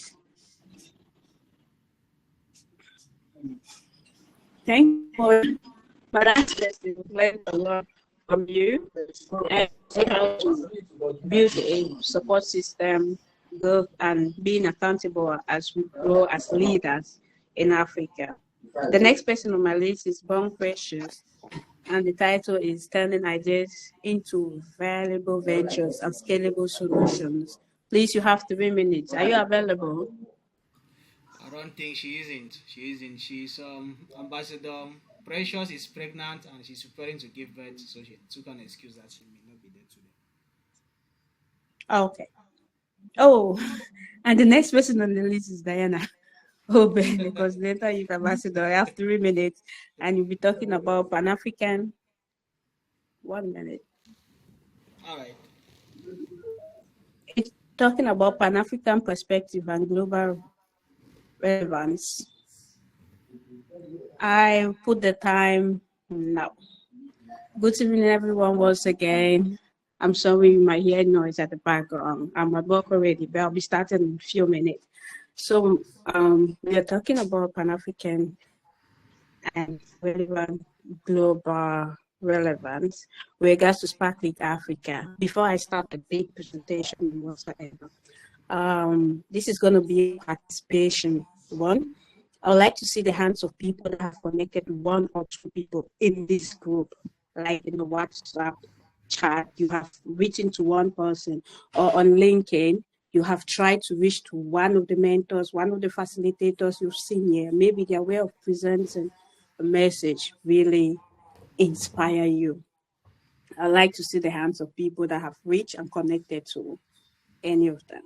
Thank you so much. Madam President, we've learned a lot from you, and how to build a support system, growth, and being accountable as we grow as leaders in Africa. The next person on my list is Bon Precious, and the title is Turning Ideas into Valuable Ventures and Scalable Solutions. Please, you have 3 minutes. Are you available? All don't think she isn't. She isn't. She's Ambassador Precious is pregnant and she's preparing to give birth, so she took an excuse that she may not be there today. Okay. Oh, and the next person on the list is Diana. Oh, Ben, because later you can ambassador. I have 3 minutes, and you'll be talking about Pan African. 1 minute. All right. It's talking about Pan African perspective and global relevance. I put the time now. Good evening, everyone, once again. I'm sorry you might hear noise at the background. I'm at work already, but I'll be starting in a few minutes. So we are talking about Pan-African and relevant global relevance with regards to Sparkling Africa. Before I start the big presentation whatsoever, this is going to be a participation one. I would like to see the hands of people that have connected one or two people in this group, like in the WhatsApp chat, you have written to one person, or on LinkedIn, you have tried to reach to one of the mentors, one of the facilitators you've seen here. Maybe their way of presenting a message really inspire you. I'd like to see the hands of people that have reached and connected to any of them.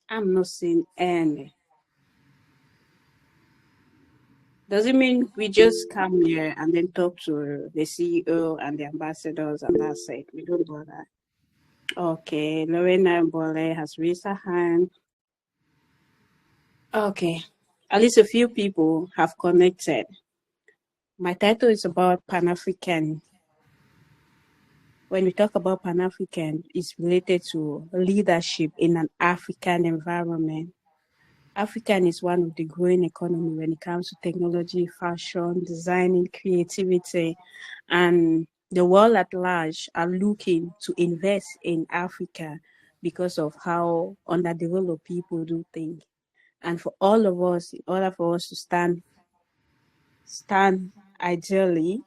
I'm not seeing any. Does it mean we just come here and then talk to the CEO and the ambassadors and that's it? We don't do that. Okay, Lorena Mbole has raised her hand. Okay, at least a few people have connected. My title is about Pan-African. When we talk about Pan-African, it's related to leadership in an African environment. African is one of the growing economy when it comes to technology, fashion, designing, creativity, and the world at large are looking to invest in Africa because of how underdeveloped people do things. And for all of us, in order for us to stand ideally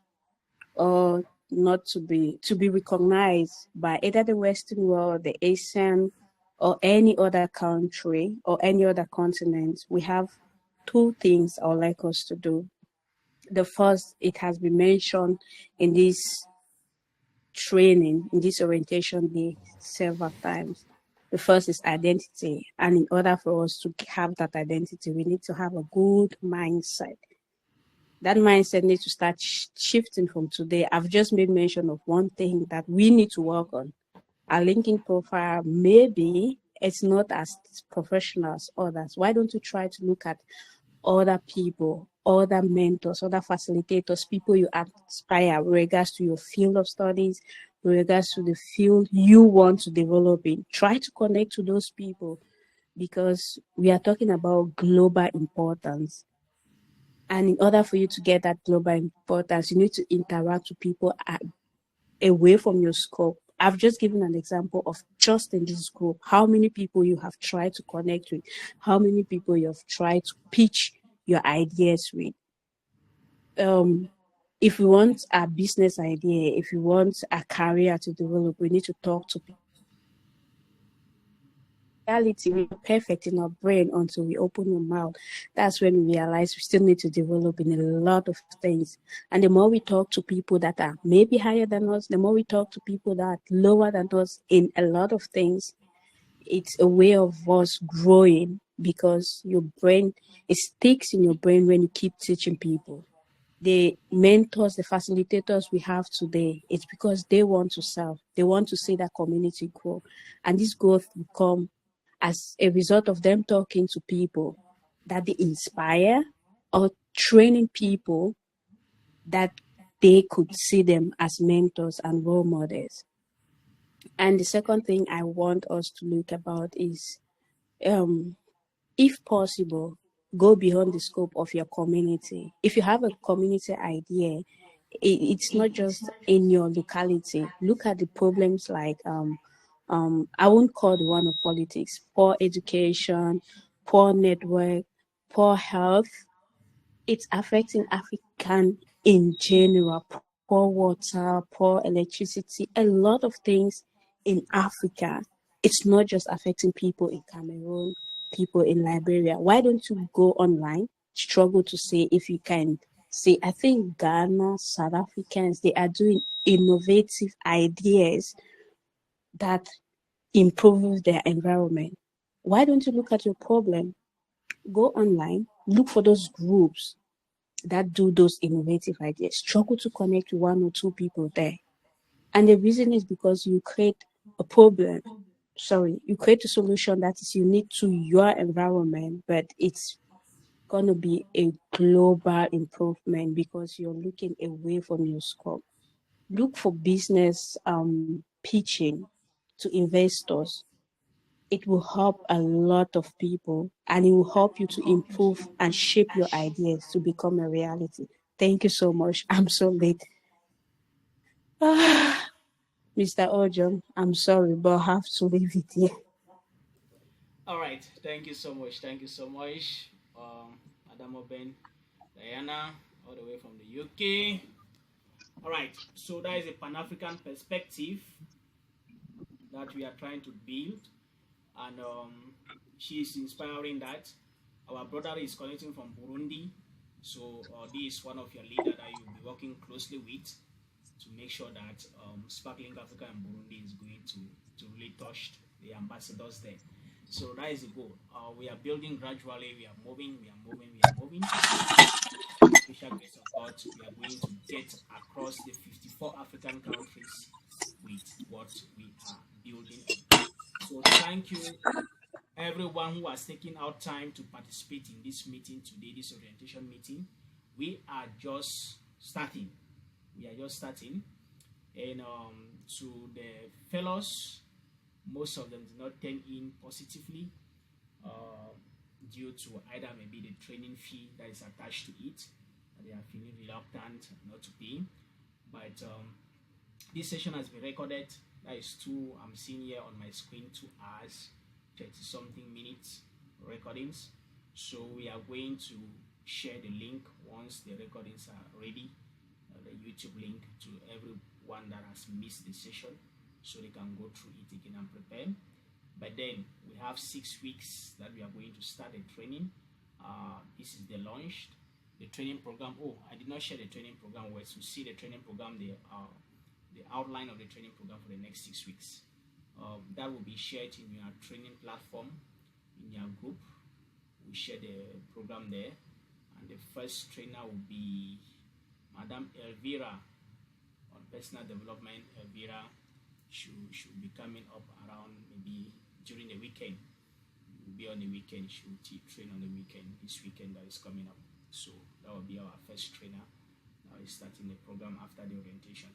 or not to be recognized by either the Western world, the Asian, or any other country or any other continent, we have two things I would like us to do. The first, it has been mentioned in this training, in this orientation day several times. The first is identity. And in order for us to have that identity, we need to have a good mindset. That mindset needs to start shifting from today. I've just made mention of one thing that we need to work on. Our LinkedIn profile, maybe it's not as professional as others. Why don't you try to look at other people, other mentors, other facilitators, people you aspire with regards to your field of studies, with regards to the field you want to develop in. Try to connect to those people because we are talking about global importance. And in order for you to get that global importance, you need to interact with people away from your scope. I've just given an example of just in this group, how many people you have tried to connect with, how many people you have tried to pitch your ideas with. If you want a business idea, if you want a career to develop, we need to talk to people. Reality, we're perfect in our brain until we open our mouth. That's when we realize we still need to develop in a lot of things. And the more we talk to people that are maybe higher than us, the more we talk to people that are lower than us in a lot of things, it's a way of us growing because your brain, it sticks in your brain when you keep teaching people. The mentors, the facilitators we have today, it's because they want to serve. They want to see that community grow. And this growth will come as a result of them talking to people that they inspire or training people that they could see them as mentors and role models. And the second thing I want us to look about is, if possible, go beyond the scope of your community. If you have a community idea, it's not just in your locality. Look at the problems like I won't call the one of politics, poor education, poor network, poor health. It's affecting African in general, poor water, poor electricity, a lot of things in Africa. it's not just affecting people in Cameroon, people in Liberia. Why don't you go online, struggle to say if you can say, I think Ghana, South Africans, they are doing innovative ideas that improve their environment. Why don't you look at your problem? Go online, look for those groups that do those innovative ideas. Struggle to connect to one or two people there. And the reason is because you create a problem. Sorry, you create a solution that is unique to your environment, but it's going to be a global improvement because you're looking away from your scope. Look for business pitching to investors. It will help a lot of people and it will help you to improve and shape your ideas to become a reality. Thank you so much. I'm so late. Mr. Ojum, I'm sorry, but I have to leave it here. All right. Thank you so much. Thank you so much, Madam Oben, Diana, all the way from the UK. All right. So that is a Pan-African perspective that we are trying to build, and she is inspiring that. Our brother is connecting from Burundi, so this is one of your leaders that you'll be working closely with to make sure that Sparkling Africa and Burundi is going to really touch the ambassadors there. So that is the goal. We are building gradually. We are moving. Special grace of God, we are going to get across the 54 African countries with what we are building on. So thank you everyone who has taken out time to participate in this meeting today, this orientation meeting. We are just starting. And to the fellows, most of them did not turn in positively due to either maybe the training fee that is attached to it. They are feeling reluctant not to pay. But this session has been recorded. That is I'm seeing here on my screen, 2 hours, 30 something minutes recordings. So we are going to share the link once the recordings are ready, the YouTube link to everyone that has missed the session, so they can go through it again and prepare. But then we have 6 weeks that we are going to start the training. This is the launch, the training program. Oh, I did not share the training program. Where to see the training program, the outline of the training program for the next 6 weeks. That will be shared in your training platform, in your group. We share the program there, and the first trainer will be Madam Elvira on personal development. Elvira should be coming up around maybe during the weekend. Will be on the weekend. She will train on the weekend. This weekend that is coming up. So that will be our first trainer. Now is starting the program after the orientation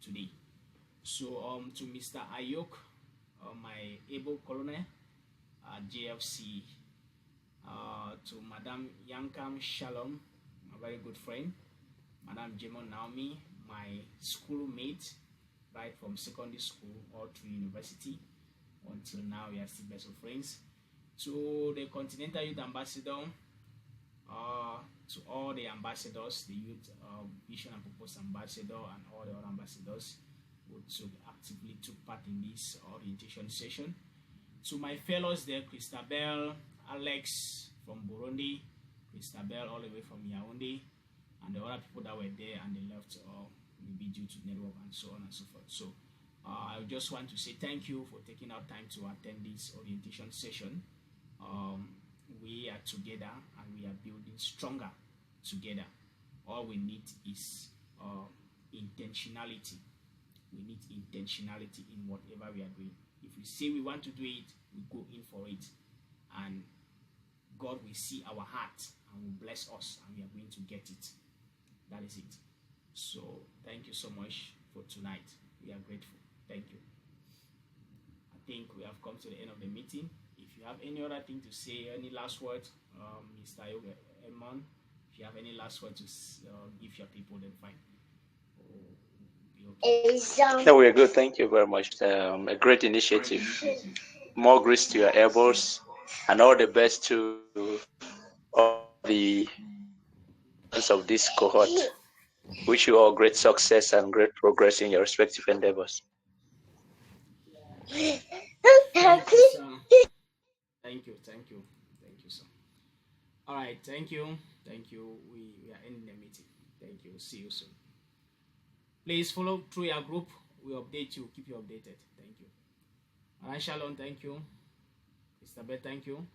today. So to Mr. Ayok, my able colonel at JFC, to Madam Yankam Shalom, my very good friend, Madam Jemon Naomi, my schoolmate, right from secondary school or to university. Until now, we are still best of friends. To the Continental Youth Ambassador, to all the ambassadors, the Youth Vision and Purpose Ambassador, and all the other ambassadors who actively took part in this orientation session. To my fellows there, Christabel, Alex from Burundi, Christabel all the way from Yaoundé, and the other people that were there and they left, maybe due to network and so on and so forth. So I just want to say thank you for taking out time to attend this orientation session. We are together and we are building stronger together. All we need is intentionality. We need intentionality in whatever we are doing. If we say we want to do it, we go in for it, and God will see our heart and will bless us, and we are going to get it. That is it. So thank you so much for tonight. We are grateful. Thank you. I think we have come to the end of the meeting. If you have any other thing to say, any last words, Mr. Eman, if you have any last words to give your people, then fine. Okay. No, we're good. Thank you very much. A great initiative. More grace to your elbows, and all the best to all the of this cohort. Wish you all great success and great progress in your respective endeavors. Thank you, sir. Thank you, sir. All right, thank you. We are ending the meeting. Thank you. See you soon. Please follow through your group. We update you, keep you updated. Thank you. All right, Shalom, thank you. Mr. Beth, thank you.